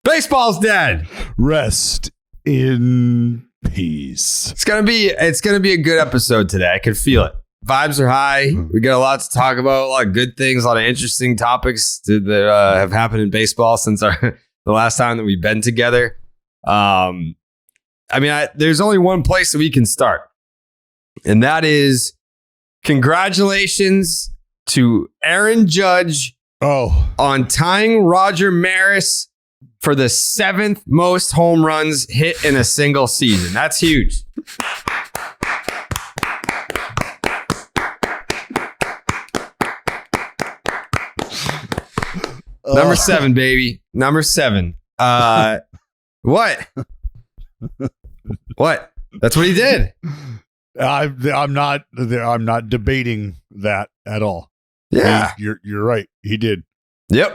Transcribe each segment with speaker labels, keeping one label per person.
Speaker 1: Baseball's dead.
Speaker 2: Rest in peace.
Speaker 1: It's gonna be a good episode today. I can feel it. Vibes are high. We got a lot to talk about. A lot of good things. A lot of interesting topics that have happened in baseball since the last time that we've been together. There's only one place that we can start, and that is congratulations to Aaron Judge on tying Roger Maris for the 7th most home runs hit in a single season. That's huge. Number 7, baby. Number 7. What? What? That's what he did.
Speaker 2: I'm not debating that at all.
Speaker 1: Yeah,
Speaker 2: you're right. He did.
Speaker 1: Yep.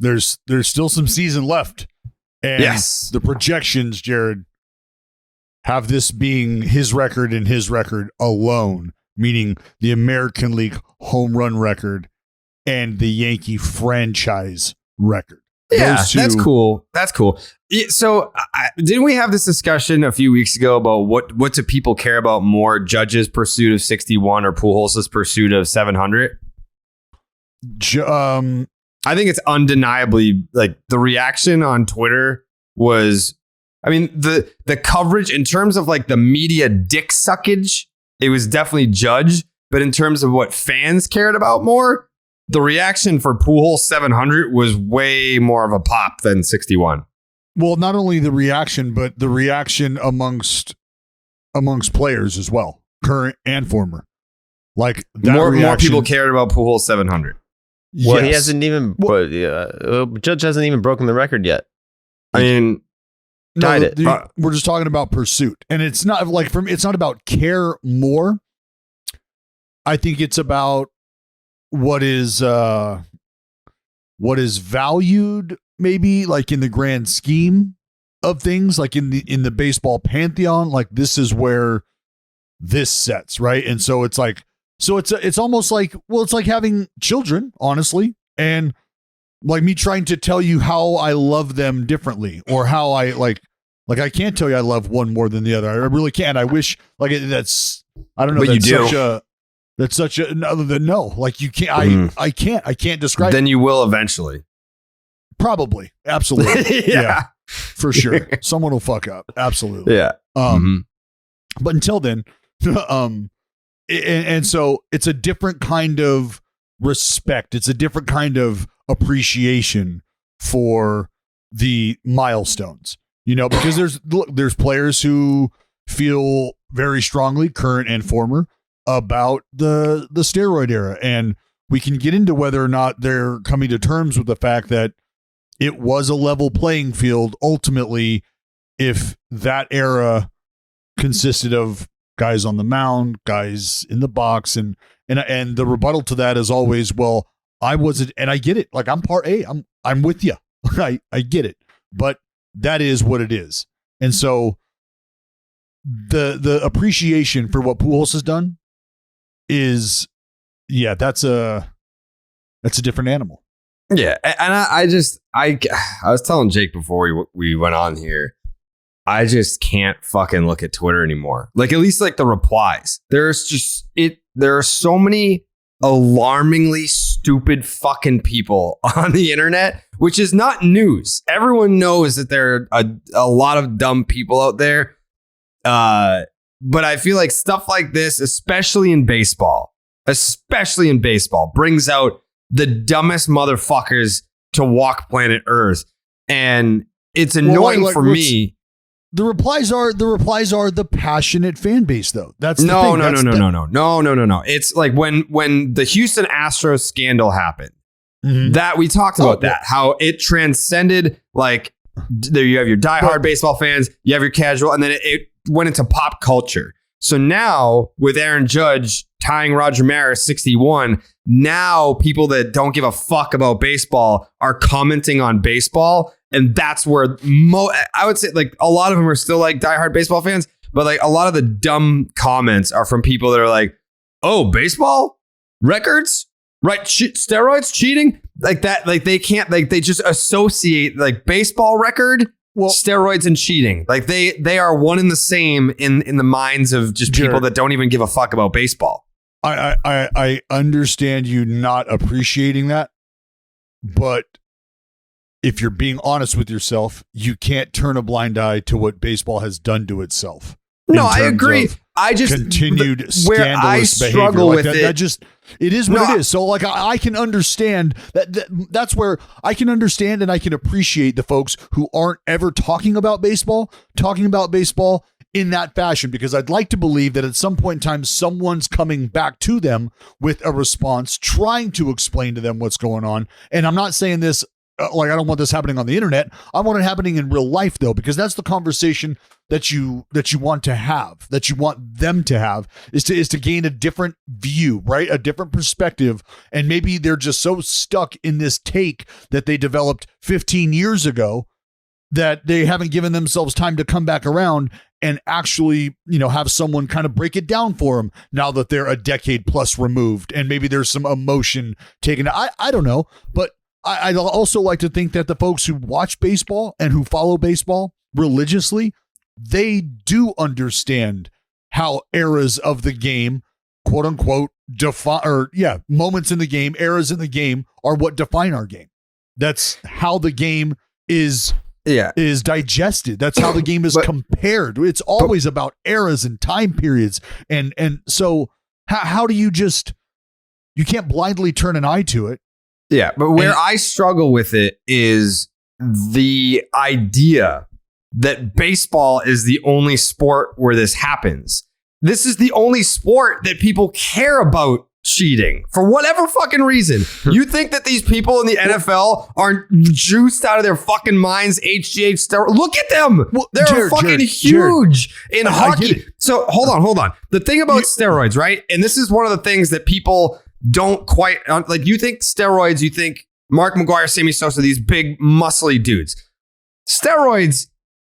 Speaker 2: There's still some season left, and
Speaker 1: yes,
Speaker 2: the projections, Jared, have this being his record and his record alone, meaning the American League home run record and the Yankee franchise record.
Speaker 1: Yeah, that's cool. That's cool. So didn't we have this discussion a few weeks ago about what do people care about more, Judge's pursuit of 61 or Pujols' pursuit of 700? I think it's undeniably, like, the reaction on Twitter was, the coverage in terms of like the media dick suckage, it was definitely Judge. But in terms of what fans cared about more, the reaction for Pujols 700 was way more of a pop than 61.
Speaker 2: Well, not only the reaction, but the reaction amongst players as well, current and former. Like that
Speaker 1: more people cared about Pujols 700.
Speaker 3: Well, yes. He hasn't even. Judge hasn't even broken the record yet.
Speaker 1: Tied it.
Speaker 2: We're just talking about pursuit, and it's not like it's not about care more. I think it's about what is valued, maybe, like in the grand scheme of things, like in the baseball pantheon. Like, this is where this sets, right? And so it's like. So it's almost like, well, it's like having children, honestly, and like me trying to tell you how I love them differently, or how I like I can't tell you I love one more than the other. I really can't. I wish, like, that's, I don't know. But that's such a no. Like, you can't. I can't describe.
Speaker 1: Then you will eventually.
Speaker 2: Probably, absolutely, yeah, for sure. Someone will fuck up, absolutely.
Speaker 1: Yeah.
Speaker 2: But until then, And so it's a different kind of respect. It's a different kind of appreciation for the milestones, because there's players who feel very strongly, current and former, about the steroid era. And we can get into whether or not they're coming to terms with the fact that it was a level playing field ultimately, if that era consisted of guys on the mound, guys in the box, and the rebuttal to that is always, well, I wasn't, and I get it. Like, I'm part A. I'm with you. I get it, but that is what it is. And so the appreciation for what Pujols has done is, that's a different animal.
Speaker 1: Yeah, and I was telling Jake before we went on here, I just can't fucking look at Twitter anymore. Like, at least like the replies. There are so many alarmingly stupid fucking people on the internet, which is not news. Everyone knows that there are a lot of dumb people out there. But I feel like stuff like this, especially in baseball, brings out the dumbest motherfuckers to walk planet Earth. And it's annoying for me.
Speaker 2: The replies are the passionate fan base, though. That's the
Speaker 1: no.
Speaker 2: thing.
Speaker 1: It's like when the Houston Astros scandal happened, that we talked about that, how it transcended, like, there you have your diehard baseball fans, you have your casual, and then it went into pop culture. So now with Aaron Judge tying Roger Maris 61, now people that don't give a fuck about baseball are commenting on baseball. And that's where I would say, like, a lot of them are still like diehard baseball fans, but like a lot of the dumb comments are from people that are like, oh, baseball records? Right. Steroids, cheating, like that. Like they can't, like they just associate like baseball record, steroids and cheating. Like they are one and the same in the minds of just people that don't even give a fuck about baseball.
Speaker 2: I understand you not appreciating that, but if you're being honest with yourself, you can't turn a blind eye to what baseball has done to itself.
Speaker 1: No, I agree. I just
Speaker 2: continued
Speaker 1: where I
Speaker 2: scandalous
Speaker 1: struggle
Speaker 2: behavior
Speaker 1: with
Speaker 2: like that.
Speaker 1: it.
Speaker 2: That just it is what it is. So like I can understand that's where I can understand and I can appreciate the folks who aren't ever talking about baseball in that fashion, because I'd like to believe that at some point in time someone's coming back to them with a response, trying to explain to them what's going on. And I'm not saying this like I don't want this happening on the internet. I want it happening in real life though, because that's the conversation that you want to have, that you want them to have, is to gain a different view, right? A different perspective. And maybe they're just so stuck in this take that they developed 15 years ago that they haven't given themselves time to come back around and actually, have someone kind of break it down for them now that they're a decade plus removed. And maybe there's some emotion taken. I don't know, but I'd also like to think that the folks who watch baseball and who follow baseball religiously, they do understand how eras of the game, quote unquote, moments in the game, eras in the game are what define our game. That's how the game is digested. That's how the game is compared. It's always about eras and time periods. And so how do you can't blindly turn an eye to it.
Speaker 1: Yeah, but where I struggle with it is the idea that baseball is the only sport where this happens. This is the only sport that people care about cheating for whatever fucking reason. You think that these people in the NFL aren't juiced out of their fucking minds? HGH steroids. Look at them. They're fucking huge in hockey. So hold on. The thing about steroids, right? And this is one of the things that people don't quite like. You think steroids, you think Mark Maguire, Sammy Sosa, these big muscly dudes. Steroids,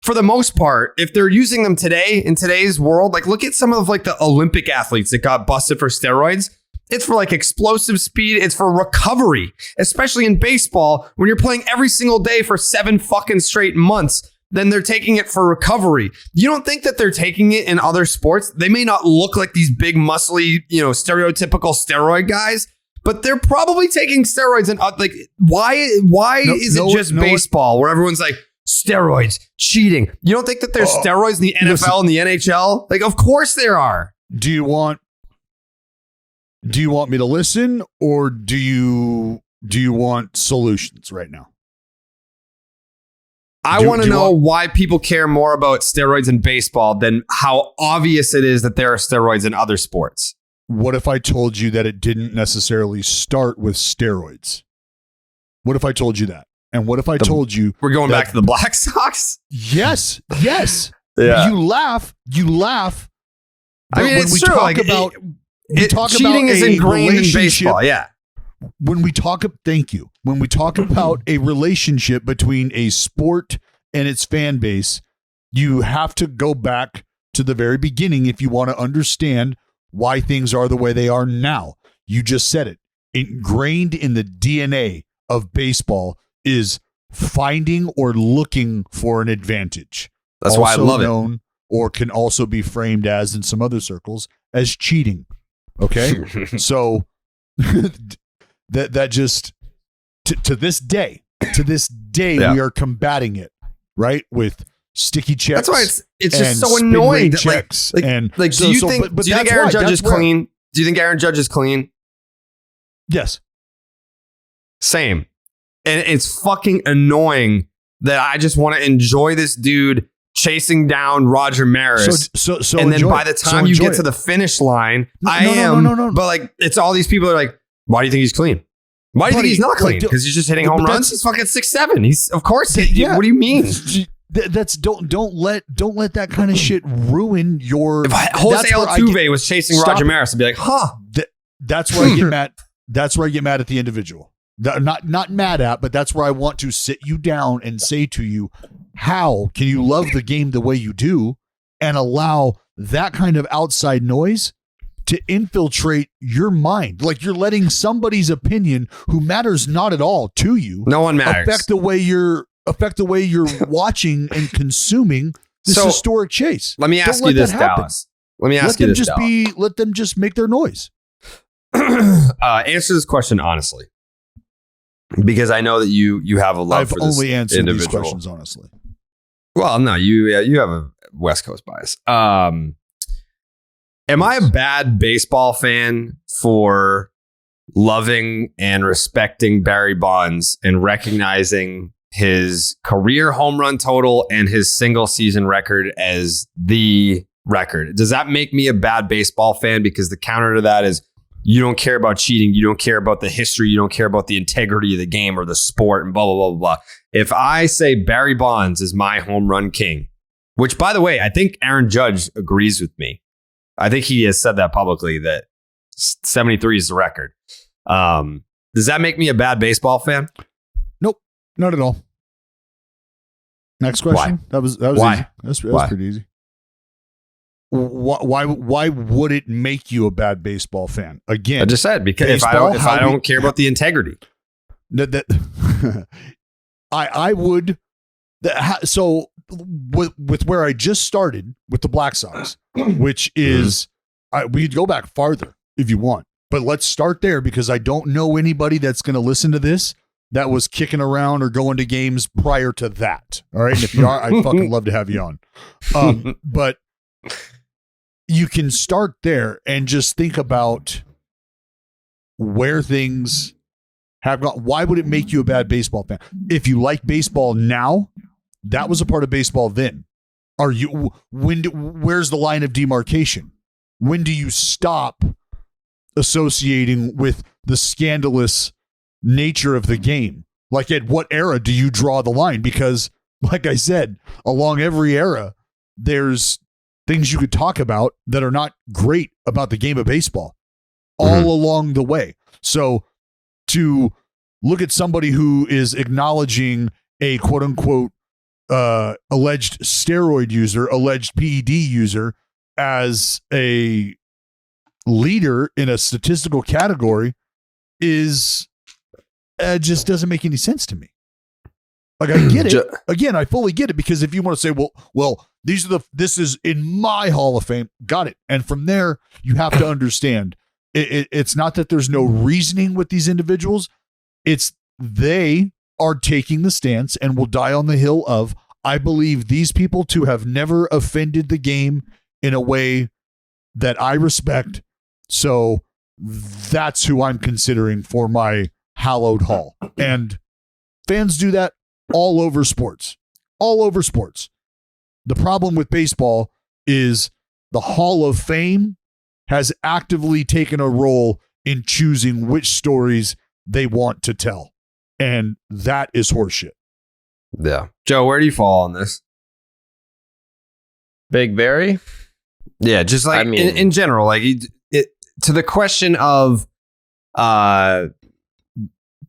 Speaker 1: for the most part, if they're using them today in today's world, like look at some of like the Olympic athletes that got busted for steroids. It's for like explosive speed. It's for recovery, especially in baseball when you're playing every single day for 7 fucking straight months. Then they're taking it for recovery. You don't think that they're taking it in other sports? They may not look like these big muscly, stereotypical steroid guys, but they're probably taking steroids. And like, why is it just baseball where everyone's like, steroids, cheating? You don't think that there's steroids in the NFL and the NHL? Like, of course there are.
Speaker 2: Do you want me to listen, or do you want solutions right now?
Speaker 1: I want to know why people care more about steroids in baseball than how obvious it is that there are steroids in other sports.
Speaker 2: What if I told you that it didn't necessarily start with steroids? What if I told you that? And what if I told you
Speaker 1: we're going back to the Black Sox?
Speaker 2: Yes.
Speaker 1: Yeah.
Speaker 2: You laugh.
Speaker 1: I mean, it's true. Like, cheating is ingrained in baseball. Yeah.
Speaker 2: When we talk about a relationship between a sport and its fan base, you have to go back to the very beginning if you want to understand why things are the way they are now. You just said it. Ingrained in the DNA of baseball is finding or looking for an advantage.
Speaker 1: That's why I love it.
Speaker 2: Or can also be framed as, in some other circles, as cheating. Okay? So that just to this day,
Speaker 1: yeah.
Speaker 2: We are combating it, right? With sticky checks.
Speaker 1: That's why it's just so annoying.
Speaker 2: Checks
Speaker 1: do you think Aaron Judge is clean? Do you think Aaron Judge is clean?
Speaker 2: Yes.
Speaker 1: Same. And it's fucking annoying that I just want to enjoy this dude chasing down Roger Maris.
Speaker 2: So
Speaker 1: and then by the time you get to the finish line, no. But like, it's all these people are like, why do you think he's clean? Why do you think he's not clean? Because he's just hitting home runs. He's fucking 6'7". He's of course. What do you mean?
Speaker 2: Don't let that kind of shit ruin your.
Speaker 1: If Jose Altuve was chasing Roger Maris, I'd be like, huh.
Speaker 2: That's where I get mad. That's where I get mad at the individual. Not mad at, but that's where I want to sit you down and say to you, how can you love the game the way you do and allow that kind of outside noise to infiltrate your mind. Like you're letting somebody's opinion who matters not at all to you.
Speaker 1: No one matters.
Speaker 2: Affect the way you're watching and consuming this historic chase.
Speaker 1: Let me ask you this, Dallas. Let me ask you this, Dallas.
Speaker 2: Let them just make their noise.
Speaker 1: Answer this question honestly, because I know that you have a love for this individual. I've only answered these questions honestly. Well, no, you have a West Coast bias. Am I a bad baseball fan for loving and respecting Barry Bonds and recognizing his career home run total and his single season record as the record? Does that make me a bad baseball fan? Because the counter to that is you don't care about cheating. You don't care about the history. You don't care about the integrity of the game or the sport and blah, blah, blah, blah. If I say Barry Bonds is my home run king, which, by the way, I think Aaron Judge agrees with me. I think he has said that publicly, that 73 is the record. Does that make me a bad baseball fan?
Speaker 2: Nope, not at all. Next question.
Speaker 1: Why?
Speaker 2: That was
Speaker 1: Why?
Speaker 2: Easy. That was pretty easy. Why would it make you a bad baseball fan? Again,
Speaker 1: I just said because if I don't care about the integrity,
Speaker 2: I would. So with where I just started with the Black Sox, which is we could go back farther if you want, but let's start there because I don't know anybody that's going to listen to this that was kicking around or going to games prior to that. All right, and if you are, I'd fucking love to have you on. But you can start there and just think about where things have gone. Why would it make you a bad baseball fan? If you like baseball now, that was a part of baseball then. Where's the line of demarcation? When do you stop associating with the scandalous nature of the game? Like at what era do you draw the line? Because like I said, along every era, there's things you could talk about that are not great about the game of baseball all along the way. So to look at somebody who is acknowledging a quote unquote alleged steroid user, alleged PED user as a leader in a statistical category is just doesn't make any sense to me. Like I get it. Again, I fully get it because if you want to say, well, this is in my Hall of Fame, got it. And from there, you have to understand it's not that there's no reasoning with these individuals. It's they are taking the stance and will die on the hill of, I believe these people to have never offended the game in a way that I respect. So that's who I'm considering for my hallowed hall. And fans do that all over sports. The problem with baseball is the Hall of Fame has actively taken a role in choosing which stories they want to tell. And that is horseshit.
Speaker 1: Yeah. Joe, where do you fall on this?
Speaker 3: Big Barry?
Speaker 1: Yeah, just like in general, like it to the question of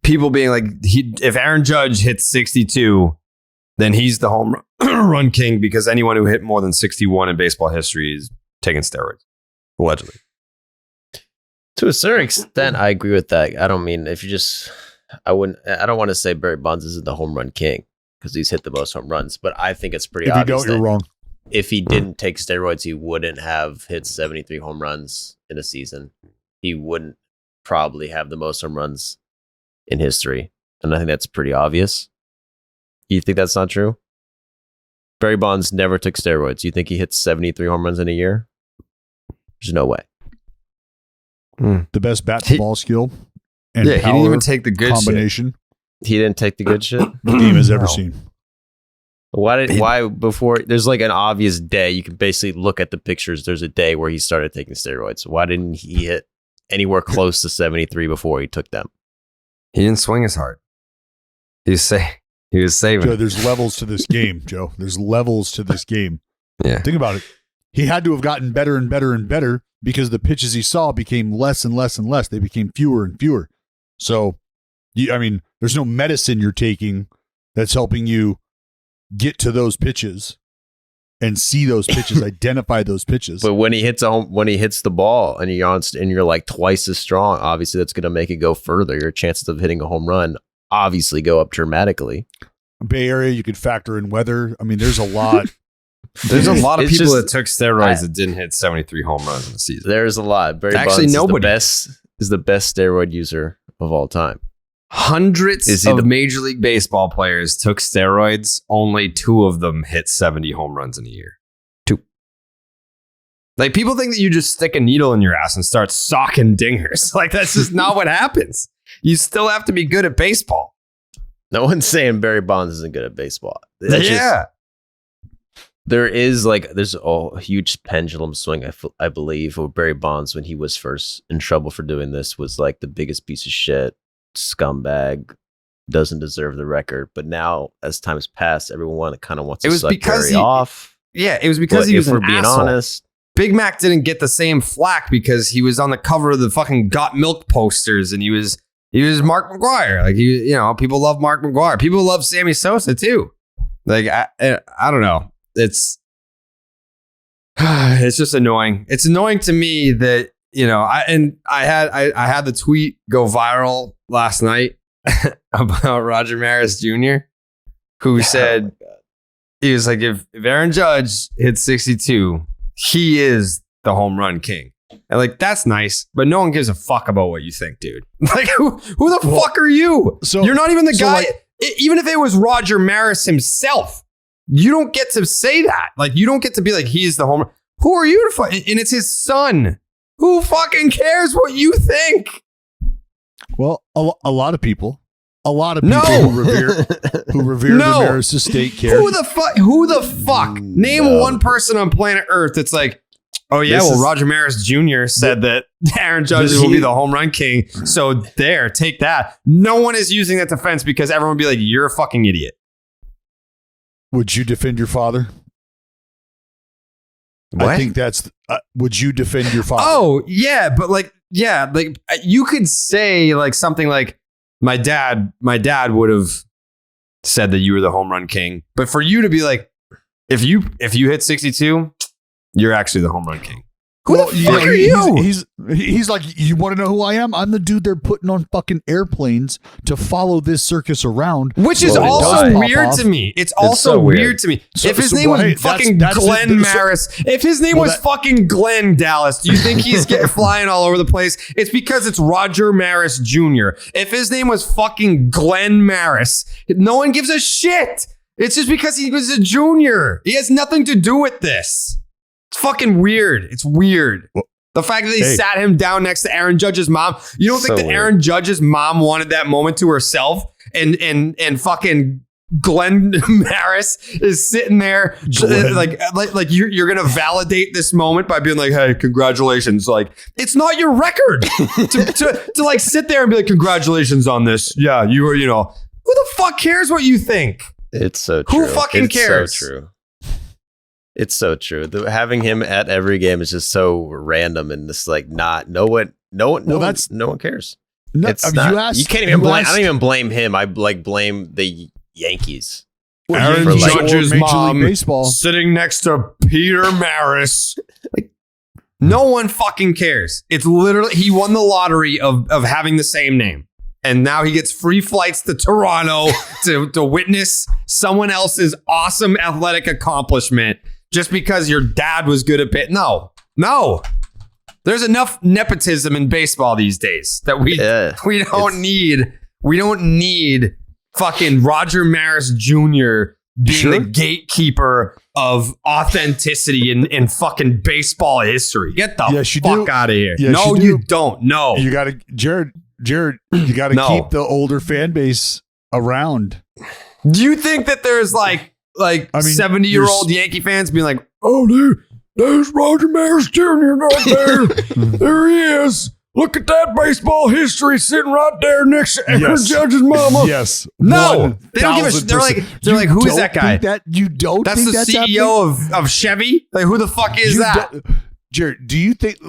Speaker 1: people being like, if Aaron Judge hits 62, then he's the home run king because anyone who hit more than 61 in baseball history is taking steroids, allegedly.
Speaker 3: To a certain extent, I agree with that. I don't mean I don't want to say Barry Bonds isn't the home run king because he's hit the most home runs, but I think it's pretty obvious.
Speaker 2: If you don't, you're wrong.
Speaker 3: If he didn't take steroids, he wouldn't have hit 73 home runs in a season. He wouldn't probably have the most home runs in history. And I think that's pretty obvious. You think that's not true? Barry Bonds never took steroids. You think he hits 73 home runs in a year? There's no way.
Speaker 2: The best bat to ball skill and
Speaker 1: he didn't even take the good
Speaker 2: combination.
Speaker 3: Shit. He didn't take the good shit?
Speaker 2: The game has ever seen.
Speaker 3: Why before there's like an obvious day you can basically look at the pictures, there's a day where he started taking steroids. Why didn't he hit anywhere close to 73 before he took them?
Speaker 1: He didn't swing as hard. He was saving.
Speaker 2: Joe, there's levels to this game, Joe. There's levels to this game.
Speaker 1: Yeah.
Speaker 2: Think about it. He had to have gotten better and better and better because the pitches he saw became less and less and less. They became fewer and fewer. So, there's no medicine you're taking that's helping you get to those pitches. and see those pitches, identify those pitches.
Speaker 3: But when he hits the ball and you're like twice as strong, obviously that's going to make it go further. Your chances of hitting a home run obviously go up dramatically.
Speaker 2: Bay Area, you could factor in weather. I mean, there's a lot.
Speaker 1: There's a lot of
Speaker 3: It's
Speaker 1: people
Speaker 3: just-
Speaker 1: that took steroids that didn't hit 73 home runs in the season.
Speaker 3: There's a lot. Barry
Speaker 1: Actually,
Speaker 3: Bonds
Speaker 1: nobody.
Speaker 3: is the best steroid user of all time.
Speaker 1: Hundreds
Speaker 3: Is he
Speaker 1: of
Speaker 3: the-
Speaker 1: Major League Baseball players took steroids. Only 2 of them hit 70 home runs in a year. 2. Like, people think that you just stick a needle in your ass and start socking dingers. Like, that's just not what happens. You still have to be good at baseball.
Speaker 3: No one's saying Barry Bonds isn't good at baseball. It's
Speaker 1: Yeah.
Speaker 3: there's a huge pendulum swing, I believe, where Barry Bonds, when he was first in trouble for doing this, was like the biggest piece of shit, scumbag, doesn't deserve the record. But now, as time has passed, everyone kind of wants to suck Barry off.
Speaker 1: Yeah, it was because
Speaker 3: But
Speaker 1: he was
Speaker 3: if we're
Speaker 1: an
Speaker 3: being
Speaker 1: asshole.
Speaker 3: honest,
Speaker 1: Big Mac didn't get the same flack because he was on the cover of the fucking Got Milk posters and he was Mark Maguire. Like, people love Mark Maguire. People love Sammy Sosa too. Like, I don't know. It's just annoying. It's annoying to me that, I had the tweet go viral last night about Roger Maris Jr., who said, he was like, if Aaron Judge hits 62, he is the home run king. And like, that's nice, but no one gives a fuck about what you think, dude. Like, who the fuck are you?
Speaker 2: So
Speaker 1: you're not even the guy.
Speaker 2: like-
Speaker 1: Even if it was Roger Maris himself, you don't get to say that. Like, you don't get to be like, he's the home run. Who are you to fuck? And it's his son. Who fucking cares what you think?
Speaker 2: Well, a lot of people
Speaker 1: No.
Speaker 2: who revere
Speaker 1: No.
Speaker 2: the Maris estate care.
Speaker 1: Who the fuck? Name
Speaker 3: No.
Speaker 1: one person on planet Earth that's like, oh yeah,
Speaker 3: This is-
Speaker 1: Roger Maris Jr. said that Aaron Judge
Speaker 3: Does
Speaker 1: will be
Speaker 3: he-
Speaker 1: the home run king. So there, take that. No one is using that defense because everyone would be like, you're a fucking idiot.
Speaker 2: Would you defend your father?
Speaker 1: What?
Speaker 2: I think that's. Would you defend your father?
Speaker 1: Oh yeah, but like you could say like something like my dad would have said that you were the home run king, but for you to be like, if you hit 62, you're actually the home run king. Who the fuck are you?
Speaker 2: He's like, you want to know who I am? I'm the dude they're putting on fucking airplanes to follow this circus around.
Speaker 1: Which is
Speaker 3: Well, it
Speaker 1: also
Speaker 3: does
Speaker 2: pop
Speaker 1: weird
Speaker 2: off.
Speaker 1: to me. It's also
Speaker 3: so
Speaker 1: weird.
Speaker 3: weird.
Speaker 1: To me.
Speaker 2: So-
Speaker 1: If his
Speaker 2: so,
Speaker 1: name
Speaker 2: well,
Speaker 1: was
Speaker 2: hey,
Speaker 1: fucking
Speaker 2: that's
Speaker 1: Glenn
Speaker 2: the-
Speaker 1: Maris, if his name
Speaker 2: Well,
Speaker 1: was fucking Glenn Dallas, do you think he's flying all over the place? It's because it's Roger Maris Jr. If his name was fucking Glenn Maris, no one gives a shit. It's just because he was a junior. He has nothing to do with this. It's fucking weird. It's weird.
Speaker 2: Well,
Speaker 1: The fact that they
Speaker 2: hey.
Speaker 1: sat him down next to Aaron Judge's mom. You don't
Speaker 3: So
Speaker 1: think that
Speaker 3: weird.
Speaker 1: Aaron Judge's mom wanted that moment to herself and fucking Glenn Maris is sitting there
Speaker 2: Glenn.
Speaker 1: like you're gonna validate this moment by being like, hey, congratulations. Like, it's not your record to like sit there and be like, congratulations on this. Yeah, you were, who the fuck cares what you think?
Speaker 3: It's so
Speaker 1: Who
Speaker 3: true.
Speaker 1: fucking
Speaker 3: It's
Speaker 1: cares?
Speaker 3: So true. It's so true. Having him at every game is just so random and just like no one cares.
Speaker 2: No,
Speaker 3: It's
Speaker 2: I mean,
Speaker 3: not, you can't even blame. I
Speaker 2: asked-
Speaker 3: don't even blame him. I like blame the Yankees.
Speaker 1: Aaron
Speaker 3: for, like,
Speaker 1: Judge's
Speaker 2: Major League
Speaker 1: mom
Speaker 2: Baseball.
Speaker 1: sitting next to Peter Maris. Like, no one fucking cares. It's literally, he won the lottery of having the same name. And now he gets free flights to Toronto to witness someone else's awesome athletic accomplishment just because your dad was good at it. No. There's enough nepotism in baseball these days that we don't need fucking Roger Maris Jr. being the gatekeeper of authenticity in fucking baseball history. Get the
Speaker 2: Yes, you
Speaker 1: fuck
Speaker 2: do.
Speaker 1: out of here.
Speaker 2: Yes,
Speaker 1: No,
Speaker 2: you
Speaker 1: you
Speaker 2: do.
Speaker 1: don't. No.
Speaker 2: You got to, Jared, you got to
Speaker 1: No.
Speaker 2: keep the older fan base around.
Speaker 1: Do you think that there's like
Speaker 2: I mean,
Speaker 1: 70-year-old Yankee fans being like, oh, dude, there's Roger Maris Jr. right there. There he is. Look at that baseball history sitting right there next to Aaron
Speaker 2: Yes.
Speaker 1: Judge's mama.
Speaker 2: Yes.
Speaker 1: No, they don't give a shit. They're like,
Speaker 2: 1000%.
Speaker 1: who
Speaker 2: You
Speaker 1: is that
Speaker 2: don't
Speaker 1: guy?
Speaker 2: think you don't
Speaker 1: That's
Speaker 2: think
Speaker 1: the
Speaker 2: that's
Speaker 1: CEO of Chevy? Like, who the fuck is
Speaker 2: You
Speaker 1: that?
Speaker 2: Jared, do you think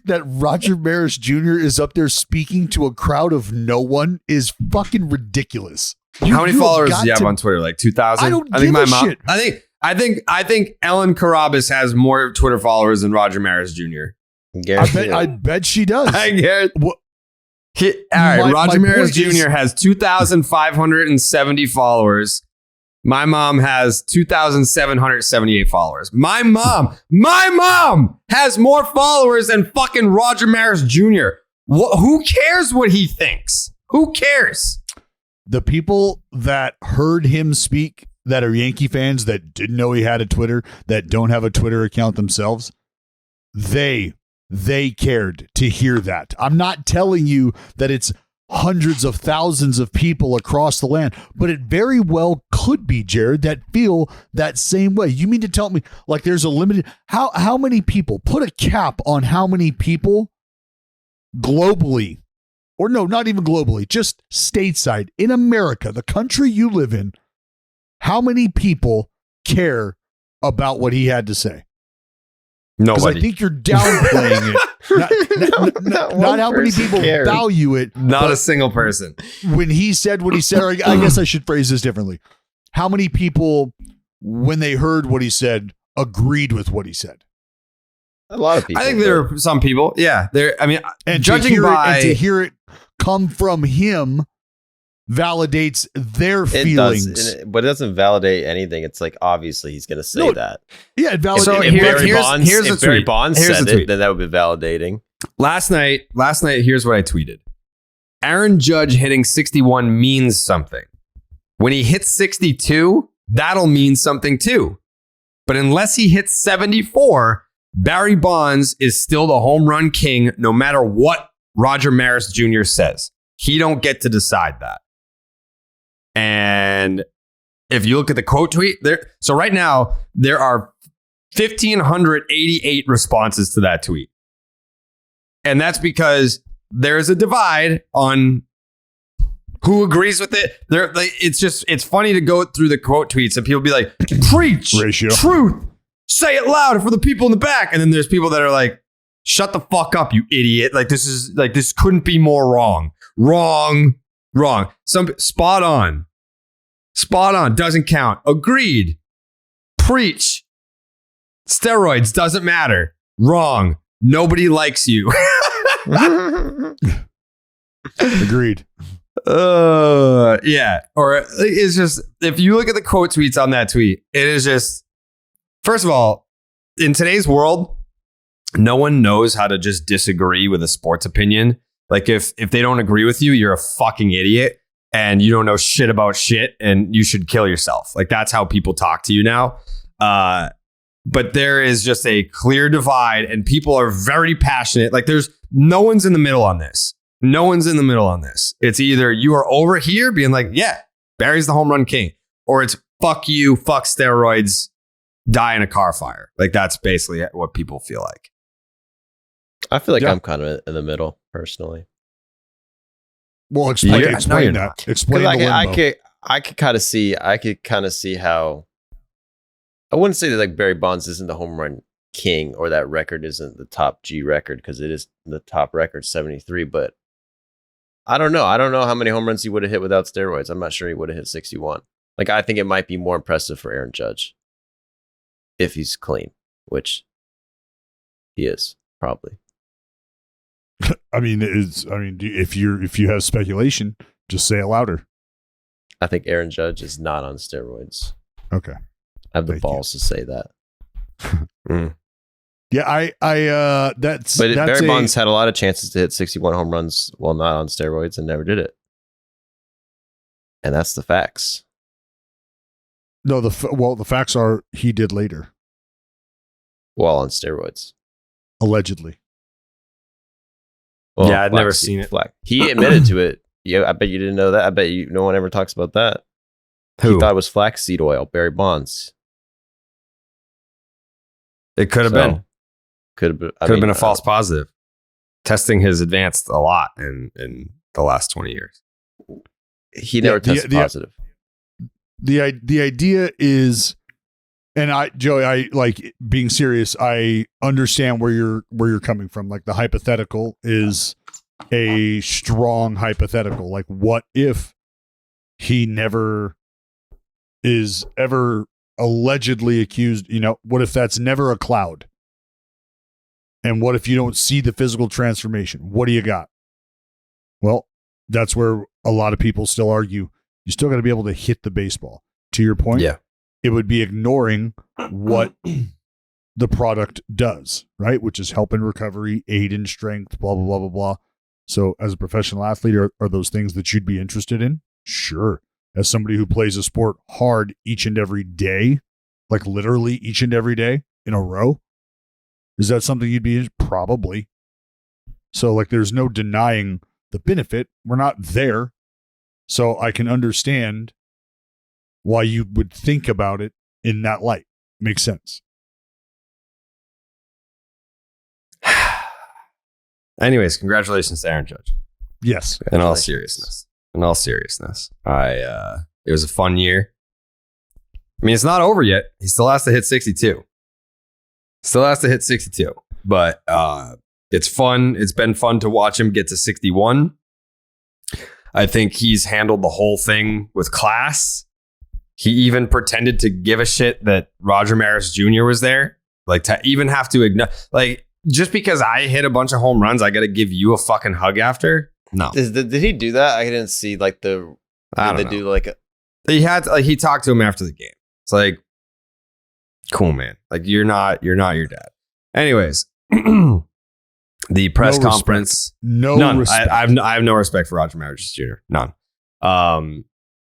Speaker 2: that Roger Maris Jr. is up there speaking to a crowd of no one is fucking ridiculous?
Speaker 1: How many
Speaker 2: you have
Speaker 1: followers
Speaker 2: got
Speaker 1: do you have
Speaker 2: to-
Speaker 1: on Twitter? Like 2,000?
Speaker 2: I don't
Speaker 1: think
Speaker 2: give
Speaker 1: my
Speaker 2: a
Speaker 1: mom.
Speaker 2: shit.
Speaker 1: I I think Ellen Carrabis has more Twitter followers than Roger Maris Jr.
Speaker 2: I bet she does.
Speaker 1: I guarantee. All right, Roger Maris Jr. has 2,570 followers. My mom has 2,778 followers. My mom has more followers than fucking Roger Maris Jr. Who cares what he thinks? Who cares?
Speaker 2: The people that heard him speak that are Yankee fans that didn't know he had a Twitter, that don't have a Twitter account themselves, they cared to hear that. I'm not telling you that it's hundreds of thousands of people across the land, but it very well could be, Jared, that feel that same way. You mean to tell me like there's a limited how many people, put a cap on how many people globally, or no, not even globally, just stateside in America, the country you live in, how many people care about what he had to say?
Speaker 1: Nobody.
Speaker 2: I think you're downplaying it. Not how many people value it.
Speaker 1: Not a single person.
Speaker 2: When he said what he said, or I guess I should phrase this differently. How many people, when they heard what he said, agreed with what he said?
Speaker 3: A lot of people.
Speaker 1: I think there are some people. Yeah.
Speaker 2: And
Speaker 1: judging by
Speaker 2: to hear it come from him validates their feelings.
Speaker 3: But it doesn't validate anything. It's like, obviously he's going to say that.
Speaker 2: Yeah, it validates.
Speaker 3: So if Barry Bonds said it, then that would be validating.
Speaker 1: Last night, here's what I tweeted. Aaron Judge hitting 61 means something. When he hits 62, that'll mean something too. But unless he hits 74, Barry Bonds is still the home run king, no matter what Roger Maris Jr. says. He don't get to decide that. And if you look at the quote tweet there, so right now there are 1,588 responses to that tweet. And that's because there's a divide on who agrees with it. It's funny to go through the quote tweets and people be like, preach, truth, say it louder for the people in the back. And then there's people that are like, shut the fuck up, you idiot. This couldn't be more wrong. Wrong. Some spot on, doesn't count. Agreed. Preach. Steroids doesn't matter. Wrong. Nobody likes you.
Speaker 2: Agreed.
Speaker 1: Yeah. Or it's just, if you look at the quote tweets on that tweet, it is just, first of all, in today's world, no one knows how to just disagree with a sports opinion. Like if they don't agree with you, you're a fucking idiot and you don't know shit about shit and you should kill yourself. Like that's how people talk to you now. But there is just a clear divide and people are very passionate. Like no one's in the middle on this. It's either you are over here being like, yeah, Barry's the home run king, or it's fuck you, fuck steroids, die in a car fire. Like that's basically what people feel like.
Speaker 3: I feel like I'm kind of in the middle, personally.
Speaker 2: Well, explain that. Explain the limbo.
Speaker 3: I could kind of see how. I wouldn't say that like Barry Bonds isn't the home run king or that record isn't the top G record, because it is the top record, 73. But I don't know. I don't know how many home runs he would have hit without steroids. I'm not sure he would have hit 61. Like I think it might be more impressive for Aaron Judge if he's clean, which he is probably.
Speaker 2: I mean, if you have speculation, just say it louder.
Speaker 3: I think Aaron Judge is not on steroids.
Speaker 2: Okay.
Speaker 3: I have the balls to say that.
Speaker 2: Yeah, that's
Speaker 3: Barry Bonds had a lot of chances to hit 61 home runs while not on steroids and never did it. And that's the facts.
Speaker 2: No, the facts are he did later.
Speaker 3: While on steroids.
Speaker 2: Allegedly.
Speaker 3: Well,
Speaker 1: yeah, I'd never seen it.
Speaker 3: He admitted to it. Yeah, I bet you didn't know that. I bet no one ever talks about that.
Speaker 1: Who?
Speaker 3: He thought it was flaxseed oil, Barry Bonds.
Speaker 1: It could have been.
Speaker 3: Could have
Speaker 1: been a false positive. Testing has advanced a lot in the last 20 years.
Speaker 3: He never tested positive.
Speaker 2: The idea is, and Joey, I like being serious. I understand where you're coming from. Like the hypothetical is a strong hypothetical. Like what if he never is ever allegedly accused, what if that's never a cloud? And what if you don't see the physical transformation? What do you got? Well, that's where a lot of people still argue. You still got to be able to hit the baseball. To your point, it would be ignoring what the product does, right? Which is help in recovery, aid in strength, blah, blah, blah, blah, blah. So as a professional athlete, are those things that you'd be interested in? Sure. As somebody who plays a sport hard each and every day, like literally each and every day in a row, is that something you'd be? Probably. So like there's no denying the benefit. We're not there. So I can understand why you would think about it in that light. Makes sense.
Speaker 1: Anyways, congratulations to Aaron Judge.
Speaker 2: Yes.
Speaker 1: In all seriousness. It was a fun year. I mean, it's not over yet. He still has to hit 62. But it's fun. It's been fun to watch him get to 61. I think he's handled the whole thing with class. He even pretended to give a shit that Roger Maris Jr. was there. Like, to even have to ignore, like, just because I hit a bunch of home runs, I got to give you a fucking hug after? No.
Speaker 3: Did he do that? I didn't see like the.
Speaker 1: I don't know.
Speaker 3: Do like
Speaker 1: he had to, like, he talked to him after the game. It's like, cool, man. Like, you're not your dad. Anyways, the press conference.
Speaker 2: None.
Speaker 1: Respect. I have no respect for Roger Maris Jr. None.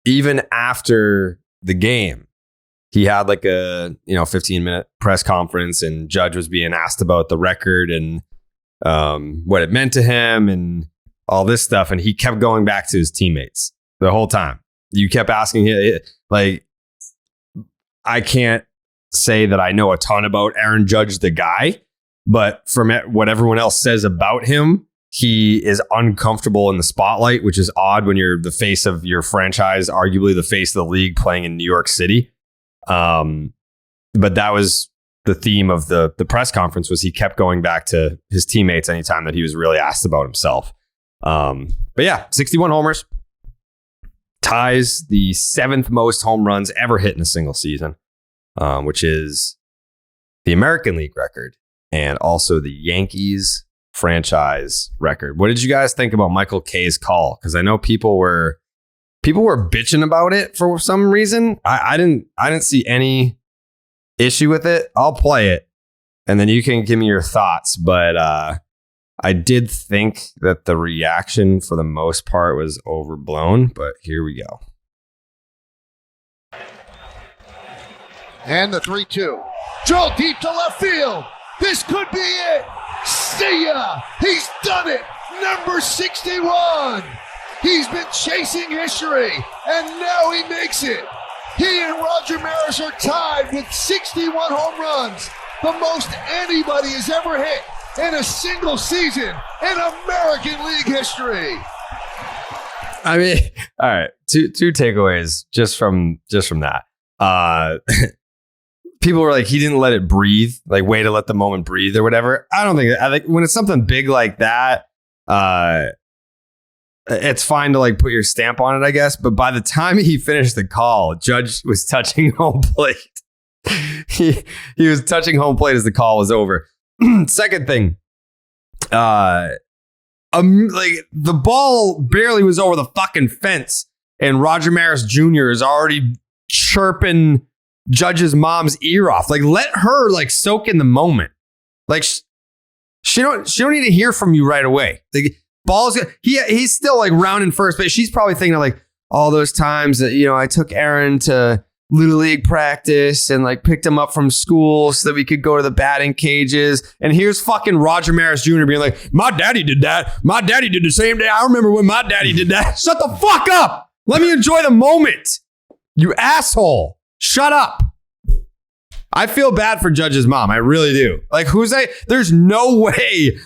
Speaker 1: Even after the game, he had like a 15-minute press conference, and Judge was being asked about the record and what it meant to him and all this stuff, and he kept going back to his teammates the whole time. You kept asking him, like, I can't say that I know a ton about Aaron Judge, the guy, but from what everyone else says about him, he is uncomfortable in the spotlight, which is odd when you're the face of your franchise, arguably the face of the league, playing in New York City. But that was the theme of the press conference, was he kept going back to his teammates anytime that he was really asked about himself. But yeah, 61 homers, ties the 7th most home runs ever hit in a single season, which is the American League record and also the Yankees franchise record. What did you guys think about Michael K's call? Because I know people were bitching about it for some reason. I didn't see any issue with it. I'll play it, and then you can give me your thoughts. But I did think that the reaction for the most part was overblown. But here we go.
Speaker 4: And the 3-2. Drill deep to left field. This could be it. See ya. He's done it. Number 61. He's been chasing history, and now he makes it. He and Roger Maris are tied with 61 home runs, the most anybody has ever hit in a single season in American League history.
Speaker 1: I mean, all right, two takeaways just from that. People were like, he didn't let it breathe, like way to let the moment breathe or whatever. I think when it's something big like that, it's fine to like put your stamp on it, I guess. But by the time he finished the call, Judge was touching home plate. he was touching home plate as the call was over. Second thing, like the ball barely was over the fucking fence, and Roger Maris Jr. is already chirping Judge's mom's ear off. Like, let her like soak in the moment. Like, she don't need to hear from you right away. The ball's he's still like rounding first base. She's probably thinking of like all those times that I took Aaron to Little League practice and like picked him up from school so that we could go to the batting cages. And here's fucking Roger Maris Jr. being like, my daddy did that. My daddy did the same day. I remember when my daddy did that. Shut the fuck up. Let me enjoy the moment. You asshole. Shut up. I feel bad for Judge's mom. I really do. Like, there's no way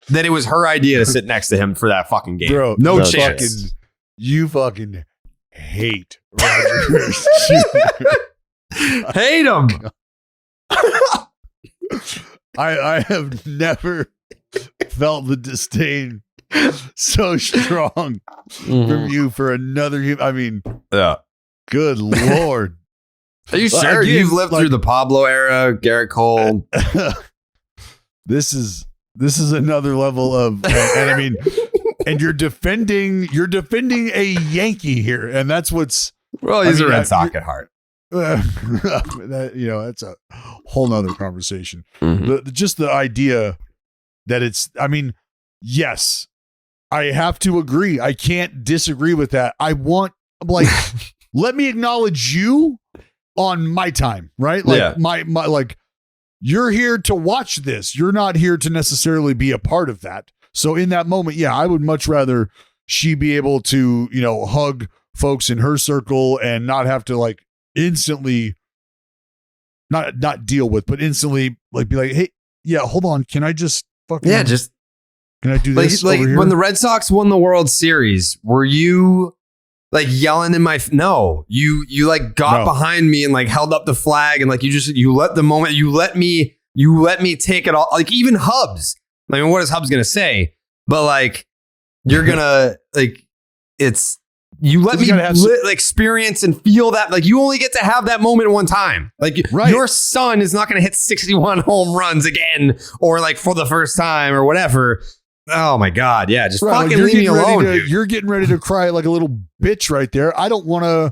Speaker 1: that it was her idea to sit next to him for that fucking game.
Speaker 2: Bro,
Speaker 1: no chance.
Speaker 2: You fucking hate Roger Maris Jr.
Speaker 1: Hate him.
Speaker 2: I have never felt the disdain so strong from you for another human. I mean,
Speaker 1: yeah.
Speaker 2: Good Lord.
Speaker 1: Are you sure?
Speaker 2: Again,
Speaker 1: You've lived through the Pablo era, Garrett Cole.
Speaker 2: This is another level of, and I mean, and you're defending a Yankee here, and that's what's.
Speaker 1: Well, he's a Red Sox at heart.
Speaker 2: That's a whole nother conversation.
Speaker 1: Mm-hmm.
Speaker 2: Just the idea that it's. I mean, yes, I have to agree. I can't disagree with that. Let me acknowledge you on my time, right? Like my like. You're here to watch this. You're not here to necessarily be a part of that. So in that moment, yeah, I would much rather she be able to, hug folks in her circle and not have to like instantly not deal with, but instantly like be like, hey, yeah, hold on. Can I just fucking can I do this?
Speaker 1: Like
Speaker 2: over here?
Speaker 1: when the Red Sox won the World Series, were you like yelling in my no, you like got behind me and like held up the flag and like you let me take it all, like even Hubs. I mean, what is Hubs gonna say? But like you're gonna like you let me experience and feel that, like you only get to have that moment one time. Like your son is not gonna hit 61 home runs again or like for the first time or whatever. Oh my God. Yeah. Just fucking leave me alone.
Speaker 2: You're getting ready to cry like a little bitch right there. I don't want to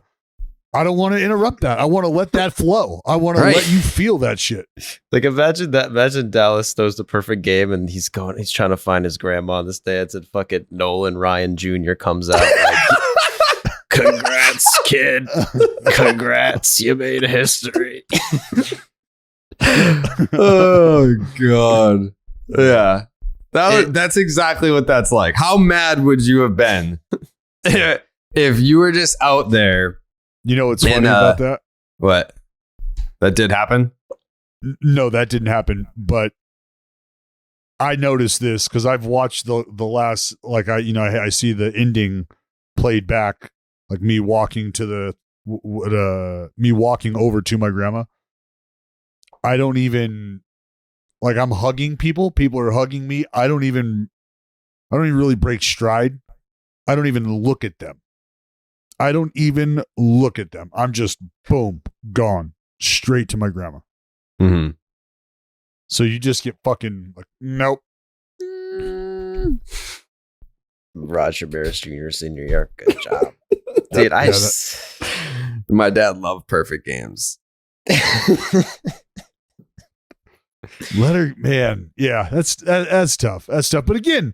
Speaker 2: interrupt that. I want to let that flow. I want to let you feel that shit.
Speaker 3: Like imagine Dallas throws the perfect game and he's trying to find his grandma on the stands and fucking Nolan Ryan Jr. comes out like, congrats, kid. Congrats. You made history.
Speaker 1: Oh God. Yeah. That's exactly what that's like. How mad would you have been if you were just out there?
Speaker 2: You know what's funny about that?
Speaker 1: What? That did happen?
Speaker 2: No, that didn't happen. But I noticed this because I've watched the last, like I see the ending played back, like me walking over to my grandma. I don't even. Like I'm hugging people. People are hugging me. I don't even really break stride. I don't even look at them. I'm just boom, gone straight to my grandma.
Speaker 1: Mm-hmm.
Speaker 2: So you just get fucking like, nope.
Speaker 3: Roger Maris Jr. Senior year. Good job. Dude,
Speaker 1: my dad loved perfect games.
Speaker 2: Man, yeah, that's tough. That's tough. But again,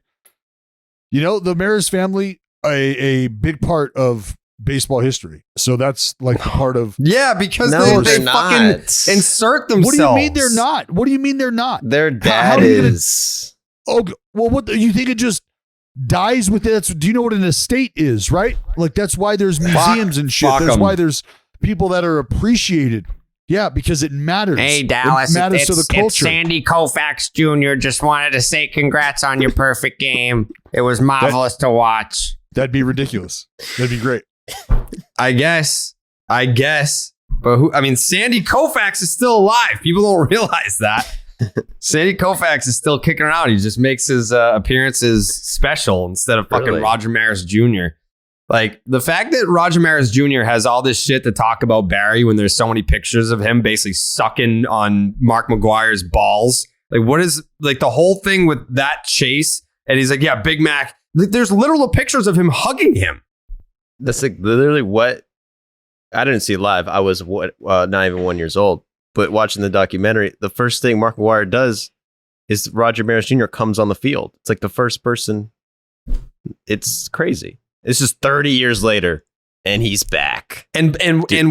Speaker 2: the Maris family, a big part of baseball history. So that's like the part of
Speaker 1: because they fucking insert themselves.
Speaker 2: What do you mean they're not? What do you mean they're not?
Speaker 3: Their dad is.
Speaker 2: Oh well, what you think it just dies with it? Do you know what an estate is? Right? Like that's why there's museums and shit. That's why there's people that are appreciated. Yeah, because it matters.
Speaker 5: Hey, Dallas,
Speaker 2: it matters to the culture.
Speaker 5: It's Sandy Koufax Jr. Just wanted to say congrats on your perfect game. It was marvelous to watch.
Speaker 2: That'd be ridiculous. That'd be great.
Speaker 1: I guess. But Sandy Koufax is still alive. People don't realize that. Sandy Koufax is still kicking around. He just makes his appearances special instead of fucking Roger Maris Jr. Like the fact that Roger Maris Jr. has all this shit to talk about Barry when there's so many pictures of him basically sucking on Mark Maguire's balls. Like what is like the whole thing with that chase? And he's like, yeah, Big Mac. There's literal pictures of him hugging him.
Speaker 3: That's like literally what I didn't see it live. I was not even 1 year old, but watching the documentary, the first thing Mark Maguire does is Roger Maris Jr. comes on the field. It's like the first person. It's crazy. This is 30 years later, and he's back.
Speaker 1: And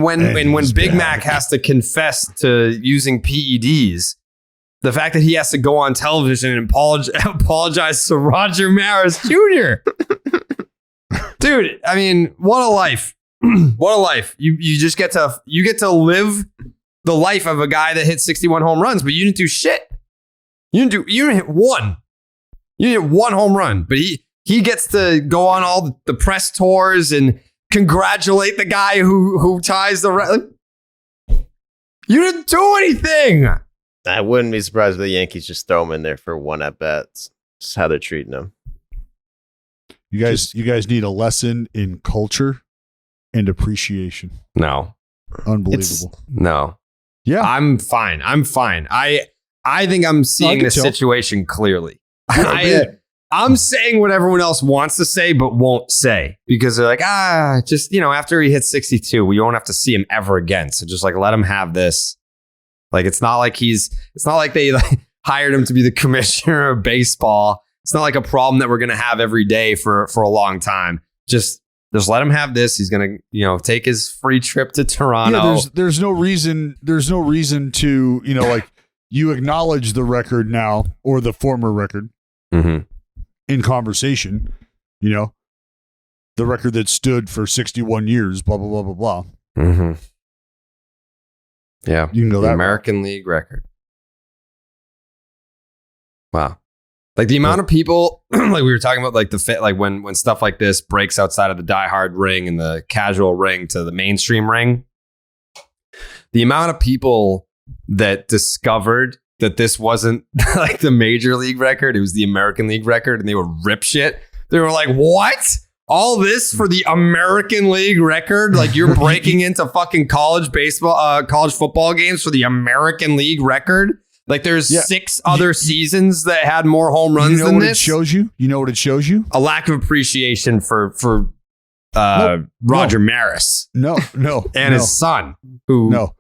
Speaker 1: when Big Mac has to confess to using PEDs, the fact that he has to go on television and apologize to Roger Maris Jr. Dude, I mean, what a life! What a life! You just get to live the life of a guy that hit 61 home runs, but you didn't do shit. You didn't hit one. You didn't hit one home run, but he gets to go on all the press tours and congratulate the guy who ties the. You didn't do anything.
Speaker 3: I wouldn't be surprised if the Yankees just throw him in there for one at bats. Just how they're treating him.
Speaker 2: You guys need a lesson in culture and appreciation.
Speaker 1: No.
Speaker 2: Unbelievable.
Speaker 1: No.
Speaker 2: Yeah.
Speaker 1: I'm fine. I think I'm seeing the situation clearly. I'm saying what everyone else wants to say, but won't say because they're like, just, after he hits 62, we won't have to see him ever again. So just like, let him have this. Like, it's not like they hired him to be the commissioner of baseball. It's not like a problem that we're going to have every day for a long time. Just let him have this. He's going to, take his free trip to Toronto.
Speaker 2: Yeah, there's no reason to, you acknowledge the record now or the former record in conversation, the record that stood for 61 years, blah, blah, blah, blah, blah.
Speaker 1: Mm-hmm. Yeah.
Speaker 2: You can go
Speaker 1: the
Speaker 2: that
Speaker 1: American League record. Wow. Like the amount of people, like we were talking about, like when stuff like this breaks outside of the diehard ring and the casual ring to the mainstream ring, the amount of people that discovered that this wasn't like the major league record, it was the American League record, and they would rip shit. They were like, what? All this for the American League record? Like you're breaking into fucking college football games for the American League record? Like there's 6 other seasons that had more home runs than this.
Speaker 2: It shows you? You know what it shows you?
Speaker 1: A lack of appreciation for Roger Maris.
Speaker 2: No.
Speaker 1: And his son. Who?
Speaker 2: No.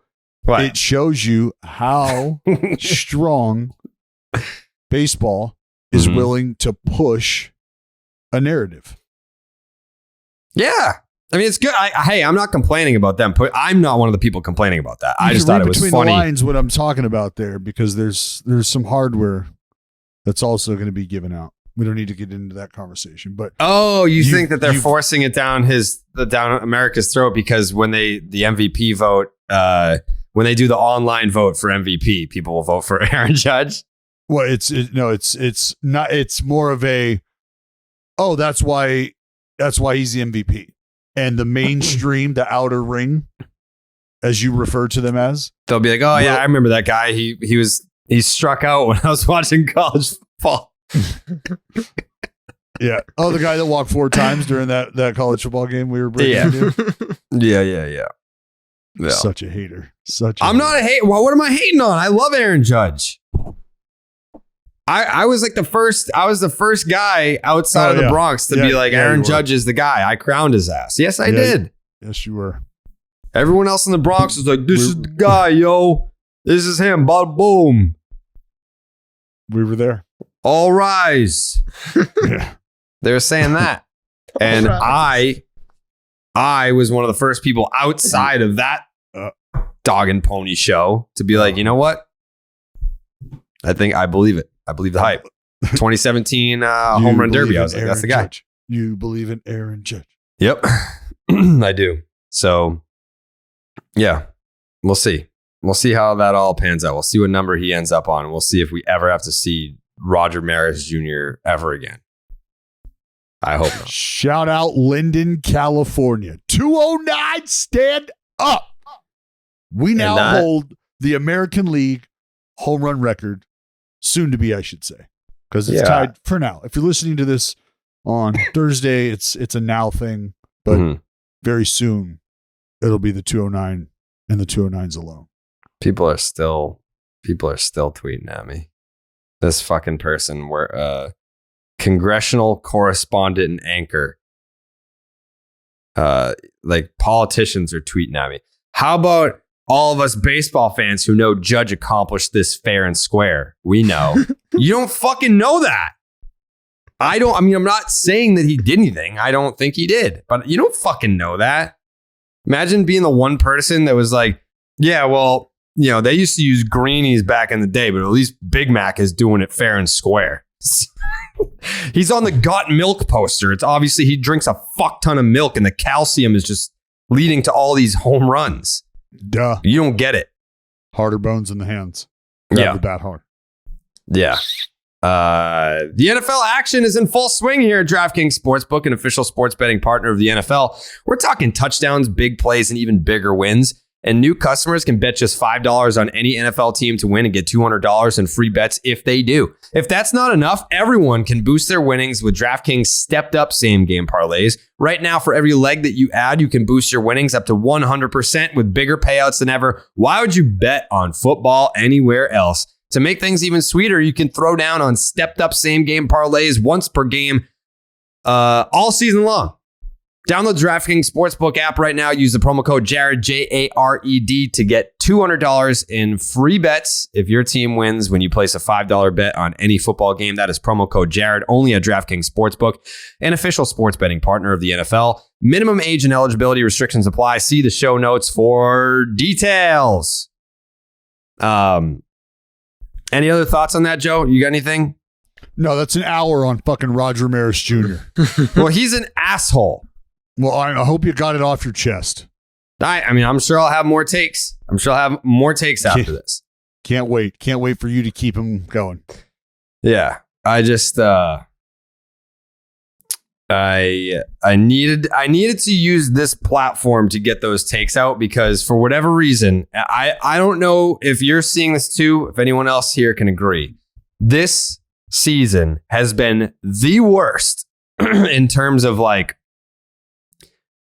Speaker 1: What?
Speaker 2: It shows you how strong baseball is willing to push a narrative.
Speaker 1: Yeah. I mean, it's good. I'm not complaining about them. I'm not one of the people complaining about that. I just thought it was funny.
Speaker 2: Between the lines, what I'm talking about there, because there's some hardware that's also going to be given out. We don't need to get into that conversation. But
Speaker 1: you think that they're forcing it down America's throat because when the MVP vote, when they do the online vote for MVP, people will vote for Aaron Judge?
Speaker 2: Well, it's not. It's more of a, that's why he's the MVP. And the mainstream, the outer ring, as you refer to them as,
Speaker 1: they'll be like, yeah, I remember that guy. He struck out when I was watching college football.
Speaker 2: Yeah. Oh, the guy that walked 4 times during that college football game we were breaking into.
Speaker 1: Yeah.
Speaker 2: Such a hater.
Speaker 1: I'm not a hater. Well, what am I hating on? I love Aaron Judge. I was like the first guy outside of the Bronx to be like, Aaron Judge is the guy. I crowned his ass. Yes, I did.
Speaker 2: Yes, you were.
Speaker 1: Everyone else in the Bronx was like, this is the guy, yo. This is him. Bada boom.
Speaker 2: We were there.
Speaker 1: All rise.
Speaker 2: Yeah.
Speaker 1: They were saying that. And I was one of the first people outside of that dog and pony show to be like, you know what? I believe it. I believe the hype. 2017 home run derby. I was like, that's the guy.
Speaker 2: Judge. You believe in Aaron Judge.
Speaker 1: Yep. I do. So, yeah, we'll see. We'll see how that all pans out. We'll see what number he ends up on. We'll see if we ever have to see Roger Maris Jr. ever again. I hope not.
Speaker 2: Shout out Linden, California. 209, stand up. We now hold the American League home run record. Soon to be, I should say, because it's tied for now. If you're listening to this on Thursday, it's a now thing, but very soon it'll be the 209 and the 209s alone.
Speaker 1: People are still tweeting at me. This fucking person, where congressional correspondent and anchor, like politicians are tweeting at me. How about all of us baseball fans who know Judge accomplished this fair and square? We know. You don't fucking know that. I'm not saying that he did anything. I don't think he did, but you don't fucking know that. Imagine being the one person that was like, yeah, well, they used to use greenies back in the day, but at least Big Mac is doing it fair and square. He's on the got milk poster. It's obviously he drinks a fuck ton of milk and the calcium is just leading to all these home runs.
Speaker 2: Duh.
Speaker 1: You don't get it.
Speaker 2: Harder bones in the hands.
Speaker 1: Yeah.
Speaker 2: The bat hard.
Speaker 1: Yeah. The NFL action is in full swing here at DraftKings Sportsbook, an official sports betting partner of the NFL. We're talking touchdowns, big plays, and even bigger wins. And new customers can bet just $5 on any NFL team to win and get $200 in free bets if they do. If that's not enough, everyone can boost their winnings with DraftKings stepped up same game parlays. Right now, for every leg that you add, you can boost your winnings up to 100% with bigger payouts than ever. Why would you bet on football anywhere else? To make things even sweeter, you can throw down on stepped up same game parlays once per game all season long. Download the DraftKings Sportsbook app right now. Use the promo code Jared, Jared, to get $200 in free bets if your team wins when you place a $5 bet on any football game. That is promo code Jared, only at DraftKings Sportsbook, an official sports betting partner of the NFL. Minimum age and eligibility restrictions apply. See the show notes for details. Any other thoughts on that, Joe? You got anything?
Speaker 2: No, that's an hour on fucking Roger Maris Jr.
Speaker 1: Well, he's an asshole.
Speaker 2: Well, I hope you got it off your chest.
Speaker 1: I mean, I'm sure I'll have more takes. I'm sure I'll have more takes after this.
Speaker 2: Can't wait. Can't wait for you to keep him going.
Speaker 1: Yeah. I just I needed to use this platform to get those takes out because for whatever reason, I don't know if you're seeing this too, if anyone else here can agree. This season has been the worst in terms of like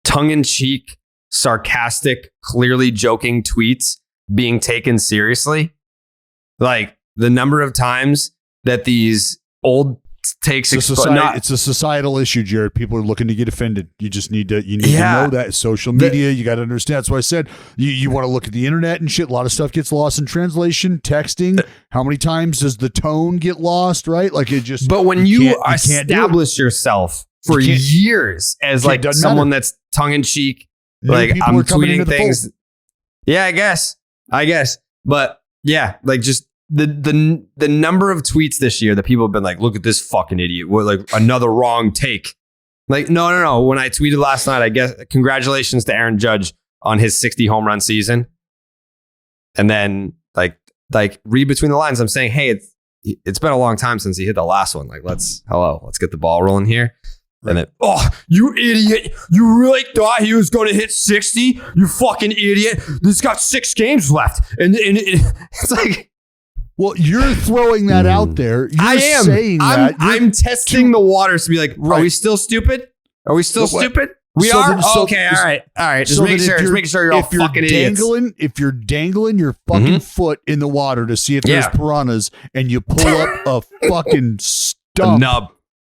Speaker 1: tongue-in-cheek, sarcastic, clearly joking tweets being taken seriously. Like the number of times that these old takes
Speaker 2: it's a societal issue, Jared. People are looking to get offended. You just need to know that social media. You got to understand. That's why I said you want to look at the internet and shit. A lot of stuff gets lost in translation, texting. How many times does the tone get lost? Right? Like it just.
Speaker 1: But when you establish yourself for years as like someone that's tongue in cheek, like I'm tweeting things. Yeah, I guess. But yeah, like just the number of tweets this year that people have been like, look at this fucking idiot. What, like another wrong take. Like, no. When I tweeted last night, I guess congratulations to Aaron Judge on his 60 home run season. And then like read between the lines. I'm saying, hey, it's been a long time since he hit the last one. Like, let's get the ball rolling here. Right. And then, oh, you idiot. You really thought he was going to hit 60? You fucking idiot. This got 6 games left. And it's like,
Speaker 2: well, you're throwing that out there. You're
Speaker 1: I am
Speaker 2: saying that.
Speaker 1: I'm testing the waters to be like, are we still stupid? Are we still stupid? We are? Okay, all right. Just making sure you're all fucking idiots.
Speaker 2: If you're dangling your fucking foot in the water to see if there's piranhas and you pull up a fucking stump.
Speaker 1: A nub.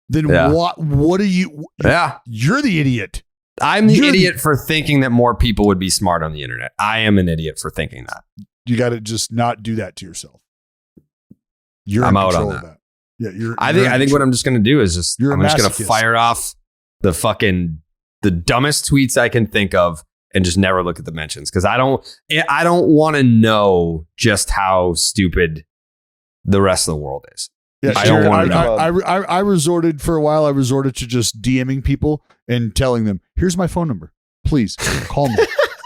Speaker 2: Then what are you? Yeah. You're the idiot.
Speaker 1: I'm the idiot for thinking that more people would be smart on the internet. I am an idiot for thinking that.
Speaker 2: You got to just not do that to yourself.
Speaker 1: I'm out on that.
Speaker 2: Yeah,
Speaker 1: I think what I'm just going to do is I'm just going to fire off the dumbest tweets I can think of and just never look at the mentions because I don't want to know just how stupid the rest of the world is.
Speaker 2: Yeah,
Speaker 1: I don't want to know.
Speaker 2: I resorted for a while. I resorted to just DMing people and telling them, "Here's my phone number. Please call me."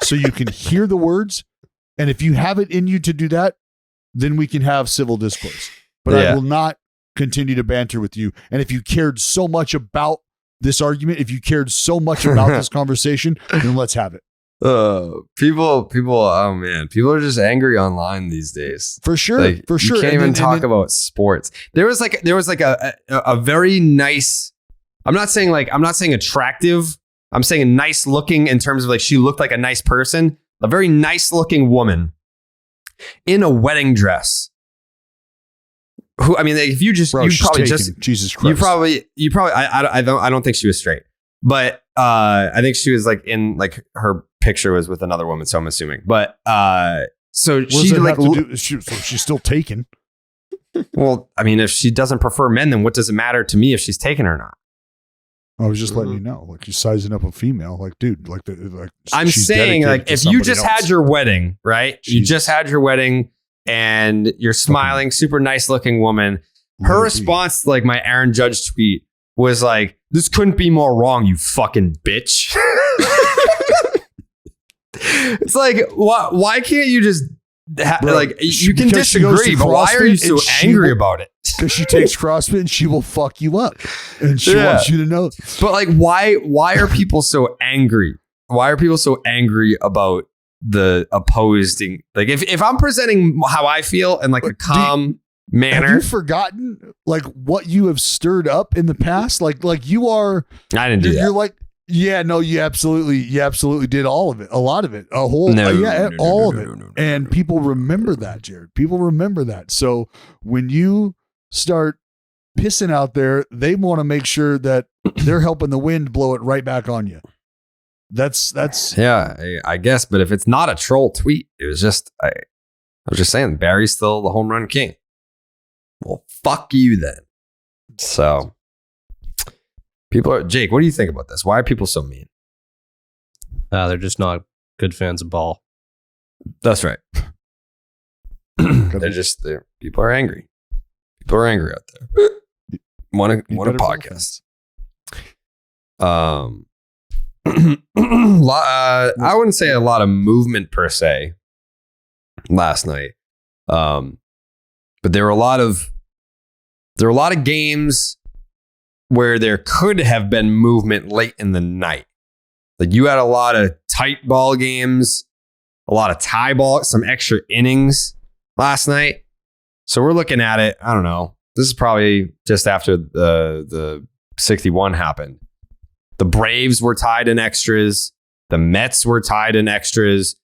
Speaker 2: So you can hear the words, and if you have it in you to do that, then we can have civil discourse. But I will not continue to banter with you. And if you cared so much about this argument, if you cared so much about this conversation, then let's have it.
Speaker 1: People, oh man, people are just angry online these days.
Speaker 2: For sure.
Speaker 1: You can't even talk about sports. There was like a very nice, I'm not saying attractive. I'm saying nice looking in terms of like, she looked like a nice person, a very nice looking woman in a wedding dress. Who, I mean, like, if you just,
Speaker 2: Bro,
Speaker 1: you probably
Speaker 2: taken.
Speaker 1: just,
Speaker 2: Jesus Christ.
Speaker 1: you probably, I don't think she was straight, but I think she was like in like her picture was with another woman, so I'm assuming. But so she like
Speaker 2: she's still taken.
Speaker 1: Well, I mean, if she doesn't prefer men, then what does it matter to me if she's taken or not?
Speaker 2: I was just letting you know, like you're sizing up a female, like dude, like
Speaker 1: I'm saying, like if you just had your wedding, right? Jesus. You just had your wedding, and you're smiling, super nice looking woman. Her response to like my Aaron Judge tweet was like, "This couldn't be more wrong, you fucking bitch." It's like, why can't you just like you can disagree, but why are you so angry about it?
Speaker 2: Because she takes CrossFit and she will fuck you up, and she wants you to know.
Speaker 1: But like, why are people so angry? Why are people so angry about the opposing. Like if I'm presenting how I feel in like a calm manner.
Speaker 2: Have you forgotten like what you have stirred up in the past? Like you are.
Speaker 1: I didn't do that.
Speaker 2: You're like, yeah, no, you absolutely did all of it, a lot of it, a whole, all of it, and people remember that, Jared. People remember that. So when you start pissing out there, they want to make sure that they're helping the wind blow it right back on you. That's
Speaker 1: yeah, I guess. But if it's not a troll tweet, it was just I was just saying Barry's still the home run king. Well, fuck you then. So people are Jake. What do you think about this? Why are people so mean?
Speaker 6: They're just not good fans of ball.
Speaker 1: That's right. People are angry. People are angry out there. Want a podcast? I wouldn't say a lot of movement per se last night, but there were a lot of games where there could have been movement late in the night. Like you had a lot of tight ball games, a lot of tie ball, some extra innings last night. So we're looking at it. I don't know. This is probably just after the 61 happened. The Braves were tied in extras. The Mets were tied in extras.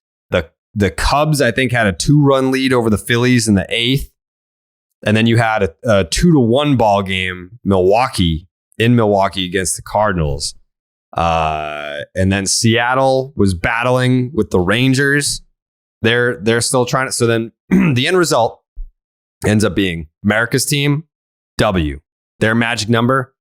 Speaker 1: The Cubs, I think, had a 2-run lead over the Phillies in the 8th. And then you had a 2-1 ball game, Milwaukee against the Cardinals. And then Seattle was battling with the Rangers. They're still trying to. So then the end result ends up being America's team, W. Their magic number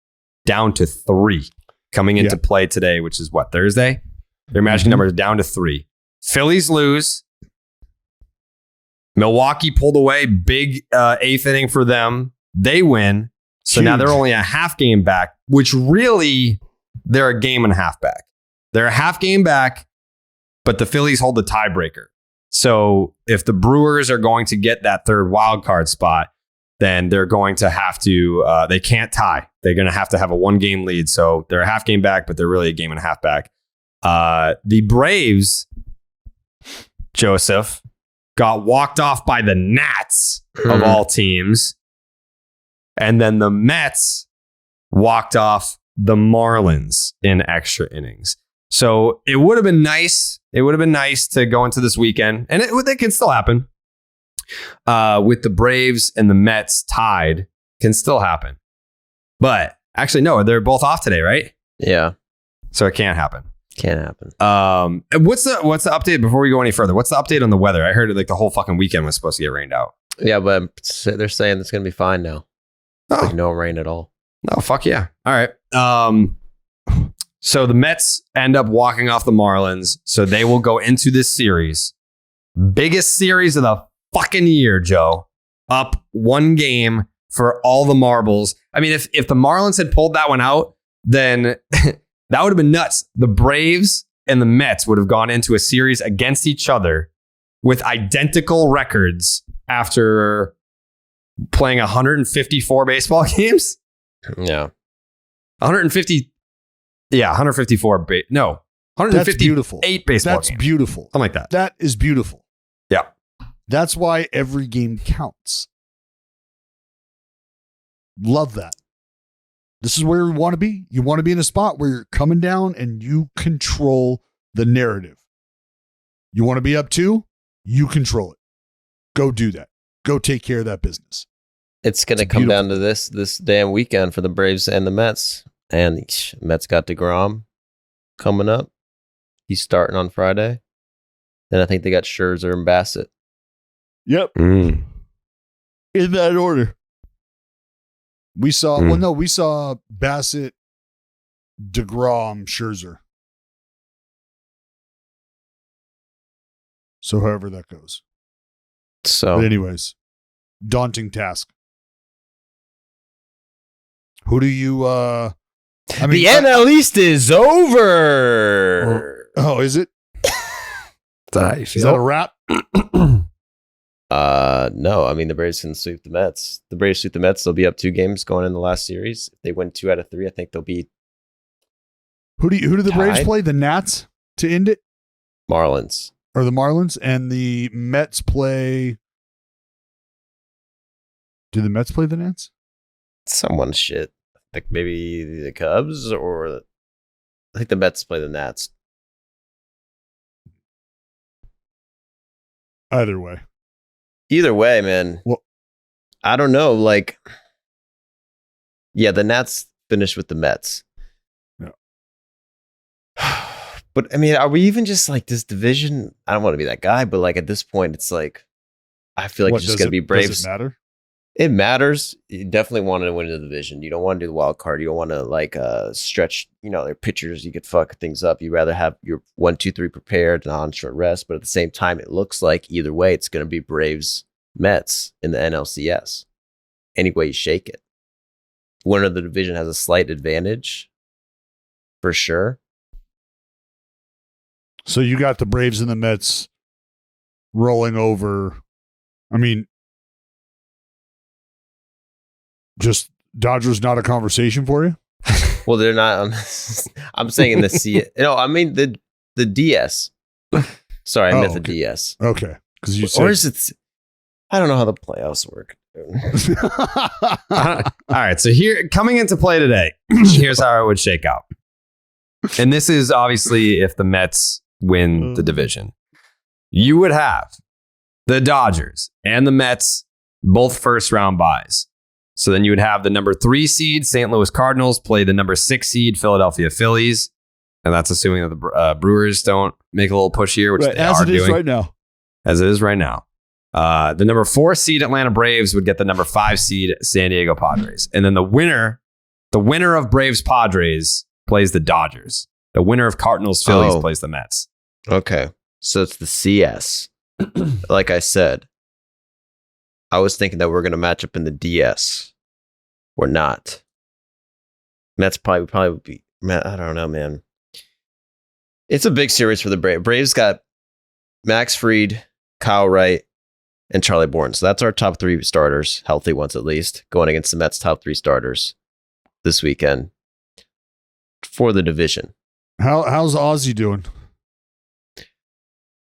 Speaker 1: down to 3 coming into play today, which is what, Thursday? Their magic number is down to 3. Phillies lose. Milwaukee pulled away. Big 8th inning for them. They win. So now they're only a half game back, which really they're a game and a half back. They're a half game back, but the Phillies hold the tiebreaker. So if the Brewers are going to get that third wild card spot, then they're going to have to, they can't tie. They're going to have a 1-game lead. So they're a half game back, but they're really a game and a half back. The Braves, Joseph, got walked off by the Nats of all teams. And then the Mets walked off the Marlins in extra innings. So it would have been nice. It would have been nice to go into this weekend, and it can still happen. With the Braves and the Mets tied, can still happen. But actually, no, they're both off today, right?
Speaker 3: Yeah.
Speaker 1: So it can't happen.
Speaker 3: Can't happen.
Speaker 1: What's the update before we go any further? What's the update on the weather? I heard like the whole fucking weekend was supposed to get rained out.
Speaker 3: Yeah, but they're saying it's going to be fine now.
Speaker 1: Oh.
Speaker 3: Like no rain at all.
Speaker 1: No, fuck yeah. All right. So the Mets end up walking off the Marlins. So they will go into this series. Biggest series of the fucking year, Joe. Up 1 game for all the marbles. I mean, if the Marlins had pulled that one out, then that would have been nuts. The Braves and the Mets would have gone into a series against each other with identical records after playing 154 baseball games.
Speaker 3: Yeah.
Speaker 1: 150. Yeah, 154. 158
Speaker 2: That's beautiful.
Speaker 1: Baseball
Speaker 2: That's
Speaker 1: games.
Speaker 2: beautiful.
Speaker 1: Something like that.
Speaker 2: That is beautiful.
Speaker 1: Yeah.
Speaker 2: That's why every game counts. Love that. This is where you want to be. You want to be in a spot where you're coming down and you control the narrative. You want to be up 2? You control it. Go do that. Go take care of that business.
Speaker 3: It's going to come down to this damn weekend for the Braves and the Mets. And Mets got DeGrom coming up. He's starting on Friday. Then I think they got Scherzer and Bassett.
Speaker 2: Yep. In that order. We saw Bassett, DeGrom, Scherzer. So however that goes.
Speaker 3: So
Speaker 2: But anyways, daunting task. Who do you
Speaker 3: the NL East is over.
Speaker 2: Oh, is it?
Speaker 1: Is that how you
Speaker 2: Is
Speaker 1: feel?
Speaker 2: that a wrap?
Speaker 3: No. I mean, the Braves can sweep the Mets. The Braves sweep the Mets. They'll be up 2 games going in the last series. If they win 2 out of 3, I think they'll be
Speaker 2: Who do the Braves
Speaker 3: Tied?
Speaker 2: play? The Nats to end it?
Speaker 3: Marlins.
Speaker 2: or the Marlins, and the Mets play. Do the Mets play the Nats?
Speaker 3: Someone shit. Like maybe the Cubs, or I think the Mets play the Nats.
Speaker 2: Either way.
Speaker 3: Either way, man.
Speaker 2: Well,
Speaker 3: I don't know. Like, yeah, the Nats finished with the Mets.
Speaker 2: Yeah.
Speaker 3: But I mean, are we even just like this division? I don't want to be that guy, but like at this point, it's like I feel like it's just gonna be Braves.
Speaker 2: Does it matter?
Speaker 3: It matters. You definitely want to win the division. You don't want to do the wild card. You don't want to like stretch, their pitchers. You could fuck things up. You'd rather have your 1, 2, 3 prepared, on short rest. But at the same time, it looks like either way, it's going to be Braves, Mets in the NLCS. Any way you shake it, winner of the division has a slight advantage, for sure.
Speaker 2: So you got the Braves and the Mets rolling over. I mean, just Dodgers not a conversation for you?
Speaker 3: Well, they're not. I'm saying in the C. No, I mean the DS. Sorry, I meant the DS.
Speaker 2: Okay, because you said,
Speaker 3: or is it? I don't know how the playoffs work.
Speaker 1: All right, so here coming into play today, here's how it would shake out. And this is obviously if the Mets win the division. You would have the Dodgers and the Mets both first round buys. So then you would have the number 3 seed St. Louis Cardinals play the number 6 seed Philadelphia Phillies. And that's assuming that the Brewers don't make a little push here, which
Speaker 2: right,
Speaker 1: they
Speaker 2: as
Speaker 1: are
Speaker 2: it is
Speaker 1: doing.
Speaker 2: right now.
Speaker 1: As it is right now. The number 4 seed Atlanta Braves would get the number 5 seed San Diego Padres. And then the winner of Braves Padres plays the Dodgers. The winner of Cardinals Phillies plays the Mets.
Speaker 3: Okay. So it's the CS. Like I said, I was thinking that we're going to match up in the DS. We're not. Mets probably would be. I don't know, man. It's a big series for the Braves. Braves got Max Fried, Kyle Wright, and Charlie Bourne. So that's our top 3 starters, healthy ones at least, going against the Mets' top 3 starters this weekend for the division.
Speaker 2: How's Ozzy doing?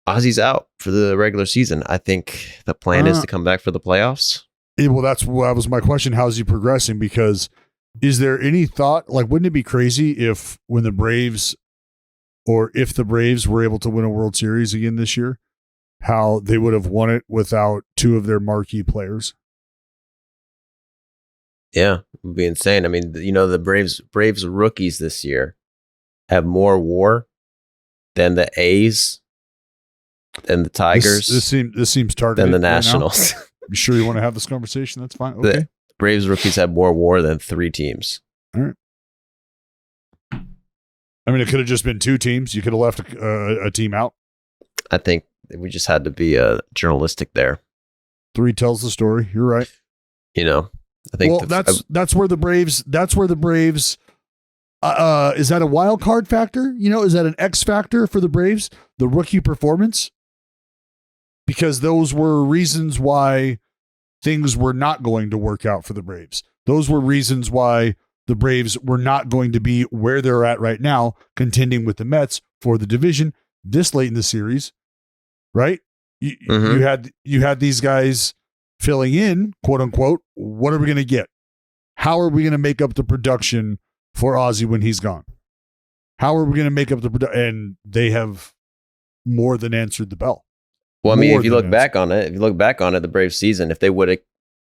Speaker 3: Ozzy's out for the regular season. I think the plan is to come back for the playoffs.
Speaker 2: Yeah, well, that was my question. How's he progressing? Because is there any thought, like, wouldn't it be crazy if the Braves were able to win a World Series again this year, how they would have won it without 2 of their marquee players?
Speaker 3: Yeah, it would be insane. I mean, the Braves rookies this year have more WAR than the A's, than the Tigers.
Speaker 2: This seems targeted.
Speaker 3: Than the
Speaker 2: right
Speaker 3: Nationals.
Speaker 2: You sure you want to have this conversation? That's fine. Okay.
Speaker 3: The Braves rookies have more WAR than 3 teams.
Speaker 2: All right. I mean, it could have just been 2 teams. You could have left a team out.
Speaker 3: I think we just had to be journalistic there.
Speaker 2: 3 tells the story. You're right.
Speaker 3: I think.
Speaker 2: Well, that's where the Braves. That's where the Braves. Is that a wild card factor? Is that an X factor for the Braves? The rookie performance, because those were reasons why things were not going to work out for the Braves. Those were reasons why the Braves were not going to be where they're at right now, contending with the Mets for the division this late in the series, right? You had these guys filling in, quote unquote. What are we going to get? How are we going to make up the production for Ozzy when he's gone? How are we going to make up the production? And they have more than answered the bell.
Speaker 3: Well, I mean, if you look back on it, the Braves season, if they would have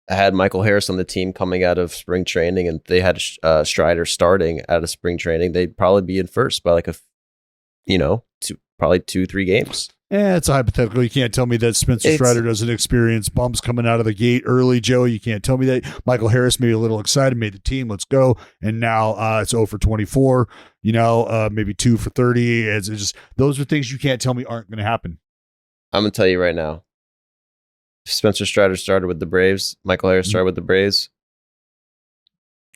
Speaker 3: had Michael Harris on the team coming out of spring training and they had Strider starting out of spring training, they'd probably be in first by like probably 2-3 games.
Speaker 2: It's a hypothetical. You can't tell me that Spencer Strider doesn't experience bumps coming out of the gate early, Joe. You can't tell me that. Michael Harris maybe a little excited, made the team, let's go. And now it's 0 for 24, maybe 2 for 30. It's just, those are things you can't tell me aren't going to happen.
Speaker 3: I'm going to tell you right now. Spencer Strider started with the Braves. Michael Harris started with the Braves.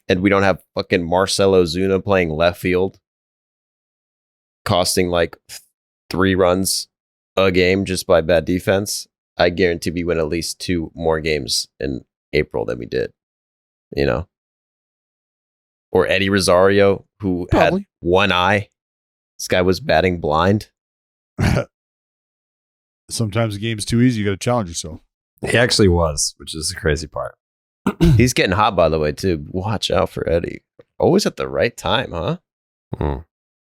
Speaker 3: And we don't have fucking Marcell Ozuna playing left field, costing like 3 runs a game just by bad defense. I guarantee we win at least 2 more games in April than we did. Or Eddie Rosario, who
Speaker 2: Probably
Speaker 3: had one eye. This guy was batting blind.
Speaker 2: sometimes the game's too easy. You got to challenge yourself.
Speaker 1: He actually was, which is the crazy part.
Speaker 3: He's getting hot, by the way, too. Watch out for Eddie. Always at the right time, huh?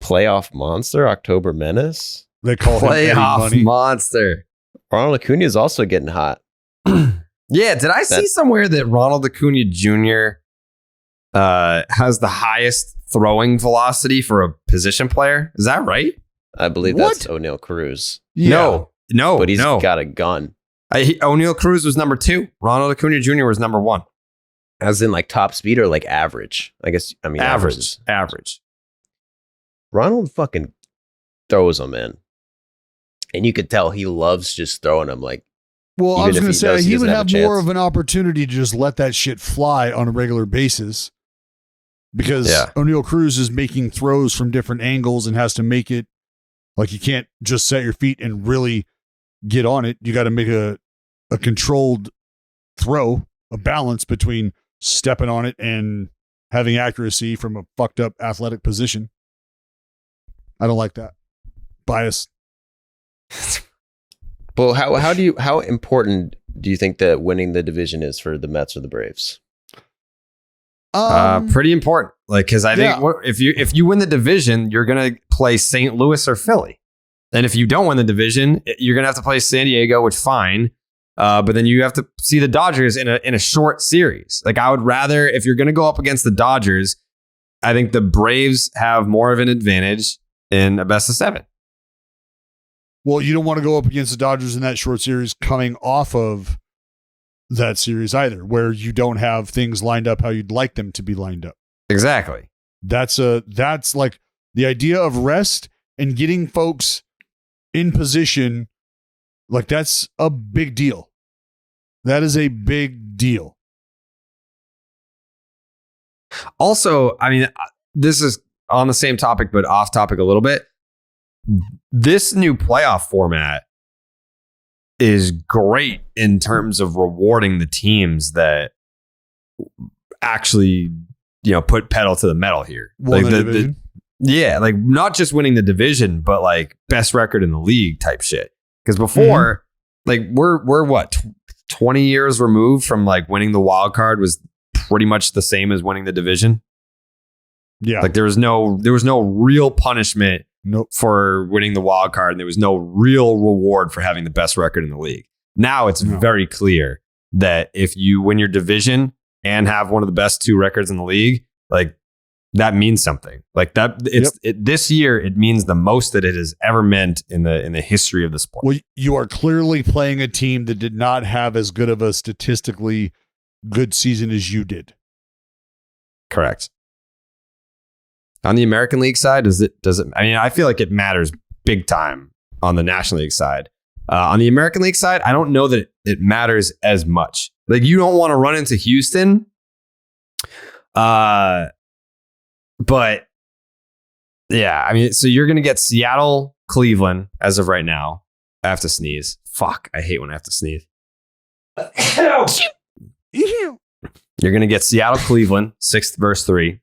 Speaker 3: Playoff monster, October menace.
Speaker 2: They call him Eddie
Speaker 1: Playoff
Speaker 2: Money.
Speaker 1: monster.
Speaker 3: Ronald Acuna is also getting hot.
Speaker 1: Yeah, did I see somewhere that Ronald Acuna Jr. Has the highest throwing velocity for a position player? Is that right?
Speaker 3: I believe
Speaker 2: What?
Speaker 3: that's O'Neal Cruz.
Speaker 2: Yeah.
Speaker 1: No,
Speaker 3: But he's
Speaker 1: no.
Speaker 3: got a gun.
Speaker 1: O'Neal Cruz was number 2. Ronald Acuna Jr. was number 1.
Speaker 3: As in like top speed or like average? I guess, I mean,
Speaker 1: Average.
Speaker 3: Ronald fucking throws them in. And you could tell he loves just throwing them. Like,
Speaker 2: Well, I
Speaker 3: Even
Speaker 2: was
Speaker 3: if
Speaker 2: going
Speaker 3: he
Speaker 2: to say
Speaker 3: does, he
Speaker 2: he
Speaker 3: doesn't
Speaker 2: would
Speaker 3: have
Speaker 2: have
Speaker 3: a
Speaker 2: more
Speaker 3: chance.
Speaker 2: of an opportunity to just let that shit fly on a regular basis because
Speaker 1: Yeah.
Speaker 2: O'Neal Cruz is making throws from different angles and has to make it like you can't just set your feet and really get on it. You got to make a controlled throw, a balance between stepping on it and having accuracy from a fucked up athletic position. I don't like that. Bias.
Speaker 3: well, how important do you think that winning the division is for the Mets or the Braves?
Speaker 1: Pretty important. Like, because I think
Speaker 2: Yeah.
Speaker 1: if you win the division, you're gonna play St. Louis or Philly, and if you don't win the division, you're gonna have to play San Diego, which fine. But then you have to see the Dodgers in a short series. Like, I would rather, if you're gonna go up against the Dodgers, I think the Braves have more of an advantage in a best of 7.
Speaker 2: Well, you don't want to go up against the Dodgers in that short series coming off of that series either, where you don't have things lined up how you'd like them to be lined up.
Speaker 1: Exactly.
Speaker 2: That's like the idea of rest and getting folks in position. Like, that's a big deal. That is a big deal.
Speaker 1: Also, I mean, this is on the same topic, but off topic a little bit. This new playoff format is great in terms of rewarding the teams that actually, put pedal to the metal here.
Speaker 2: Won
Speaker 1: Like
Speaker 2: the division.
Speaker 1: yeah, like not just winning the division, but like best record in the league type shit. Because before, like we're what 20 years removed from like winning the wild card was pretty much the same as winning the division.
Speaker 2: Yeah.
Speaker 1: Like there was no real punishment
Speaker 2: Nope.
Speaker 1: for winning the wild card, and there was no real reward for having the best record in the league. Now it's very clear that if you win your division and have one of the best 2 records in the league, like that means something. Like that, this year it means the most that it has ever meant in the history of the sport.
Speaker 2: Well, you are clearly playing a team that did not have as good of a statistically good season as you did.
Speaker 1: Correct. On the American League side, does it? I mean, I feel like it matters big time on the National League side. On the American League side, I don't know that it matters as much. Like, you don't want to run into Houston. But yeah, I mean, so you're going to get Seattle, Cleveland as of right now. I have to sneeze. Fuck, I hate when I have to sneeze. You're going to get Seattle, Cleveland, 6th versus 3.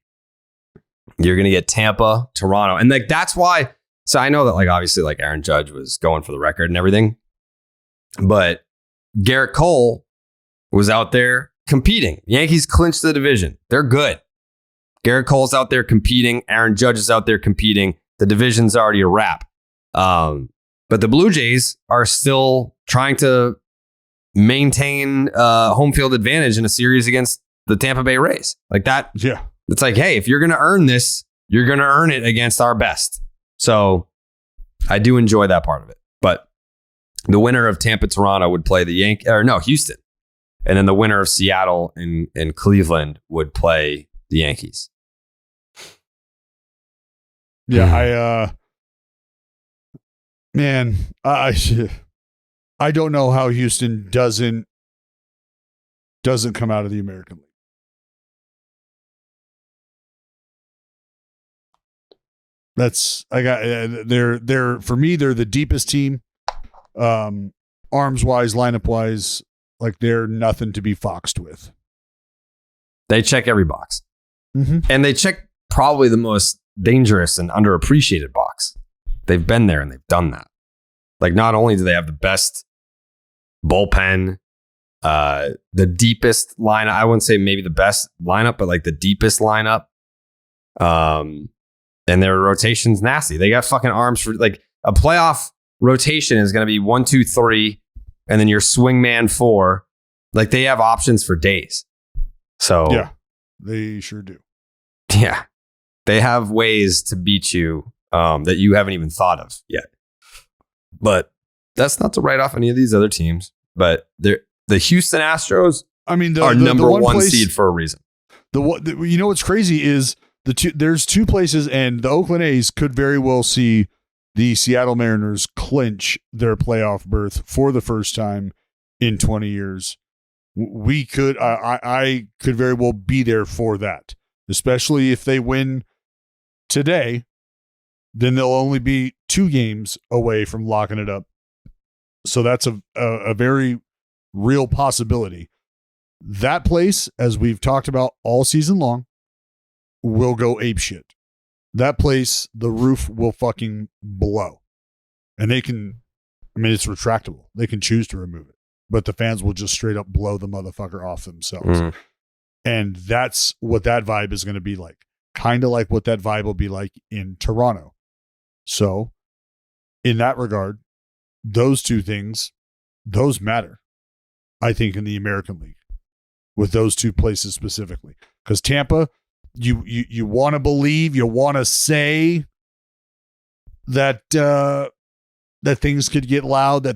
Speaker 1: You're going to get Tampa, Toronto. And like, that's why. So I know that like, obviously like Aaron Judge was going for the record and everything, but Garrett Cole was out there competing. Yankees clinched the division. They're good. Garrett Cole's out there competing. Aaron Judge is out there competing. The division's already a wrap. But the Blue Jays are still trying to maintain home field advantage in a series against the Tampa Bay Rays. Like that.
Speaker 2: Yeah.
Speaker 1: It's like, hey, if you're going to earn this, you're going to earn it against our best. So I do enjoy that part of it. But the winner of Tampa, Toronto would play Houston. And then the winner of Seattle and Cleveland would play the Yankees.
Speaker 2: Yeah, I don't know how Houston doesn't come out of the American League. They're for me, they're the deepest team, arms wise, lineup wise. Like, they're nothing to be foxed with.
Speaker 1: They check every box.
Speaker 2: Mm-hmm.
Speaker 1: And they check probably the most dangerous and underappreciated box. They've been there and they've done that. Like, not only do they have the best bullpen, the deepest lineup, I wouldn't say maybe the best lineup, but like the deepest lineup. And their rotation's nasty. They got fucking arms for like a playoff rotation is going to be 1, 2, 3, and then your swingman 4. Like, they have options for days. So
Speaker 2: Yeah, they sure do.
Speaker 1: yeah, they have ways to beat you that you haven't even thought of yet. But that's not to write off any of these other teams. But the Houston Astros
Speaker 2: I mean,
Speaker 1: are number one seed for a reason.
Speaker 2: You know what's crazy is there's two places, and the Oakland A's could very well see the Seattle Mariners clinch their playoff berth for the first time in 20 years. We could, I could very well be there for that, especially if they win today. Then they'll only be 2 games away from locking it up. So that's a very real possibility. That place, as we've talked about all season long, will go apeshit. That place, the roof will fucking blow. And they can, I mean, it's retractable. They can choose to remove it. But the fans will just straight up blow the motherfucker off themselves.
Speaker 1: Mm.
Speaker 2: And that's what that vibe is going to be like. Kind of like what that vibe will be like in Toronto. So, in that regard, those two things, those matter, I think, in the American League, with those two places specifically. Because Tampa, you want to believe, you want to say that that things could get loud,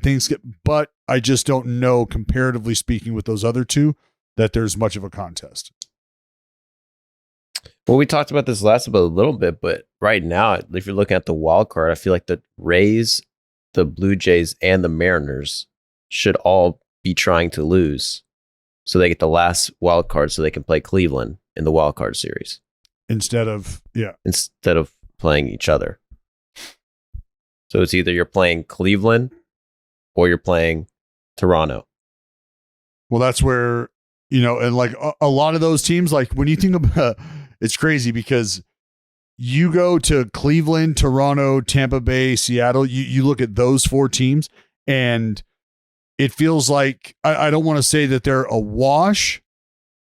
Speaker 2: but I just don't know, comparatively speaking, with those other two, that there's much of a contest.
Speaker 3: Well, we talked about this last about a little bit, but right now, if you're looking at the wild card, I feel like the Rays, the Blue Jays, and the Mariners should all be trying to lose, so they get the last wild card, so they can play Cleveland in the wild card series
Speaker 2: Instead of
Speaker 3: playing each other. So it's either you're playing Cleveland or you're playing Toronto.
Speaker 2: Well, that's where, and like a lot of those teams, like when you think about, it's crazy because you go to Cleveland, Toronto, Tampa Bay, Seattle, you look at those 4 teams, and it feels like, I don't want to say that they're a wash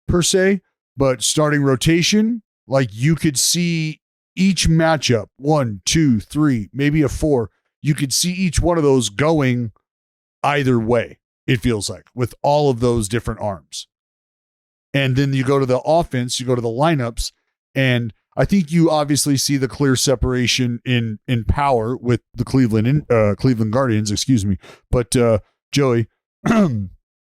Speaker 2: per se, but starting rotation, like you could see each matchup, 1, 2, 3, maybe a 4, you could see each one of those going either way, it feels like, with all of those different arms. And then you go to the offense, you go to the lineups, and I think you obviously see the clear separation in power with the Cleveland Guardians, excuse me. But Joey,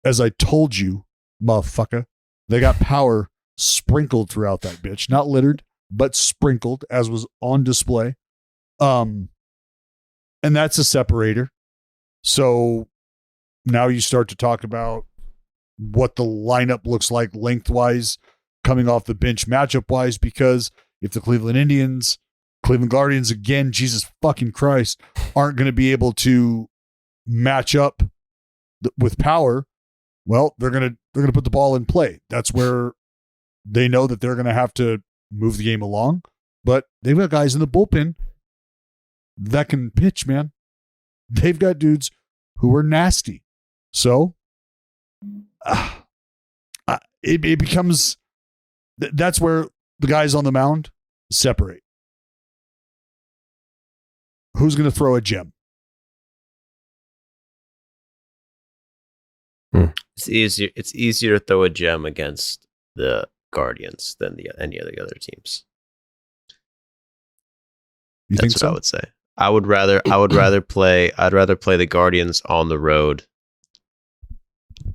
Speaker 2: as I told you, motherfucker, they got power sprinkled throughout that bitch, not littered, but sprinkled, as was on display. And that's a separator. So now you start to talk about what the lineup looks like lengthwise, coming off the bench matchup wise, because if the Cleveland Guardians, again, Jesus fucking Christ, aren't going to be able to match up with power, well, they're going to put the ball in play. That's where they know that they're going to have to move the game along, but they've got guys in the bullpen that can pitch, man. They've got dudes who are nasty. So it becomes, that's where the guys on the mound separate. Who's going to throw a gem?
Speaker 3: It's easier to throw a gem against the Guardians than any of the other teams.
Speaker 2: You
Speaker 3: That's
Speaker 2: think so?
Speaker 3: what I would say. I'd rather play the Guardians on the road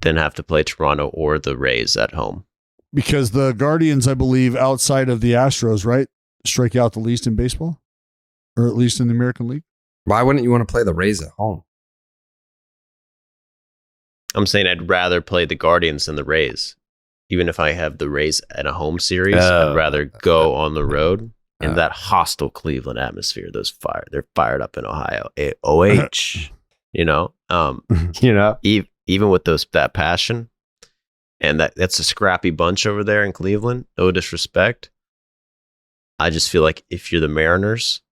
Speaker 3: than have to play Toronto or the Rays at home.
Speaker 2: Because the Guardians, I believe, outside of the Astros, right, strike out the least in baseball, or at least in the American League.
Speaker 1: Why wouldn't you want to play the Rays at home?
Speaker 3: I'm saying I'd rather play the Guardians than the Rays. Even if I have the Rays in a home series, I'd rather go on the road in that hostile Cleveland atmosphere. They're fired up in Ohio. OH, even with that passion, and that's a scrappy bunch over there in Cleveland. No disrespect. I just feel like if you're the Mariners,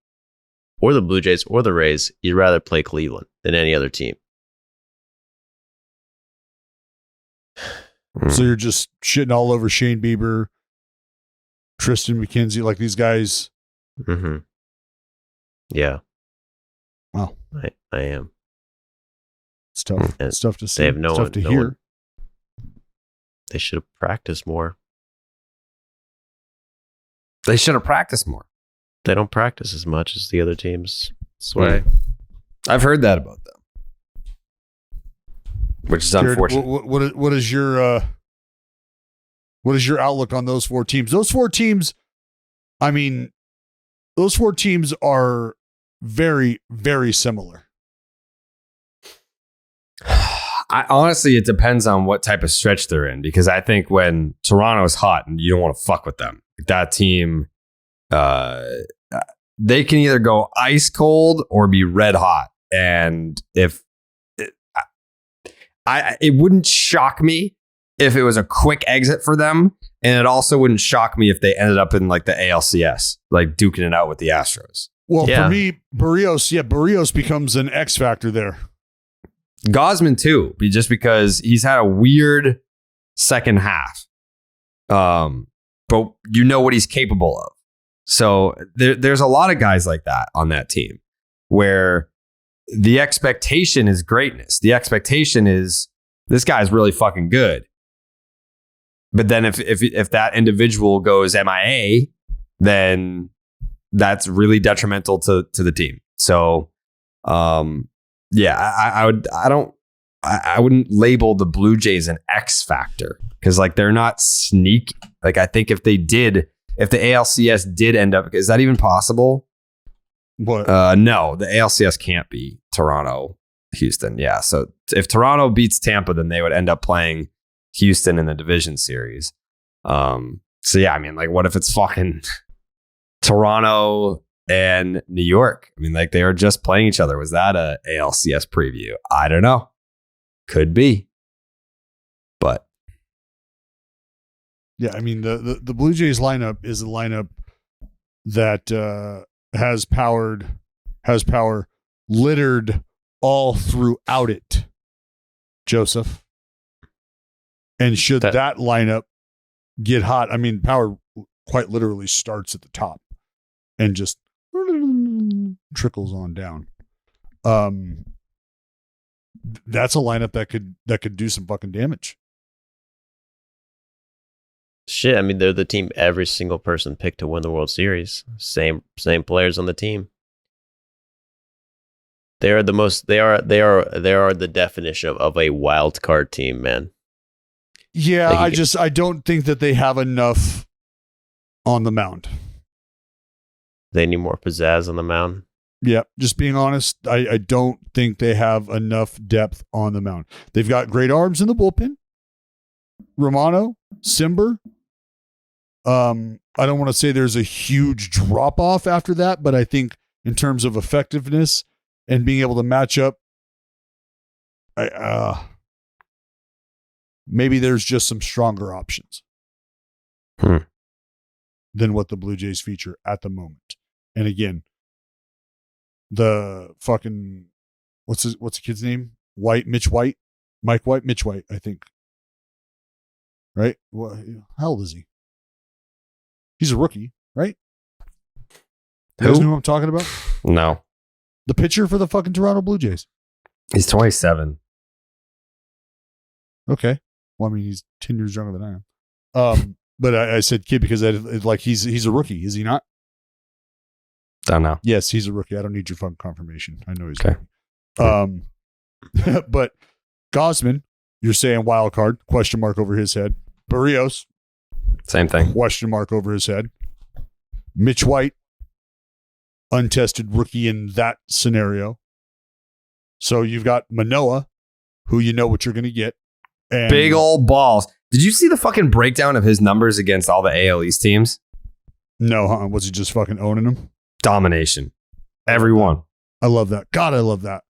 Speaker 3: or the Blue Jays or the Rays, you'd rather play Cleveland than any other team.
Speaker 2: So you're just shitting all over Shane Bieber, Tristan McKenzie, like these guys.
Speaker 3: Mm-hmm. Yeah.
Speaker 2: Wow.
Speaker 3: I am.
Speaker 2: It's tough.
Speaker 3: And
Speaker 2: It's tough to see.
Speaker 3: They have no
Speaker 2: it's
Speaker 3: one
Speaker 2: tough to
Speaker 3: no
Speaker 2: hear.
Speaker 3: one- They should have practiced more.
Speaker 1: They should have practiced more.
Speaker 3: They don't practice as much as the other teams. That's why.
Speaker 1: I've heard that about them, which is
Speaker 2: Jared,
Speaker 1: unfortunate.
Speaker 2: what is your outlook on those 4 teams? Those 4 teams, I mean, those 4 teams are very, very similar.
Speaker 1: Honestly, it depends on what type of stretch they're in, because I think when Toronto's hot and you don't want to fuck with them, that team, they can either go ice cold or be red hot. And if it wouldn't shock me if it was a quick exit for them, and it also wouldn't shock me if they ended up in like the ALCS, like duking it out with the Astros.
Speaker 2: Well,
Speaker 3: Yeah.
Speaker 2: for me, Barrios becomes an X factor there.
Speaker 1: Gosman too, just because he's had a weird second half. But you know what he's capable of. So there's a lot of guys like that on that team where the expectation is greatness. The expectation is this guy's really fucking good. But then if that individual goes MIA, then that's really detrimental to the team. So, yeah, I wouldn't label the Blue Jays an X factor because like they're not sneaky. Like I think if the ALCS did end up, is that even possible?
Speaker 2: What?
Speaker 1: No, the ALCS can't be Toronto, Houston. Yeah, so if Toronto beats Tampa, then they would end up playing Houston in the division series. So yeah, I mean, like, what if it's fucking Toronto and New York? I mean, like they were just playing each other. Was that a ALCS preview? I don't know. Could be, but
Speaker 2: Yeah, I mean the Blue Jays lineup is a lineup that has power littered all throughout it, Joseph. And should that lineup get hot, I mean, power quite literally starts at the top and just trickles on down. That's a lineup that could do some fucking damage.
Speaker 3: Shit, I mean, they're the team every single person picked to win the World Series. Same players on the team. They are the definition of a wild card team, man.
Speaker 2: Yeah, I don't think that they have enough on the mound.
Speaker 3: They need more pizzazz on the mound.
Speaker 2: Yeah, just being honest, I don't think they have enough depth on the mound. They've got great arms in the bullpen. Romano, Simber. I don't want to say there's a huge drop off after that, but I think in terms of effectiveness and being able to match up, maybe there's just some stronger options than what the Blue Jays feature at the moment. And again, the fucking what's the kid's name? Mitch White, I think. Right? Well, how old is he? He's a rookie, right? You guys know who I'm talking about?
Speaker 1: no,
Speaker 2: The pitcher for the fucking Toronto Blue Jays.
Speaker 1: he's 27.
Speaker 2: Okay. Well, I mean, he's 10 years younger than I am. But I said kid because he's a rookie, is he not?
Speaker 1: Don't know.
Speaker 2: Yes, he's a rookie. I don't need your fucking confirmation. I know he's
Speaker 1: Okay.
Speaker 2: a rookie. But Gosman, you're saying wild card, question mark over his head. Barrios,
Speaker 1: Same thing.
Speaker 2: question mark over his head. Mitch White, untested rookie in that scenario. So you've got Manoa, who you know what you're going to get. And
Speaker 1: Big old balls. Did you see the fucking breakdown of his numbers against all the AL East teams?
Speaker 2: No, was he just fucking owning them?
Speaker 1: Domination. Everyone.
Speaker 2: I love that. God, I love that.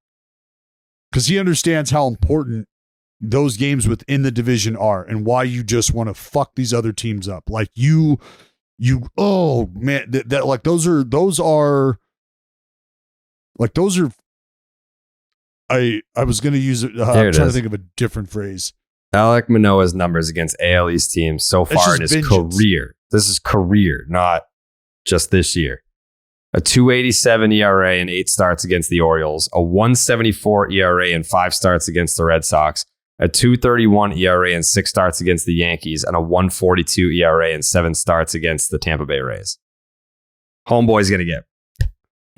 Speaker 2: Because he understands how important those games within the division are and why you just want to fuck these other teams up. Like oh man, that like those are Like those are. I was going to use it. I'm trying to think of a different phrase.
Speaker 1: Alek Manoa's numbers against AL East teams so far in his career. This is career, not just this year. A 2.87 ERA in 8 starts against the Orioles, a 1.74 ERA in 5 starts against the Red Sox, a 2.31 ERA in 6 starts against the Yankees, and a 1.42 ERA in 7 starts against the Tampa Bay Rays. Homeboy's going to get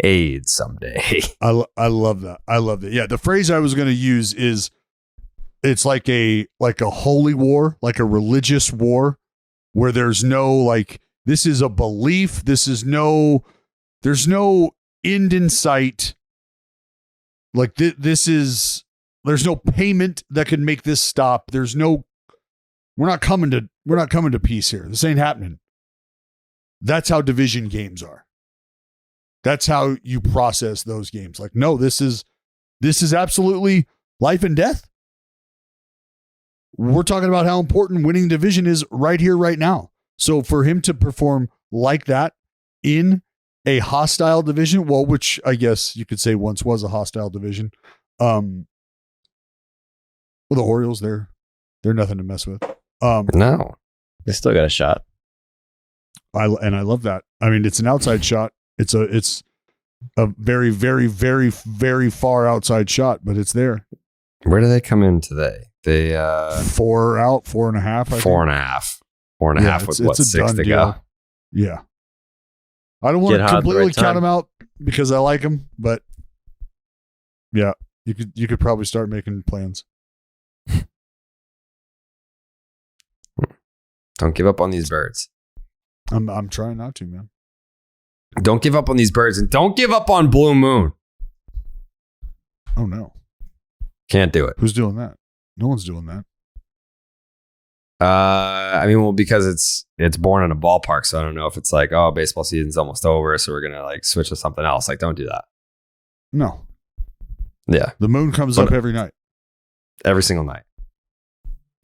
Speaker 1: AIDS someday.
Speaker 2: I love that. I love that. Yeah, the phrase I was going to use is it's like a holy war, like a religious war where there's no like this is a belief, there's no end in sight. Like there's no payment that can make this stop. We're not coming to peace here. This ain't happening. That's how division games are. That's how you process those games. Like, no, this is absolutely life and death. We're talking about how important winning division is right here, right now. So for him to perform like that in a hostile division, well, which I guess you could say once was a hostile division. Well, the Orioles, they're nothing to mess with.
Speaker 1: No,
Speaker 3: they still got a shot.
Speaker 2: I love that. I mean, it's an outside shot. It's a very, very, very, very far outside shot, but it's there.
Speaker 1: Where do they come in today? They
Speaker 2: 4 out, 4.5.
Speaker 1: 4.5. 4.5 with what, 6 to go?
Speaker 2: Yeah. I don't want to completely count them out because I like them, but yeah, you could probably start making plans.
Speaker 1: Don't give up on these birds.
Speaker 2: I'm trying not to, man.
Speaker 1: Don't give up on these birds, and don't give up on Blue Moon.
Speaker 2: Oh no.
Speaker 1: Can't do it.
Speaker 2: Who's doing that? No one's doing that.
Speaker 1: I mean, well, because it's born in a ballpark, so I don't know if it's like, oh, baseball season's almost over, so we're gonna like switch to something else. Like, don't do that.
Speaker 2: No.
Speaker 1: Yeah.
Speaker 2: The moon comes up every night.
Speaker 1: Every single night.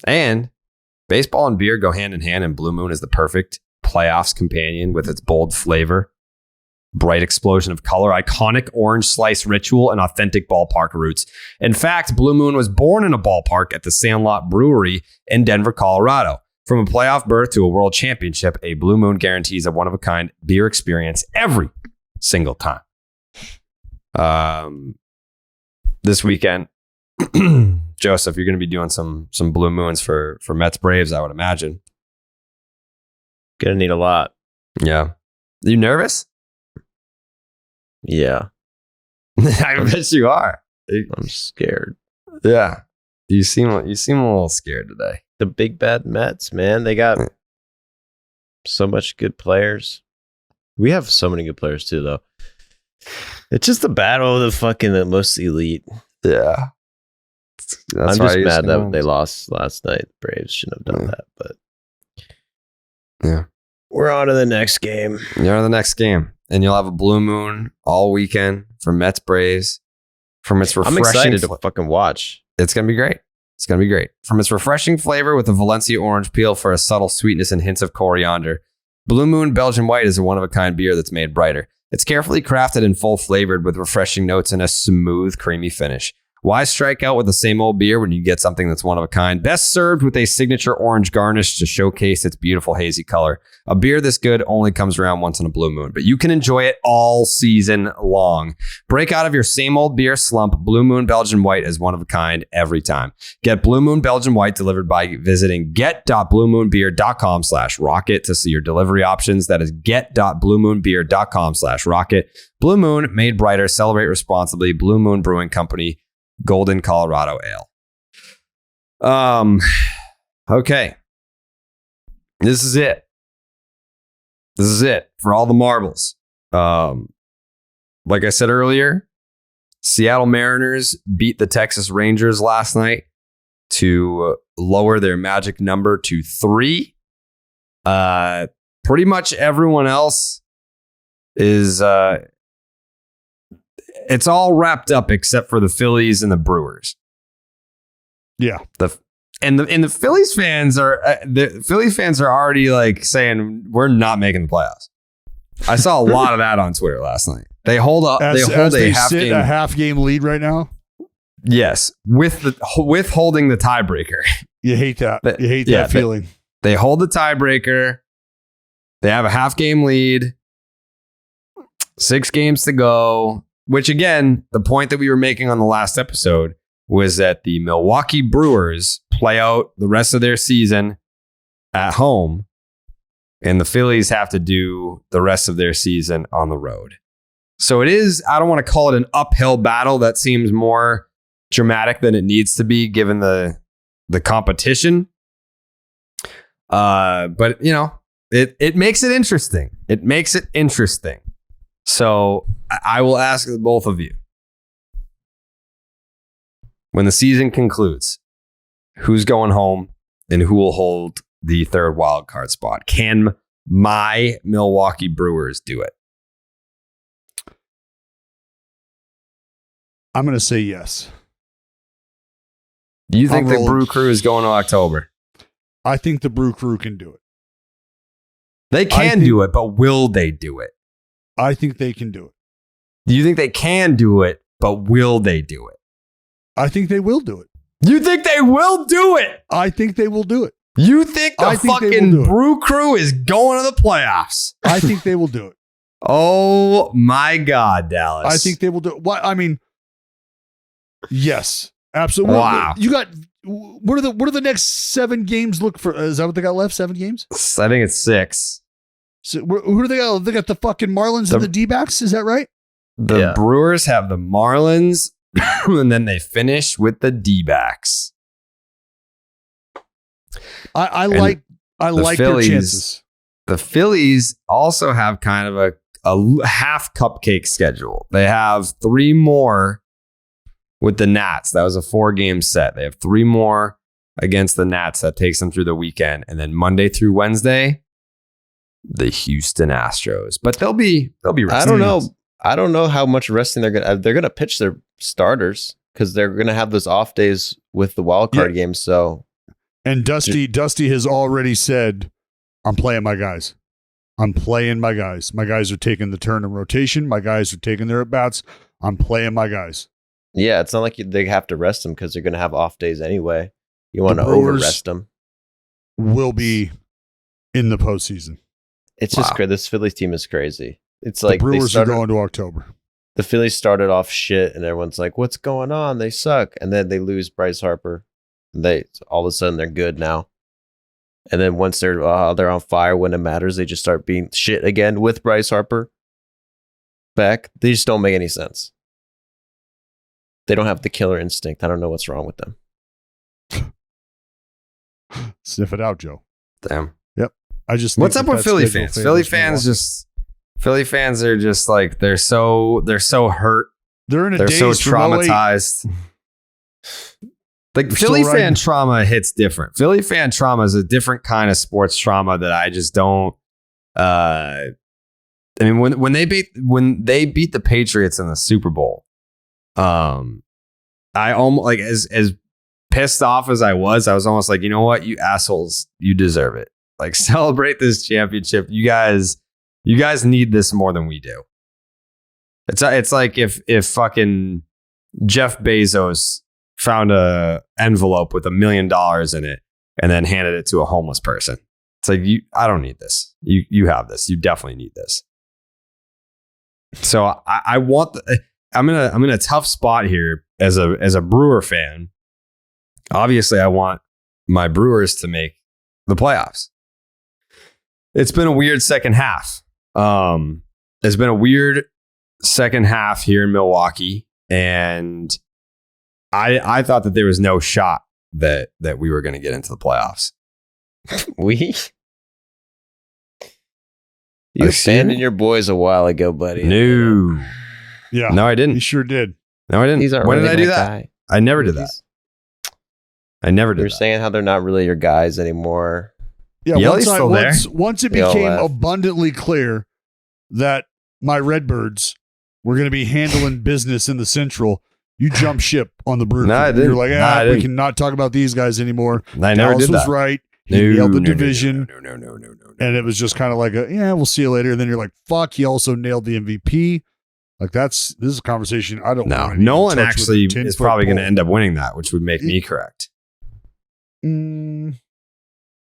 Speaker 1: And baseball and beer go hand in hand, and Blue Moon is the perfect playoffs companion with its bold flavor, bright explosion of color, iconic orange slice ritual, and authentic ballpark roots. In fact, Blue Moon was born in a ballpark at the Sandlot Brewery in Denver, Colorado. From a playoff berth to a world championship, a Blue Moon guarantees a one-of-a-kind beer experience every single time. This weekend, Joseph, you're going to be doing some Blue Moons for Mets Braves, I would imagine.
Speaker 3: Gonna need a lot.
Speaker 1: Yeah. Are you nervous?
Speaker 3: Yeah.
Speaker 1: I bet you are.
Speaker 3: I'm scared.
Speaker 1: Yeah. You seem a little scared today.
Speaker 3: The big bad Mets, man. They got so much good players. We have so many good players too, though. It's just the battle of the most elite.
Speaker 1: Yeah.
Speaker 3: I'm just mad that they lost last night. Braves shouldn't have done that, but
Speaker 1: yeah.
Speaker 3: We're on to the next game.
Speaker 1: You're on the next game. And you'll have a Blue Moon all weekend for Mets Braves. From its refreshing,
Speaker 3: I'm excited to fucking watch.
Speaker 1: It's gonna be great. It's gonna be great. From its refreshing flavor with a Valencia orange peel for a subtle sweetness and hints of coriander, Blue Moon Belgian White is a one-of-a-kind beer that's made brighter. It's carefully crafted and full-flavored with refreshing notes and a smooth, creamy finish. Why strike out with the same old beer when you get something that's one of a kind? Best served with a signature orange garnish to showcase its beautiful hazy color. A beer this good only comes around once in a Blue Moon, but you can enjoy it all season long. Break out of your same old beer slump. Blue Moon Belgian White is one of a kind every time. Get Blue Moon Belgian White delivered by visiting get.bluemoonbeer.com/rocket to see your delivery options. That is get.bluemoonbeer.com/rocket. Blue Moon, made brighter. Celebrate responsibly. Blue Moon Brewing Company. Golden Colorado Ale. Okay. This is it. This is it for all the marbles. Like I said earlier, Seattle Mariners beat the Texas Rangers last night to lower their magic number to 3. Pretty much everyone else is it's all wrapped up except for the Phillies and the Brewers.
Speaker 2: Yeah.
Speaker 1: The Phillies fans are already like saying we're not making the playoffs. I saw a lot of that on Twitter last night. They hold up.
Speaker 2: As they sit a half game lead right now.
Speaker 1: Yes, with holding the tiebreaker.
Speaker 2: You hate that. You hate that feeling.
Speaker 1: They hold the tiebreaker. They have a half game lead. 6 games to go. Which again, the point that we were making on the last episode was that the Milwaukee Brewers play out the rest of their season at home, and the Phillies have to do the rest of their season on the road. So it is, I don't want to call it an uphill battle. That seems more dramatic than it needs to be given the competition. But, you know, it makes it interesting. It makes it interesting. So I will ask both of you, when the season concludes, who's going home and who will hold the third wild card spot? Can my Milwaukee Brewers do it?
Speaker 2: I'm going to say yes.
Speaker 1: Do you think the Brew Crew is going to October?
Speaker 2: I think the Brew Crew can do it.
Speaker 1: They can do it, but will they do it?
Speaker 2: I think they can do it.
Speaker 1: Do you think they can do it, but will they do it?
Speaker 2: I think they will do it.
Speaker 1: You think they will do it?
Speaker 2: I think they will do it.
Speaker 1: You think the fucking Brew Crew is going to the playoffs?
Speaker 2: I think they will do it.
Speaker 1: Oh my God, Dallas.
Speaker 2: I think they will do it. What? I mean, yes, absolutely.
Speaker 1: Wow.
Speaker 2: You got, what are the next 7 games look for? Is that what they got left? 7 games?
Speaker 1: I think it's 6.
Speaker 2: So who do they got? They got the fucking Marlins and the D-backs. Is that right?
Speaker 1: The Brewers have the Marlins, and then they finish with the D-backs.
Speaker 2: I like
Speaker 1: Phillies,
Speaker 2: their chances.
Speaker 1: The Phillies also have kind of a half cupcake schedule. They have 3 more with the Nats. That was a 4-game set. They have 3 more against the Nats. That takes them through the weekend. And then Monday through Wednesday, the Houston Astros. But they'll be resting.
Speaker 3: I don't know how much resting they're gonna pitch their starters because they're gonna have those off days with the wild card games. So,
Speaker 2: and Dusty has already said, "I'm playing my guys. I'm playing my guys. My guys are taking the turn in rotation. My guys are taking their at bats. I'm playing my guys."
Speaker 3: Yeah, it's not like they have to rest them because they're gonna have off days anyway. You want to over rest them.
Speaker 2: Will be in the postseason.
Speaker 3: It's just crazy. This Phillies team is crazy. It's like
Speaker 2: the Brewers are going to October.
Speaker 3: The Phillies started off shit, and everyone's like, "What's going on? They suck." And then they lose Bryce Harper. They all of a sudden they're good now. And then once they're on fire when it matters, they just start being shit again with Bryce Harper back. They just don't make any sense. They don't have the killer instinct. I don't know what's wrong with them.
Speaker 2: Sniff it out, Joe.
Speaker 1: Damn.
Speaker 2: Yep. I just.
Speaker 1: What's up with Philly fans? Philly fans are just like they're so hurt.
Speaker 2: They're in a
Speaker 1: they're
Speaker 2: daze
Speaker 1: so traumatized. Like Philly fan trauma hits different. Philly fan trauma is a different kind of sports trauma that I just don't. I mean, when they beat the Patriots in the Super Bowl, I almost like as pissed off as I was almost like, you know what, you assholes, you deserve it. Like, celebrate this championship. You guys need this more than we do. It's like if fucking Jeff Bezos found a envelope with $1 million in it and then handed it to a homeless person. It's like, I don't need this. You have this. You definitely need this. So I'm in a tough spot here as a Brewer fan. Obviously, I want my Brewers to make the playoffs. It's been a weird second half. It's been a weird second half here in Milwaukee, and I thought that there was no shot that we were going to get into the playoffs.
Speaker 3: You abandoned your boys a while ago, buddy.
Speaker 1: No.
Speaker 2: Yeah.
Speaker 1: No, I didn't.
Speaker 2: You sure did.
Speaker 1: No, I didn't. When did I do that?
Speaker 3: Guy.
Speaker 1: I never did that. I never did that.
Speaker 3: You're saying how they're not really your guys anymore.
Speaker 2: Yeah, once it
Speaker 3: We all
Speaker 2: became
Speaker 3: laugh.
Speaker 2: abundantly clear that my Redbirds were going to be handling business in the Central, you jump ship on the Brew.
Speaker 1: No, I didn't.
Speaker 2: You're like,
Speaker 1: I
Speaker 2: we
Speaker 1: didn't.
Speaker 2: cannot talk about these guys anymore.
Speaker 1: I never
Speaker 2: Dallas
Speaker 1: did
Speaker 2: was
Speaker 1: that.
Speaker 2: right. He nailed the division.
Speaker 1: No.
Speaker 2: And it was just kind of like we'll see you later. And then you're like, fuck, he also nailed the MVP. Like this is a conversation I don't
Speaker 1: No,
Speaker 2: want to
Speaker 1: Nolan
Speaker 2: touch with
Speaker 1: actually
Speaker 2: a 10-foot
Speaker 1: is probably going to
Speaker 2: pole.
Speaker 1: end up winning that, which would make me correct.
Speaker 2: Mm,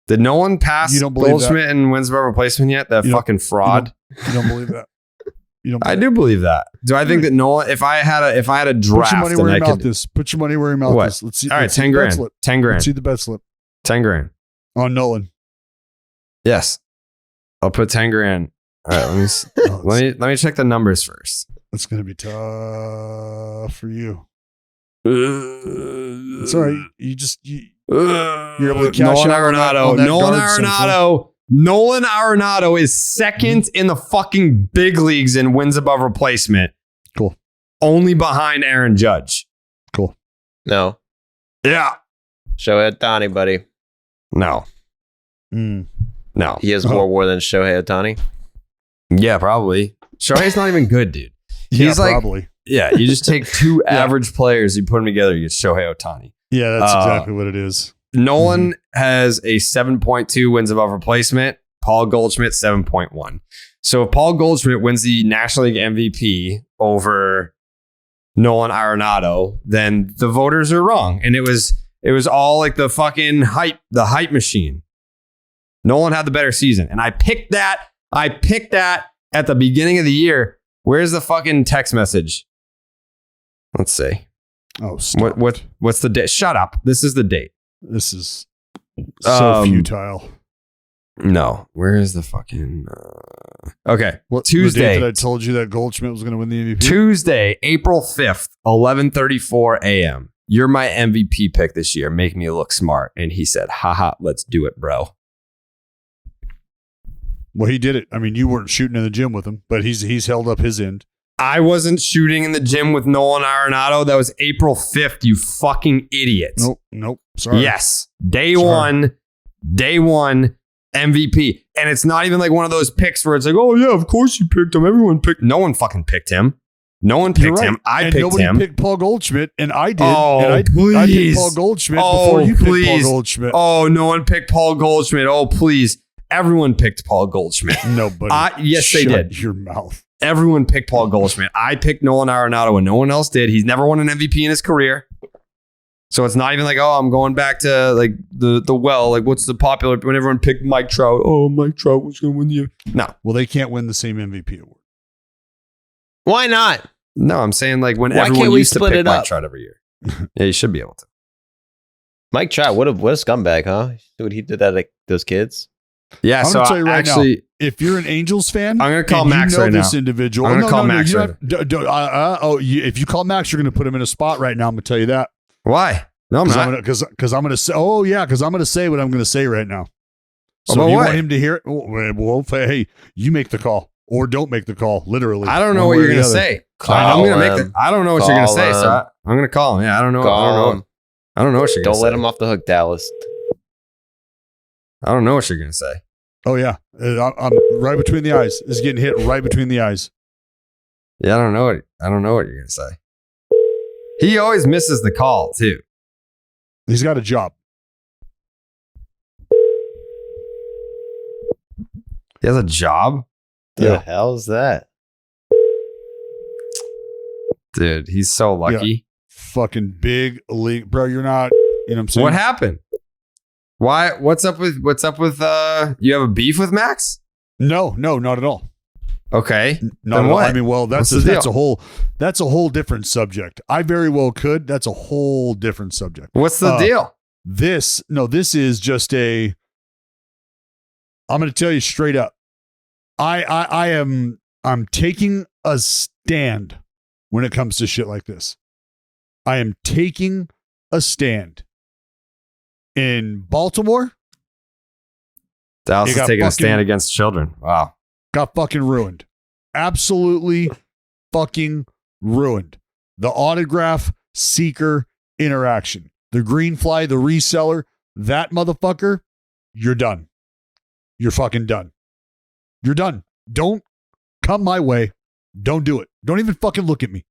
Speaker 1: Did Nolan pass
Speaker 2: You don't believe
Speaker 1: Goldschmidt and wins above replacement yet? That
Speaker 2: You don't-
Speaker 1: fucking fraud.
Speaker 2: you don't believe that? You don't.
Speaker 1: I
Speaker 2: Believe
Speaker 1: do believe that. Do I think that Nolan? If I had a
Speaker 2: Put
Speaker 1: draft,
Speaker 2: your money where
Speaker 1: and
Speaker 2: your
Speaker 1: I
Speaker 2: mouth
Speaker 1: could,
Speaker 2: is. Put your money where your mouth
Speaker 1: What?
Speaker 2: is. Let's see.
Speaker 1: all right,
Speaker 2: let's see
Speaker 1: 10
Speaker 2: the bet
Speaker 1: grand,
Speaker 2: slip.
Speaker 1: 10
Speaker 2: Let's
Speaker 1: grand,
Speaker 2: see the bet slip
Speaker 1: 10 grand.
Speaker 2: on Nolan.
Speaker 1: Yes, I'll put 10 grand. All right, let me
Speaker 2: Oh,
Speaker 1: let me check the numbers first.
Speaker 2: It's gonna be tough for you. It's all right. You're able to cash
Speaker 1: Nolan
Speaker 2: out on that-
Speaker 1: Arenado.
Speaker 2: on that
Speaker 1: Nolan
Speaker 2: guard central.
Speaker 1: Arenado. Nolan Arenado is second in the fucking big leagues in wins above replacement.
Speaker 2: Cool.
Speaker 1: Only behind Aaron Judge.
Speaker 3: No.
Speaker 1: Yeah.
Speaker 3: Shohei Ohtani, buddy.
Speaker 1: No.
Speaker 2: Mm.
Speaker 1: No.
Speaker 3: He has more WAR than Shohei Ohtani.
Speaker 1: Yeah, probably. Shohei's not even good, dude. He's
Speaker 2: Yeah,
Speaker 1: like,
Speaker 2: probably.
Speaker 1: yeah, you just take two average players, you put them together, you get Shohei Ohtani.
Speaker 2: Yeah, that's exactly what it is.
Speaker 1: Nolan has a 7.2 wins above replacement. Paul Goldschmidt, 7.1. So if Paul Goldschmidt wins the National League MVP over Nolan Arenado, then the voters are wrong. And it was all like the fucking hype machine. Nolan had the better season. And I picked that at the beginning of the year. Where's the fucking text message? Let's see.
Speaker 2: Oh, stop.
Speaker 1: What's the date? Shut up. This is the date.
Speaker 2: This is so futile.
Speaker 1: No. Where is the fucking... Okay.
Speaker 2: What,
Speaker 1: Tuesday.
Speaker 2: The date that I told you that Goldschmidt was going to win the MVP?
Speaker 1: Tuesday, April 5th, 11:34 a.m. You're my MVP pick this year. Make me look smart. And he said, haha, let's do it, bro.
Speaker 2: Well, he did it. I mean, you weren't shooting in the gym with him, but he's held up his end.
Speaker 1: I wasn't shooting in the gym with Nolan Arenado. That was April 5th, you fucking idiot.
Speaker 2: Nope. Sorry.
Speaker 1: Yes. Day one, MVP. And it's not even like one of those picks where it's like, oh, yeah, of course you picked him. Everyone picked. No one fucking picked him. No one
Speaker 2: You're
Speaker 1: picked
Speaker 2: right.
Speaker 1: him. I
Speaker 2: and
Speaker 1: picked
Speaker 2: nobody
Speaker 1: him.
Speaker 2: picked Paul Goldschmidt, and I did.
Speaker 1: Oh,
Speaker 2: and I picked
Speaker 1: please.
Speaker 2: Paul Goldschmidt
Speaker 1: Oh,
Speaker 2: before you picked Paul
Speaker 1: please.
Speaker 2: Goldschmidt.
Speaker 1: Oh, no one picked Paul Goldschmidt. Oh, please. Everyone picked Paul Goldschmidt.
Speaker 2: Nobody.
Speaker 1: Yes, they
Speaker 2: Shut
Speaker 1: did.
Speaker 2: your mouth.
Speaker 1: Everyone picked Paul Goldschmidt. I picked Nolan Arenado and no one else did. He's never won an MVP in his career. So it's not even like, oh, I'm going back to like the well. Like, what's the popular when everyone picked Mike Trout? Oh, Mike Trout was going to win the. No,
Speaker 2: Well, they can't win the same MVP award.
Speaker 3: Why not?
Speaker 1: no, I'm saying like when
Speaker 3: Why
Speaker 1: everyone
Speaker 3: can't we
Speaker 1: used to
Speaker 3: split
Speaker 1: pick
Speaker 3: it
Speaker 1: Mike
Speaker 3: up?
Speaker 1: Trout every year. Yeah, you should be able to.
Speaker 3: Mike Trout, what a scumbag, huh? Dude, he did that like those kids.
Speaker 1: Yeah,
Speaker 2: I'm
Speaker 1: so
Speaker 2: gonna tell you right
Speaker 1: actually,
Speaker 2: now, if you're an Angels fan,
Speaker 1: I'm gonna call
Speaker 2: and
Speaker 1: Max
Speaker 2: you know
Speaker 1: right
Speaker 2: this
Speaker 1: now.
Speaker 2: individual.
Speaker 1: I'm gonna call Max
Speaker 2: you
Speaker 1: right
Speaker 2: if you call Max, you're going to put him in a spot right now. I'm going to tell you that.
Speaker 1: why? No, I'm not.
Speaker 2: Because I'm going to say. Oh yeah, because I'm going to say what I'm going to say right now. So
Speaker 1: About
Speaker 2: if you
Speaker 1: what?
Speaker 2: want him to hear it? Well, hey, you make the call or don't make the call. Literally,
Speaker 1: I don't know
Speaker 2: one
Speaker 1: what
Speaker 2: way
Speaker 1: you're
Speaker 2: or
Speaker 1: gonna
Speaker 2: the other.
Speaker 1: say.
Speaker 3: Call
Speaker 1: I'm gonna
Speaker 3: him.
Speaker 1: I don't know what you're gonna
Speaker 3: Call
Speaker 1: say,
Speaker 3: him.
Speaker 1: so I'm gonna call him. Yeah, I don't know.
Speaker 3: Call him.
Speaker 1: I don't know what you're gonna
Speaker 3: Don't
Speaker 1: say.
Speaker 3: let him off the hook, Dallas.
Speaker 1: I don't know what you're gonna say.
Speaker 2: Oh yeah, I'm right between the eyes. It's getting hit right between the eyes.
Speaker 1: Yeah, I don't know what you're gonna say. He always misses the call too.
Speaker 2: He's got a job.
Speaker 1: He has a job,
Speaker 3: The hell is that?
Speaker 1: dude. He's so lucky.
Speaker 2: Fucking big league, bro. You're not. You know what I'm saying?
Speaker 1: What happened? Why? What's up with? You have a beef with Max?
Speaker 2: No, not at all.
Speaker 1: Okay.
Speaker 2: Not
Speaker 1: Then
Speaker 2: at all.
Speaker 1: what?
Speaker 2: I mean, well, that's
Speaker 1: What's the
Speaker 2: a
Speaker 1: deal?
Speaker 2: that's a whole different subject. I very well could. That's a whole different subject.
Speaker 1: What's the deal?
Speaker 2: This is just a. I'm going to tell you straight up. I'm taking a stand when it comes to shit like this. I am taking a stand. In Baltimore,
Speaker 1: Dallas
Speaker 2: He
Speaker 1: is
Speaker 2: got
Speaker 1: taking a
Speaker 2: fucking-
Speaker 1: stand against children. Wow.
Speaker 2: got fucking ruined. Absolutely fucking ruined. The autograph seeker interaction. The green fly, the reseller, that motherfucker, you're done. You're fucking done. You're done. Don't come my way. Don't do it. Don't even fucking look at me.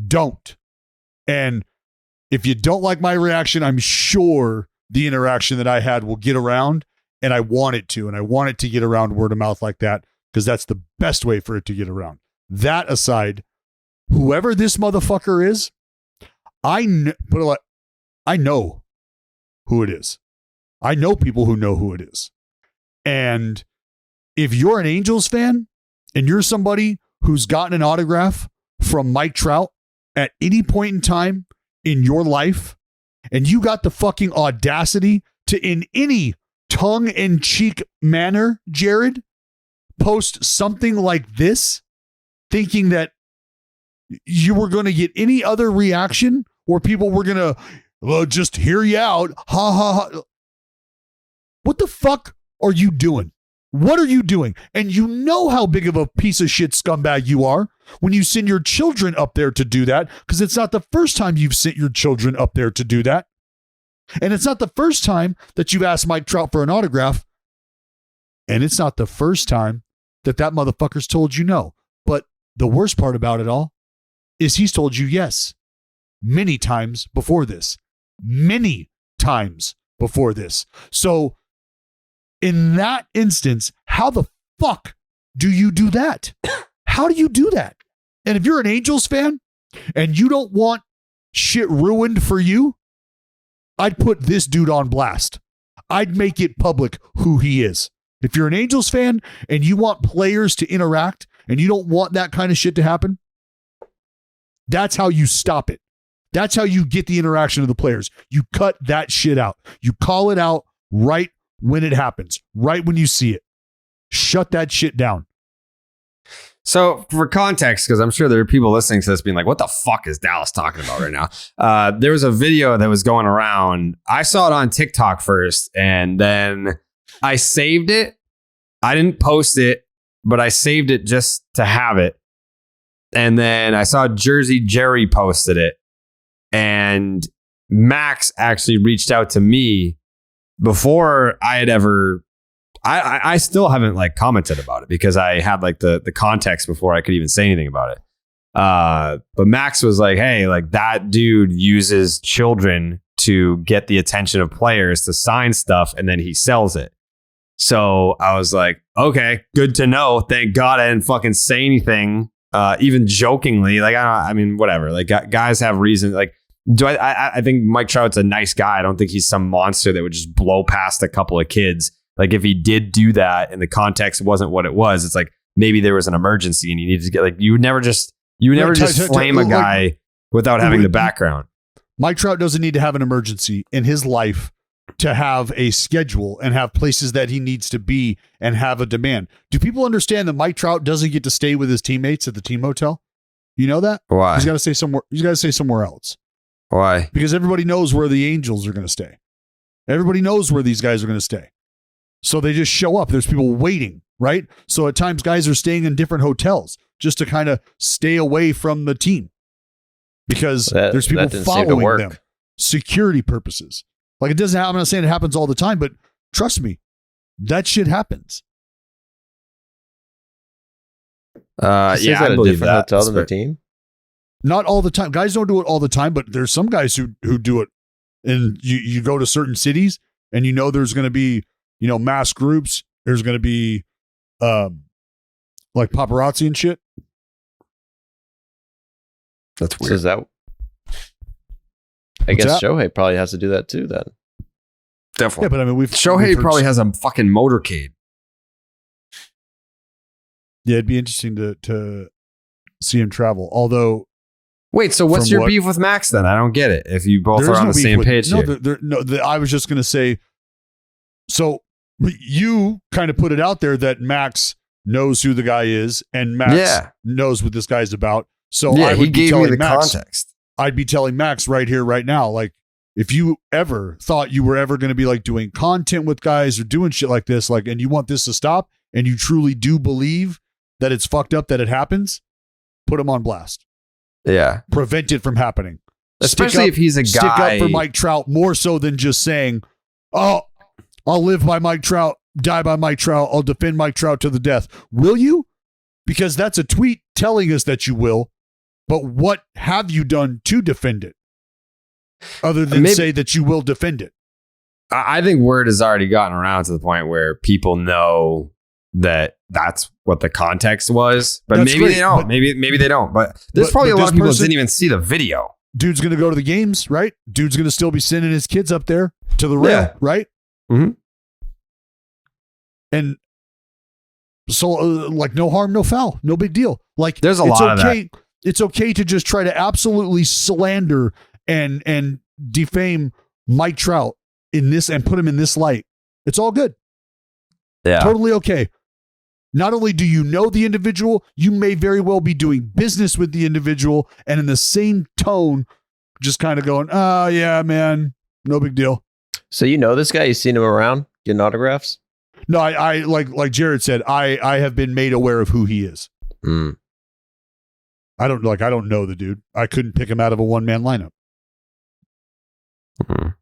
Speaker 2: Don't. And if you don't like my reaction, I'm sure the interaction that I had will get around, and I want it to. And I want it to get around word of mouth like that because that's the best way for it to get around. That aside, whoever this motherfucker is, I know who it is. I know people who know who it is. And if you're an Angels fan and you're somebody who's gotten an autograph from Mike Trout at any point in time in your life, and you got the fucking audacity to, in any tongue-in-cheek manner, Jared, post something like this, thinking that you were going to get any other reaction or people were going to just hear you out. Ha ha ha. What the fuck are you doing? What are you doing? And you know how big of a piece of shit scumbag you are when you send your children up there to do that, because it's not the first time you've sent your children up there to do that. And it's not the first time that you've asked Mike Trout for an autograph. And it's not the first time that motherfucker's told you no. But the worst part about it all is he's told you yes many times before this. Many times before this. So in that instance, how the fuck do you do that? How do you do that? And if you're an Angels fan and you don't want shit ruined for you, I'd put this dude on blast. I'd make it public who he is. If you're an Angels fan and you want players to interact and you don't want that kind of shit to happen, that's how you stop it. That's how you get the interaction of the players. You cut that shit out. You call it out right when it happens, right when you see it. Shut that shit down.
Speaker 1: So for context, because I'm sure there are people listening to this being like, what the fuck is Dallas talking about right now? There was a video that was going around. I saw it on TikTok first, and then I saved it. I didn't post it, but I saved it just to have it. And then I saw Jersey Jerry posted it. And Max actually reached out to me before I had ever... I still haven't like commented about it because I had like the context before I could even say anything about it. But Max was like, hey, like that dude uses children to get the attention of players to sign stuff, and then he sells it. So I was like, okay, good to know. Thank God I didn't fucking say anything, even jokingly. Like, I mean, whatever. Like guys have reason. Like, I think Mike Trout's a nice guy. I don't think he's some monster that would just blow past a couple of kids. Like if he did do that and the context wasn't what it was, it's like maybe there was an emergency and you needed to get like you would never just flame a guy without having the background.
Speaker 2: Mike Trout doesn't need to have an emergency in his life to have a schedule and have places that he needs to be and have a demand. Do people understand that Mike Trout doesn't get to stay with his teammates at the team hotel? You know that?
Speaker 1: Why?
Speaker 2: He's got to stay somewhere. He's got to stay somewhere else.
Speaker 1: Why?
Speaker 2: Because everybody knows where the Angels are going to stay. Everybody knows where these guys are going to stay. So they just show up. There's people waiting, right? So at times guys are staying in different hotels just to kind of stay away from the team because there's people following them. Security purposes. Like it doesn't happen. I'm not saying it happens all the time, but trust me, that shit happens.
Speaker 3: Yeah, I believe that. Hotel than the team.
Speaker 2: Not all the time. Guys don't do it all the time, but there's some guys who do it. And you go to certain cities and you know there's going to be, you know, mass groups. There's going to be like paparazzi and shit.
Speaker 1: That's weird.
Speaker 3: So is that? I guess Shohei probably has to do that too then.
Speaker 1: Definitely.
Speaker 2: Yeah, but I mean,
Speaker 1: Shohei probably has a fucking motorcade.
Speaker 2: Yeah, it'd be interesting to see him travel. Although,
Speaker 1: wait, so what's your beef with Max then? I don't get it. If you both are on the same page here.
Speaker 2: I was just going to say, so you kind of put it out there that Max knows who the guy is and Max knows what this guy's about. So
Speaker 1: yeah,
Speaker 2: I would
Speaker 1: he gave me the context.
Speaker 2: I'd be telling Max right here, right now, like if you ever thought you were ever going to be like doing content with guys or doing shit like this, like, and you want this to stop and you truly do believe that it's fucked up that it happens, put him on blast.
Speaker 1: Yeah.
Speaker 2: Prevent it from happening.
Speaker 1: Especially if he's a guy.
Speaker 2: Stick up for Mike Trout more so than just saying, oh, I'll live by Mike Trout, die by Mike Trout. I'll defend Mike Trout to the death. Will you? Because that's a tweet telling us that you will. But what have you done to defend it? Other than say that you will defend it.
Speaker 1: I think word has already gotten around to the point where people know that's what the context was. But
Speaker 2: That's
Speaker 1: maybe
Speaker 2: great,
Speaker 1: they don't.
Speaker 2: but-
Speaker 1: Maybe they don't. But there's probably a lot
Speaker 2: this
Speaker 1: of people that
Speaker 2: person-
Speaker 1: didn't even see the video.
Speaker 2: Dude's going to go to the games, right? Dude's going to still be sending his kids up there to the rail,
Speaker 1: Yeah.
Speaker 2: right?
Speaker 1: Mhm.
Speaker 2: And so, like, no harm, no foul, no big deal. Like,
Speaker 1: There's a
Speaker 2: it's
Speaker 1: lot of
Speaker 2: okay. It's okay to just try to absolutely slander and defame Mike Trout in this and put him in this light. It's all good.
Speaker 1: Yeah.
Speaker 2: Totally okay. Not only do you know the individual, you may very well be doing business with the individual, and in the same tone, just kind of going, "Oh yeah, man, no big deal."
Speaker 3: So you know this guy? You've seen him around getting autographs?
Speaker 2: No, I like Jared said, I have been made aware of who he is.
Speaker 3: Mm.
Speaker 2: I don't know the dude. I couldn't pick him out of a one-man lineup. But-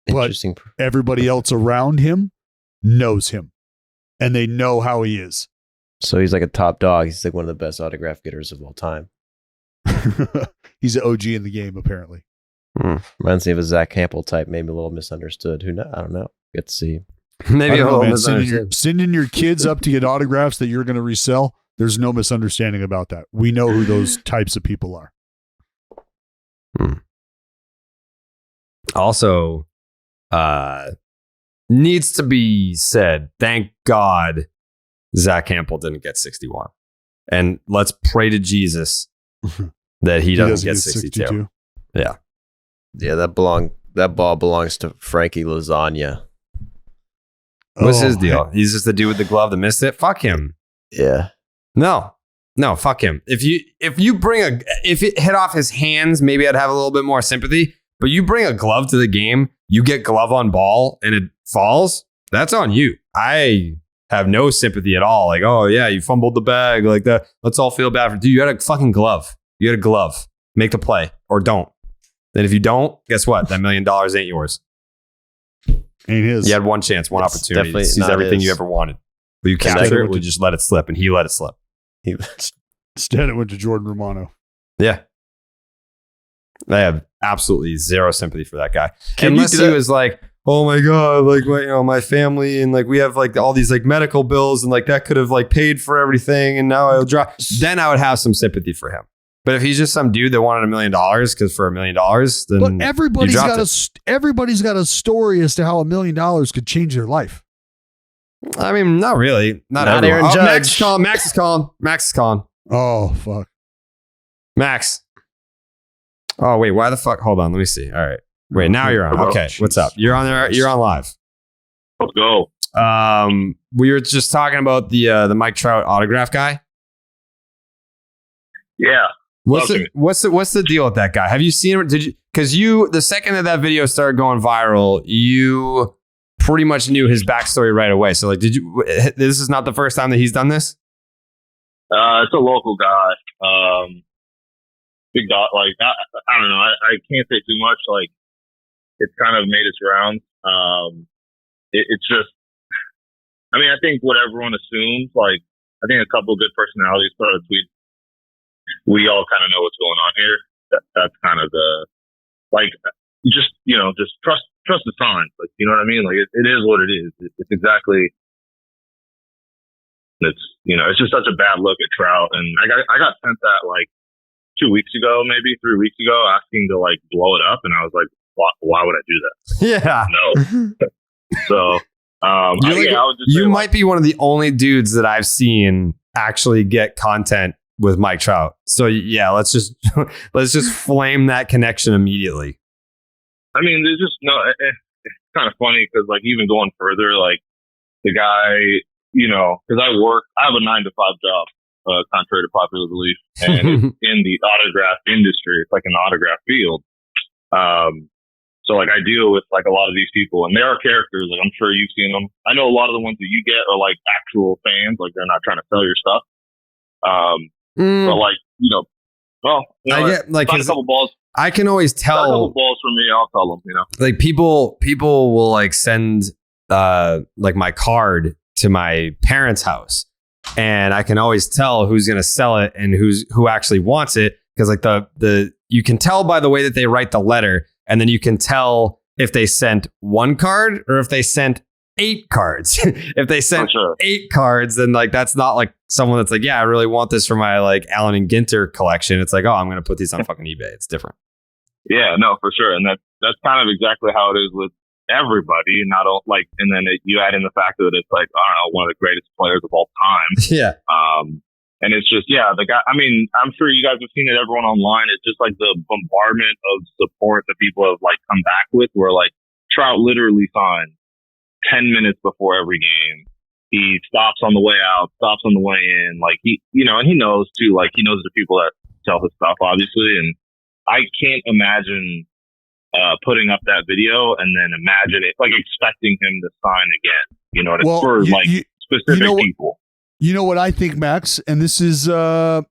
Speaker 3: Interesting.
Speaker 2: Everybody else around him knows him, and they know how he is.
Speaker 3: So he's like a top dog. He's like one of the best autograph getters of all time.
Speaker 2: He's an OG in the game, apparently.
Speaker 3: Reminds me of a Zach Campbell type, maybe a little misunderstood. Who knows? I don't know. Get to see.
Speaker 1: Maybe
Speaker 2: I
Speaker 1: a
Speaker 2: don't know,
Speaker 1: little
Speaker 2: man. Sending
Speaker 1: misunderstood.
Speaker 2: your kids up to get autographs that you're going to resell, there's no misunderstanding about that. We know who those types of people are.
Speaker 1: Also, needs to be said, thank God Zach Campbell didn't get 61. And let's pray to Jesus that he doesn't get 62. Yeah.
Speaker 3: Yeah, that ball belongs to Frankie Lasagna.
Speaker 1: What's his deal? He's just the dude with the glove that missed it? Fuck him.
Speaker 3: Yeah.
Speaker 1: No, fuck him. If it hit off his hands, maybe I'd have a little bit more sympathy. But you bring a glove to the game, you get glove on ball and it falls, that's on you. I have no sympathy at all. Like, oh yeah, you fumbled the bag like that. Let's all feel bad for dude. You had a fucking glove. You had a glove. Make the play or don't. Then if you don't, guess what? That $1 million ain't yours.
Speaker 2: Ain't his.
Speaker 1: You had one chance, one opportunity to
Speaker 3: definitely
Speaker 1: seize
Speaker 3: not
Speaker 1: everything
Speaker 3: his.
Speaker 1: you ever wanted. But you
Speaker 2: Instead
Speaker 1: capture
Speaker 2: it
Speaker 1: it,
Speaker 2: went
Speaker 1: we
Speaker 2: to-
Speaker 1: just let it slip, and he let it slip.
Speaker 3: He,
Speaker 2: Instead, it went to Jordan Romano.
Speaker 1: Yeah. I have absolutely zero sympathy for that guy.
Speaker 3: Can you
Speaker 1: Unless
Speaker 3: do
Speaker 1: he
Speaker 3: that?
Speaker 1: was like, oh my God, like, my family and like we have like all these like medical bills and like that could have like paid for everything and now I'll drop. Then I would have some sympathy for him. But if he's just some dude that wanted $1 million because for $1 million, then
Speaker 2: But everybody's
Speaker 1: you
Speaker 2: got
Speaker 1: dropped
Speaker 2: everybody's got a story as to how $1 million could change their life.
Speaker 1: I mean, not really. Not
Speaker 3: Not
Speaker 1: everyone.
Speaker 3: Aaron
Speaker 1: Oh, Max is
Speaker 3: Judge.
Speaker 1: calling. Max is calling. Max is calling.
Speaker 2: Oh fuck!
Speaker 1: Max. Oh wait, why the fuck? Hold on, let me see. All right, wait. Now you're on.
Speaker 4: Hello.
Speaker 1: Okay, what's up? You're on there. You're on live.
Speaker 4: Let's go.
Speaker 1: We were just talking about the Mike Trout autograph guy.
Speaker 4: Yeah.
Speaker 1: What's
Speaker 4: Okay.
Speaker 1: the deal with that guy? Have you seen him? Did you? Because the second that video started going viral, you pretty much knew his backstory right away. So like, did you? This is not the first time that he's done this.
Speaker 4: It's a local guy. Big dog. Like, I don't know. I can't say too much. Like, it's kind of made its rounds. It's just, I mean, I think what everyone assumes, like, I think a couple of good personalities put out a tweet. We all kind of know what's going on here. That's kind of the, like, just trust the signs. Like, you know what I mean? Like, it is what it is. It's exactly, it's just such a bad look at Trout. And I got sent that like 2 weeks ago, maybe 3 weeks ago, asking to like blow it up. And I was like, why would I do that?
Speaker 1: Yeah.
Speaker 4: No. So, I would just
Speaker 1: You
Speaker 4: say,
Speaker 1: might be one of the only dudes that I've seen actually get content with Mike Trout. So yeah, let's just flame that connection immediately.
Speaker 4: I mean, there's just no. It's kind of funny because like even going further, like the guy, because I have a 9 to 5 job, contrary to popular belief, and it's in the autograph industry. It's like an autograph field. So like I deal with like a lot of these people, and they are characters. Like I'm sure you've seen them. I know a lot of the ones that you get are like actual fans. Like they're not trying to sell your stuff. But like
Speaker 1: I get like
Speaker 4: find a couple balls.
Speaker 1: I can always
Speaker 4: Find a couple
Speaker 1: tell
Speaker 4: balls for me. I'll tell them.
Speaker 1: like people will like send like my card to my parents' house, and I can always tell who's gonna sell it and who actually wants it because like the you can tell by the way that they write the letter, and then you can tell if they sent one card or if they sent 8 cards. If they sent
Speaker 7: For sure.
Speaker 1: 8 cards, then like that's not like someone that's like, yeah, I really want this for my like Allen and Ginter collection. It's like, oh, I'm gonna put these on fucking eBay. It's different.
Speaker 7: Yeah, no, for sure. And that's kind of exactly how it is with everybody. Not all, like, and then you add in the fact that it's like, I don't know, one of the greatest players of all time.
Speaker 1: Yeah.
Speaker 7: And it's just, yeah, the guy, I mean, I'm sure you guys have seen it, everyone online. It's just like the bombardment of support that people have like come back with, where like Trout literally signed 10 minutes before every game. He stops on the way out, stops on the way in. Like he, you know, and he knows too, like he knows the people that sell his stuff, obviously. And I can't imagine putting up that video and then imagine it, like expecting him to sign again, you know, for specific people.
Speaker 2: You know what I think, Max, and this is where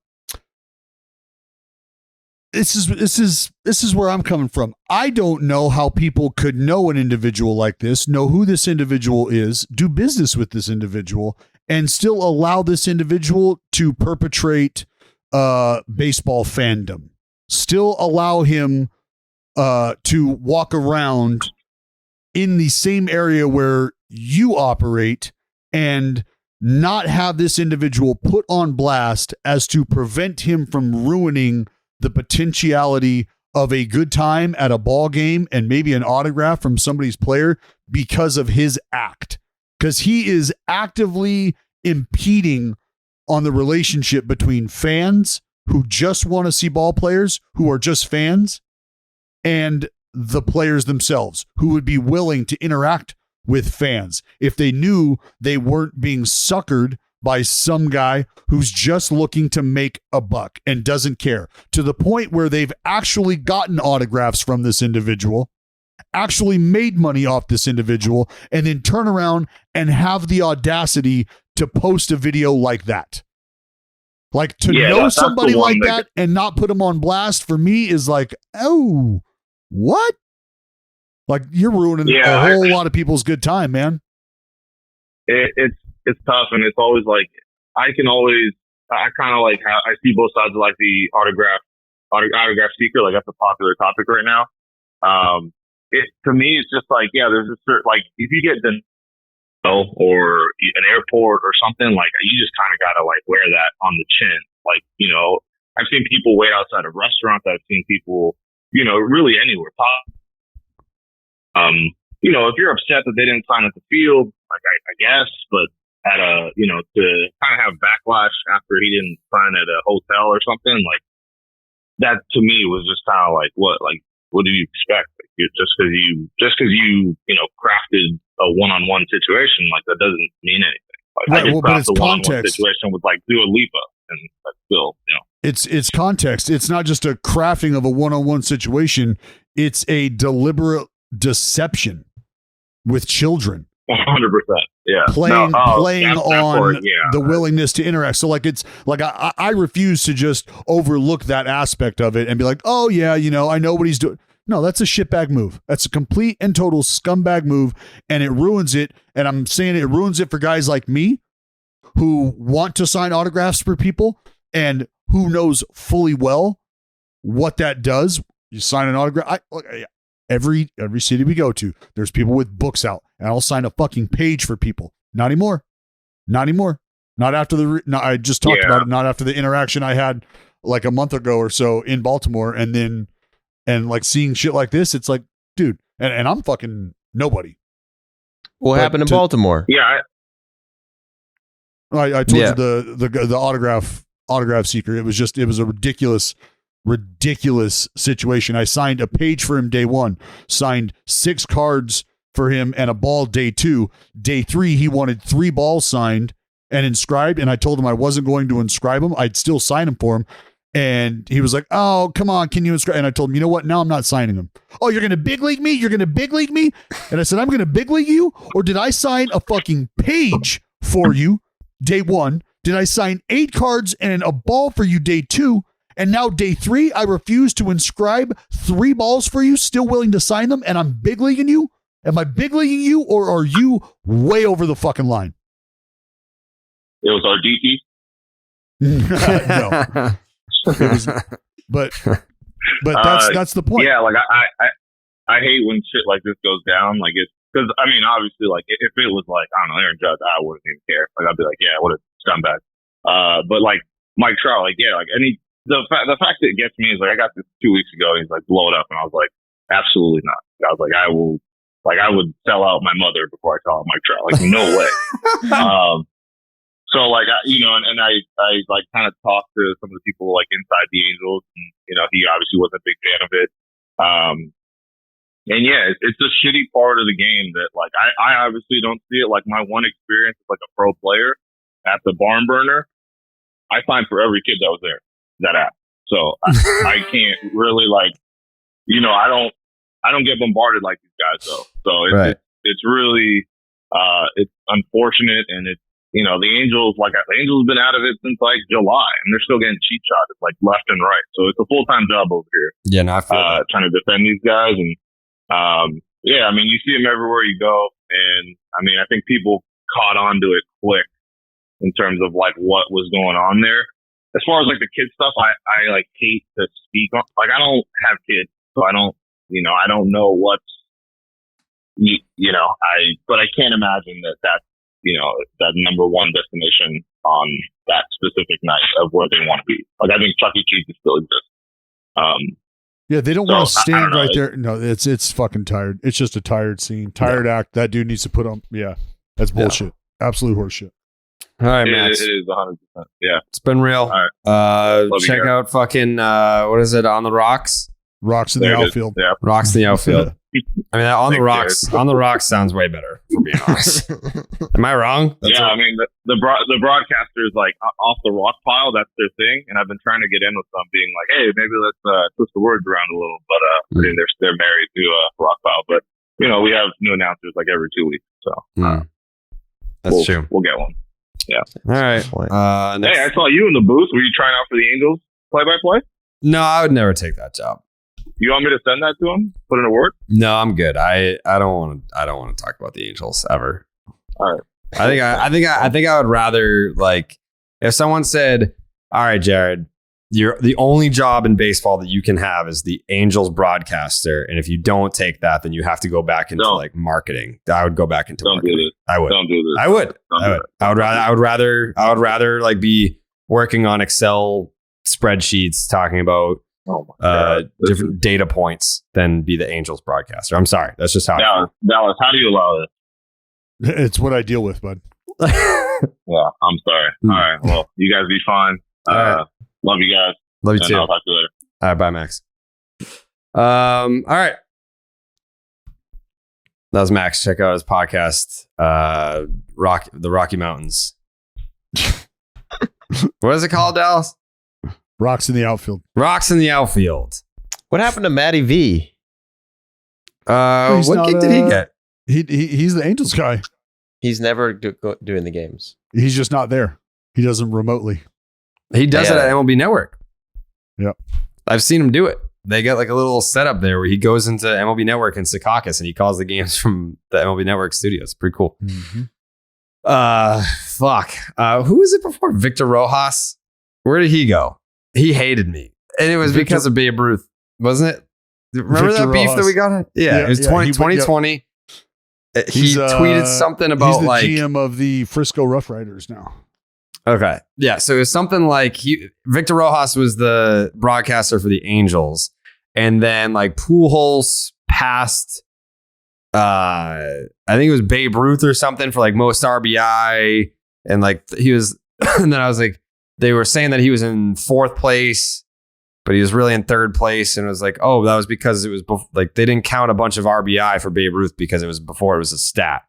Speaker 2: I'm coming from. I don't know how people could know an individual like this, know who this individual is, do business with this individual, and still allow this individual to perpetrate baseball fandom. Still allow him to walk around in the same area where you operate and not have this individual put on blast as to prevent him from ruining the potentiality of a good time at a ball game and maybe an autograph from somebody's player because of his act. Because he is actively impeding on the relationship between fans who just want to see ball players, who are just fans, and the players themselves, who would be willing to interact with fans if they knew they weren't being suckered by some guy who's just looking to make a buck and doesn't care, to the point where they've actually gotten autographs from this individual, actually made money off this individual, and then turn around and have the audacity to post a video like that. Like, to know somebody like that and not put them on blast, for me, is like, oh, what? Like, you're ruining a whole lot of people's good time, man.
Speaker 7: It's tough, and it's always like, I kind of like how I see both sides of like the autograph seeker. Like, that's a popular topic right now. To me, it's just like, yeah, there's a certain, like, if you get or an airport or something, like, you just kind of got to like wear that on the chin. Like, you know, I've seen people wait outside of restaurants. I've seen people, you know, really anywhere. You know, if you're upset that they didn't sign at the field, like, I guess, but at you know, to kind of have backlash after he didn't sign at a hotel or something, like, that to me was just kind of like, what do you expect? Like, just because you know, crafted a one-on-one situation, like, that doesn't mean anything. Like,
Speaker 2: right,
Speaker 7: I just
Speaker 2: but it's
Speaker 7: crafted a one-on-one
Speaker 2: context.
Speaker 7: situation with like Dua Lipa, and that's still, you know.
Speaker 2: It's context. It's not just a crafting of a one-on-one situation. It's a deliberate deception with children.
Speaker 7: 100%. Yeah.
Speaker 2: Playing on
Speaker 7: yeah.
Speaker 2: the willingness to interact. So like, it's like, I refuse to just overlook that aspect of it and be like, oh yeah, you know, I know what he's doing. No, that's a shitbag move. That's a complete and total scumbag move, and it ruins it. And I'm saying it ruins it for guys like me who want to sign autographs for people and who knows fully well what that does. You sign an autograph. Every city we go to, there's people with books out, and I'll sign a fucking page for people. Not anymore. Not after I just talked about it. Not after the interaction I had like a month ago or so in Baltimore, and like seeing shit like this, it's like, dude, and I'm fucking nobody.
Speaker 3: What happened in Baltimore?
Speaker 7: Yeah.
Speaker 2: I told you the autograph seeker. It was a ridiculous situation. I signed a page for him day 1, signed 6 cards for him and a ball day 2. Day 3, he wanted 3 balls signed and inscribed, and I told him I wasn't going to inscribe them. I'd still sign them for him. And he was like, oh, come on, can you inscribe? And I told him, you know what? Now I'm not signing them. Oh, you're going to big league me? You're going to big league me? And I said, I'm going to big league you? Or did I sign a fucking page for you day 1? Did I sign 8 cards and a ball for you day 2? And now day 3, I refuse to inscribe 3 balls for you, still willing to sign them, and I'm big leaguing you? Am I big leaguing you, or are you way over the fucking line?
Speaker 7: It was our DT.
Speaker 2: No. It was, but that's the point.
Speaker 7: Yeah, like I hate when shit like this goes down. Like, because I mean, obviously, like if it was like I don't know Aaron Judge, I wouldn't even care. Like I'd be like, yeah, what a scumbag. But like Mike Trout, like yeah, like the fact that it gets me is like I got this 2 weeks ago. He's like blow it up, and I was like, absolutely not. I was like, I would sell out my mother before I sell out Mike Trout. Like no way. So like I like kind of talked to some of the people like inside the Angels, and he obviously wasn't a big fan of it. And yeah, it's a shitty part of the game that like I obviously don't see it. Like my one experience as like a pro player at the barn burner, I signed for every kid that was there that app. So I can't really like I don't get bombarded like these guys though. So it's really it's unfortunate, and it's the Angels have been out of it since like July, and they're still getting cheap shots like left and right. So it's a full-time job over here.
Speaker 1: Yeah, no, I feel
Speaker 7: trying to defend these guys, and yeah, I mean you see them everywhere you go, and I mean I think people caught on to it quick in terms of like what was going on there. As far as like the kid stuff, I like hate to speak on. Like I don't have kids, so I don't know what's but I can't imagine that's that number one destination on that specific night of where they want to be. Like I think Chuck E. Cheese still exists.
Speaker 2: Yeah, they don't want to stand right there. No, it's fucking tired. It's just a tired scene, tired act. That dude needs to put on. Yeah, that's bullshit. Absolute horseshit.
Speaker 1: All right, Max.
Speaker 7: It is 100%. Yeah,
Speaker 1: it's been real.
Speaker 7: All right.
Speaker 1: Check out fucking what is it on the rocks?
Speaker 2: Rocks in the outfield.
Speaker 7: Yeah.
Speaker 1: Rocks in the outfield. I mean, on the rocks sounds way better, for being honest. Am I wrong?
Speaker 7: I mean, the broadcasters like off the rock pile. That's their thing, and I've been trying to get in with them, being like, hey, maybe let's twist the words around a little. But I mean, they're married to rock pile. But we have new announcers like every 2 weeks, so
Speaker 1: that's true.
Speaker 7: We'll get one. Yeah.
Speaker 1: All right.
Speaker 7: Hey, I saw you in the booth. Were you trying out for the Angels play-by-play?
Speaker 1: No, I would never take that job.
Speaker 7: You want me to send that to him? Put in a word?
Speaker 1: No, I'm good. I don't want to talk about the Angels ever.
Speaker 7: All right.
Speaker 1: I think I would rather like if someone said, "All right, Jared, you're the only job in baseball that you can have is the Angels broadcaster, and if you don't take that, then you have to go back into like marketing." I would go back into marketing.
Speaker 7: Do this.
Speaker 1: I would.
Speaker 7: Don't do this.
Speaker 1: I would. I would rather like be working on Excel spreadsheets talking about different data points than be the Angels broadcaster. I'm sorry. That's just how
Speaker 7: Dallas, how do you allow this?
Speaker 2: It's what I deal with, bud.
Speaker 7: Well, I'm sorry. All right. Well, you guys be fine.
Speaker 1: Right.
Speaker 7: Love you guys.
Speaker 1: Love you too.
Speaker 7: I'll talk to you later.
Speaker 1: All right. Bye, Max. All right. That was Max. Check out his podcast, the Rocky Mountains. What is it called, Dallas?
Speaker 2: Rocks in the outfield.
Speaker 1: Rocks in the outfield.
Speaker 3: What happened to Matty V?
Speaker 1: What gig did he get?
Speaker 2: He's the Angels guy.
Speaker 3: He's never doing the games.
Speaker 2: He's just not there. He does them remotely.
Speaker 1: He does it at MLB Network.
Speaker 2: Yep.
Speaker 1: I've seen him do it. They got like a little setup there where he goes into MLB Network in Secaucus and he calls the games from the MLB Network studios. Pretty cool.
Speaker 2: Mm-hmm.
Speaker 1: Fuck. Who was it before? Victor Rojas? Where did he go? He hated me. And it was because of Babe Ruth, wasn't it? Remember
Speaker 2: Victor
Speaker 1: that beef
Speaker 2: Rojas.
Speaker 1: that we got? Yeah, it was 2020. He tweeted something about
Speaker 2: he's the
Speaker 1: like
Speaker 2: GM of the Frisco Rough Riders now.
Speaker 1: Okay. Yeah. So it was something like Victor Rojas was the broadcaster for the Angels. And then like Pujols passed, I think it was Babe Ruth or something for like most RBI. And like he was, and then I was like, they were saying that he was in fourth place, but he was really in third place. And it was like, oh, that was because it was like they didn't count a bunch of RBI for Babe Ruth because it was before it was a stat.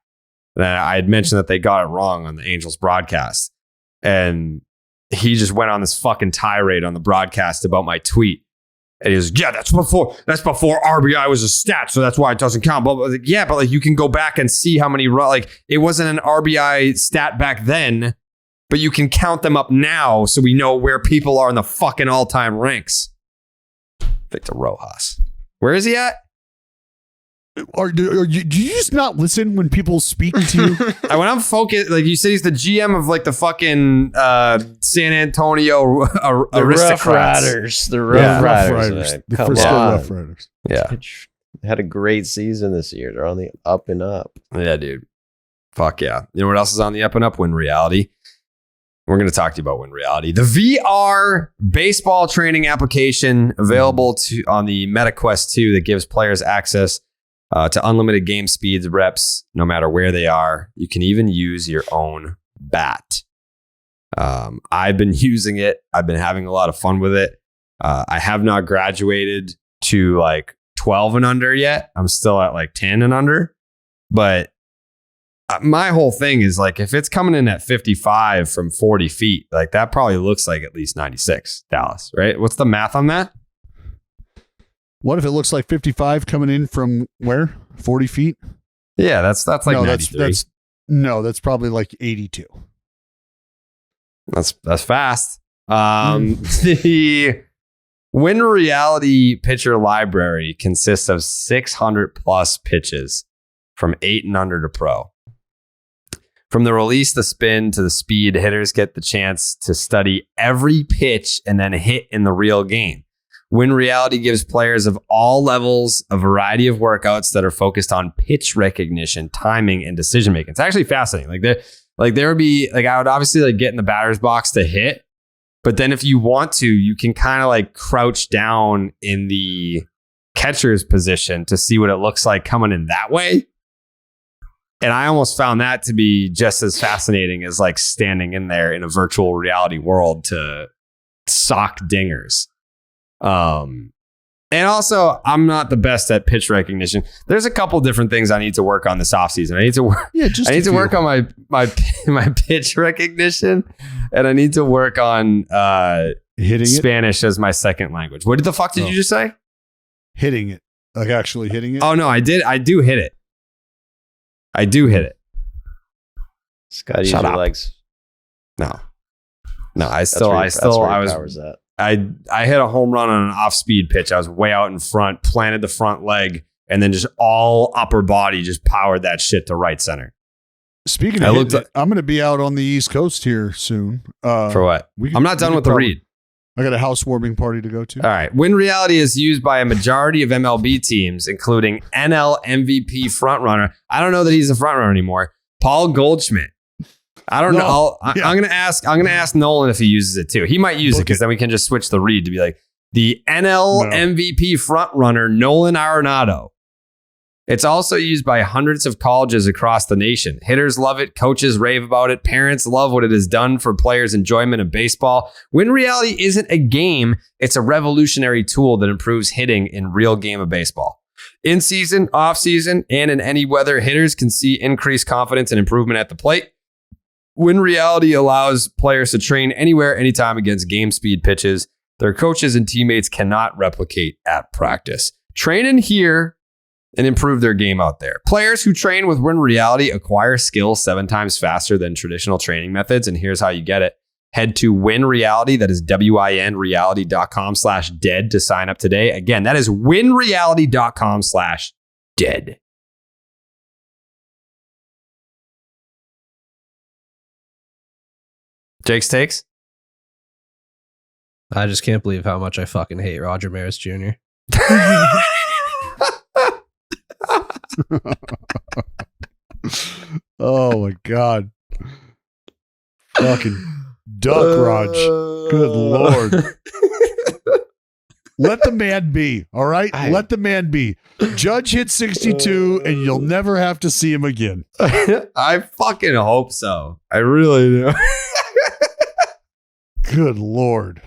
Speaker 1: And I had mentioned that they got it wrong on the Angels broadcast. And he just went on this fucking tirade on the broadcast about my tweet. And he was, yeah, that's before RBI was a stat, so that's why it doesn't count. But like, yeah, but like you can go back and see how many, like it wasn't an RBI stat back then, but you can count them up now so we know where people are in the fucking all-time ranks. Victor Rojas. Where is he at?
Speaker 2: Do you just not listen when people speak to you?
Speaker 1: When I'm focused, like you said, he's the GM of like the fucking San Antonio
Speaker 3: Rough
Speaker 1: Aristocrats.
Speaker 3: Riders. The Rough Riders.
Speaker 2: The Frisco Rough Riders.
Speaker 1: Yeah.
Speaker 3: They had a great season this year. They're on the up and up.
Speaker 1: Yeah, dude. Fuck yeah. You know what else is on the up and up? Win Reality. We're going to talk to you about Win Reality. The VR baseball training application available on the MetaQuest 2 that gives players access to unlimited game speeds, reps, no matter where they are. You can even use your own bat. I've been using it. I've been having a lot of fun with it. I have not graduated to like 12 and under yet. I'm still at like 10 and under. But my whole thing is like, if it's coming in at 55 from 40 feet, like that probably looks like at least 96 Dallas, right? What's the math on that?
Speaker 2: What if it looks like 55 coming in from where? 40 feet?
Speaker 1: Yeah, that's like
Speaker 2: no,
Speaker 1: 93.
Speaker 2: That's probably like 82.
Speaker 1: That's fast. The Win Reality pitcher library consists of 600 plus pitches from 8 and under to pro. From the release, the spin to the speed, hitters get the chance to study every pitch and then hit in the real game. Win Reality gives players of all levels a variety of workouts that are focused on pitch recognition, timing, and decision making. It's actually fascinating. There would be like, I would obviously like get in the batter's box to hit, but then if you want to, you can kind of like crouch down in the catcher's position to see what it looks like coming in that way. And I almost found that to be just as fascinating as like standing in there in a virtual reality world to sock dingers. And also, I'm not the best at pitch recognition. There's a couple different things I need to work on this offseason. I need to work. Yeah, I need to work on my pitch recognition, and I need to work on
Speaker 2: hitting
Speaker 1: Spanish as my second language. What the fuck did you just say?
Speaker 2: Hitting it, like actually hitting it.
Speaker 1: Oh no, I do hit it. I do hit it.
Speaker 3: Just gotta use your legs.
Speaker 1: No, I hit a home run on an off-speed pitch. I was way out in front, planted the front leg, and then just all upper body just powered that shit to right center.
Speaker 2: Speaking of I'm going to be out on the East Coast here soon.
Speaker 1: For what? I'm not done with the read.
Speaker 2: I got a housewarming party to go to.
Speaker 1: All right. Win Reality is used by a majority of MLB teams, including NL MVP frontrunner. I don't know that he's a frontrunner anymore. Paul Goldschmidt. I don't know. I'm gonna ask Nolan if he uses it too. He might use it because then we can just switch the read to be like the NL MVP frontrunner Nolan Arenado. It's also used by hundreds of colleges across the nation. Hitters love it. Coaches rave about it. Parents love what it has done for players' enjoyment of baseball. Win Reality isn't a game. It's a revolutionary tool that improves hitting in real game of baseball. In season, off season, and in any weather, hitters can see increased confidence and improvement at the plate. Win Reality allows players to train anywhere, anytime against game speed pitches their coaches and teammates cannot replicate at practice. Train in here and improve their game out there. Players who train with Win Reality acquire skills 7 times faster than traditional training methods. And here's how you get it. Head to Win Reality. That is winreality.com/dead to sign up today. Again, that is winreality.com/dead. Jake's takes?
Speaker 6: I just can't believe how much I fucking hate Roger Maris Jr.
Speaker 2: Oh my God. Fucking duck, Raj. Good Lord. Let the man be. All right? Let the man be. Judge hit 62 and you'll never have to see him again.
Speaker 1: I fucking hope so. I really do.
Speaker 2: Good Lord.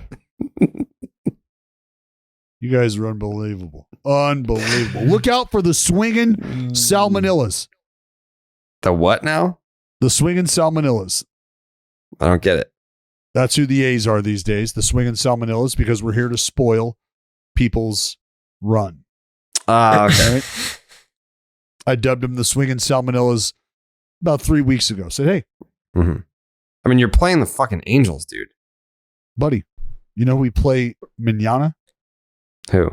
Speaker 2: You guys are unbelievable. Unbelievable. Look out for the swinging salmonellas.
Speaker 1: The what now?
Speaker 2: The swinging salmonellas.
Speaker 1: I don't get it.
Speaker 2: That's who the A's are these days, the swinging salmonellas, because we're here to spoil people's run.
Speaker 1: Okay.
Speaker 2: Right? I dubbed them the swinging salmonellas about 3 weeks ago. Said, hey.
Speaker 1: Mm-hmm. I mean, you're playing the fucking Angels, dude.
Speaker 2: Buddy, you know we play manana?
Speaker 1: Who?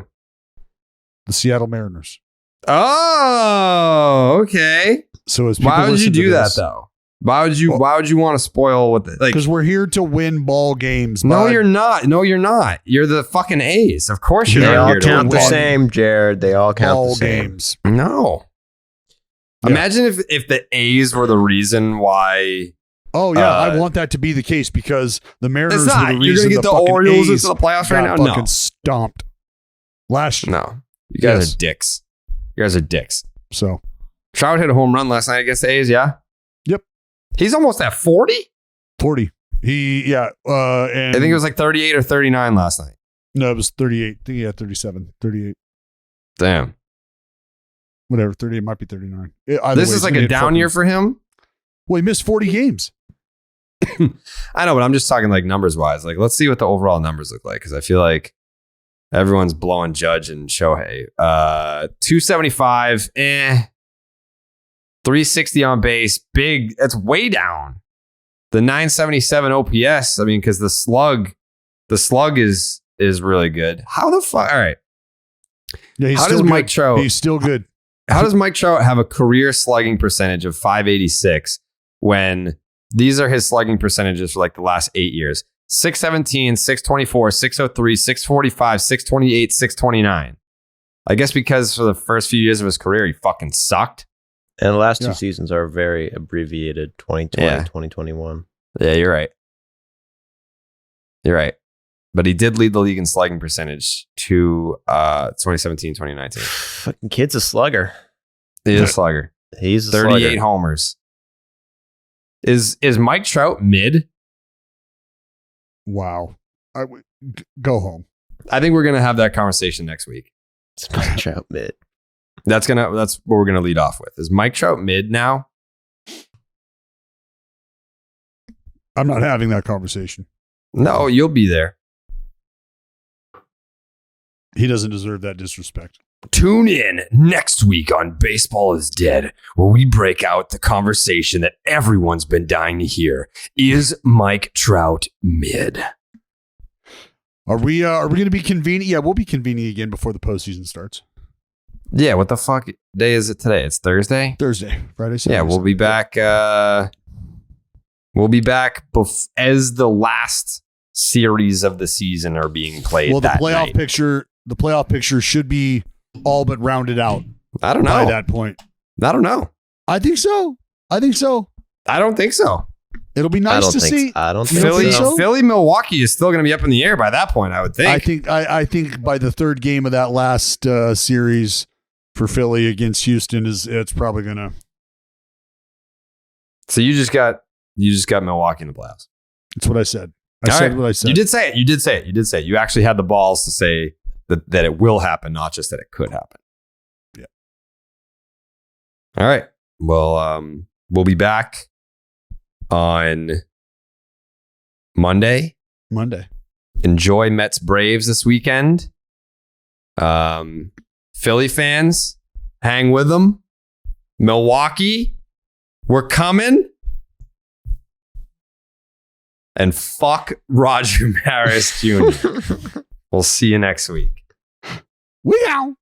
Speaker 2: The Seattle Mariners.
Speaker 1: Oh, okay.
Speaker 2: So as
Speaker 1: why would you do that though? Why would you want to spoil what the like?
Speaker 2: Because we're here to win ball games.
Speaker 1: No,
Speaker 2: bud.
Speaker 1: you're not. No, you're not. You're the fucking A's. Of course you're
Speaker 3: They
Speaker 1: not
Speaker 3: all
Speaker 1: here to
Speaker 3: count
Speaker 1: win
Speaker 3: the
Speaker 1: ball
Speaker 3: same, Jared. They all count
Speaker 2: ball
Speaker 3: the same.
Speaker 2: games.
Speaker 1: No.
Speaker 2: Yeah.
Speaker 1: Imagine if the A's were the reason why.
Speaker 2: Oh yeah, I want that to be the case because the Mariners
Speaker 1: It's
Speaker 2: were
Speaker 1: not.
Speaker 2: the
Speaker 1: You're
Speaker 2: reason
Speaker 1: gonna get the
Speaker 2: fucking
Speaker 1: Orioles
Speaker 2: A's
Speaker 1: into the playoffs right
Speaker 2: got
Speaker 1: now?
Speaker 2: fucking
Speaker 1: No.
Speaker 2: stomped last year.
Speaker 1: No. You guys
Speaker 2: Yes.
Speaker 1: are dicks. You guys are dicks.
Speaker 2: So
Speaker 1: Trout hit a home run last night against the A's, yeah?
Speaker 2: Yep.
Speaker 1: He's almost at 40?
Speaker 2: 40. And
Speaker 1: I think it was like 38 or 39 last night.
Speaker 2: no, it was 38. I think he had 37, 38,
Speaker 1: Damn.
Speaker 2: whatever. 38 might be 39.
Speaker 1: This is like a down year for him?
Speaker 2: Well, he missed 40 games.
Speaker 1: I know, but I'm just talking like numbers wise. Like, let's see what the overall numbers look like because I feel like everyone's blowing Judge and Shohei. 275, 360 on base, big. That's way down. The 977 OPS. I mean, because the slug is really good. How the fuck? All right.
Speaker 2: Yeah, he's
Speaker 1: How
Speaker 2: still
Speaker 1: does
Speaker 2: good.
Speaker 1: Mike Trout?
Speaker 2: He's still good.
Speaker 1: How does Mike Trout have a career slugging percentage of 586 when these are his slugging percentages for like the last 8 years? 617, 624, 603, 645, 628, 629. I guess because for the first few years of his career, he fucking sucked.
Speaker 3: And the last
Speaker 2: Yeah.
Speaker 3: two seasons are very abbreviated 2020,
Speaker 1: Yeah.
Speaker 3: 2021.
Speaker 1: Yeah, you're right. You're right. But he did lead the league in slugging percentage to 2017, 2019.
Speaker 3: Fucking kid's a slugger.
Speaker 1: He's a slugger.
Speaker 3: He's a
Speaker 1: 38
Speaker 3: slugger.
Speaker 1: homers. Is Mike Trout mid?
Speaker 2: Wow. Go home.
Speaker 1: I think we're gonna have that conversation next week.
Speaker 3: It's Mike Trout mid.
Speaker 1: That's what we're gonna lead off with. Is Mike Trout mid now?
Speaker 2: I'm not having that conversation.
Speaker 1: No, you'll be there.
Speaker 2: He doesn't deserve that disrespect.
Speaker 1: Tune in next week on Baseball is Dead, where we break out the conversation that everyone's been dying to hear. Is Mike Trout mid?
Speaker 2: Are we going to be convening? Yeah, we'll be convening again before the postseason starts.
Speaker 1: Yeah, what the fuck day is it today? It's Thursday?
Speaker 2: Thursday, Friday, Saturday.
Speaker 1: Yeah, we'll be back. As the last series of the season are being played.
Speaker 2: Well, the
Speaker 1: that
Speaker 2: playoff
Speaker 1: night.
Speaker 2: picture should be all but rounded out
Speaker 1: I don't
Speaker 2: by
Speaker 1: know.
Speaker 2: that point.
Speaker 1: I don't know.
Speaker 2: I think so.
Speaker 1: I don't think so.
Speaker 2: It'll be
Speaker 3: I
Speaker 2: nice
Speaker 3: don't
Speaker 2: to
Speaker 3: think
Speaker 2: see.
Speaker 3: I don't
Speaker 2: You
Speaker 3: think
Speaker 2: don't think so?
Speaker 1: Philly, Milwaukee is still going to be up in the air by that point. I would think.
Speaker 2: I think by the third game of that last series for Philly against Houston it's probably gonna.
Speaker 1: So you just got Milwaukee in the playoffs.
Speaker 2: That's what I said. I
Speaker 1: All
Speaker 2: said
Speaker 1: right.
Speaker 2: what I said.
Speaker 1: You did say it. You actually had the balls to say that it will happen, not just that it could happen.
Speaker 2: Yeah.
Speaker 1: All right. Well, we'll be back on Monday. Enjoy Mets Braves this weekend. Philly fans, hang with them. Milwaukee, we're coming. And fuck Roger Maris Jr. We'll see you next week.
Speaker 2: We out.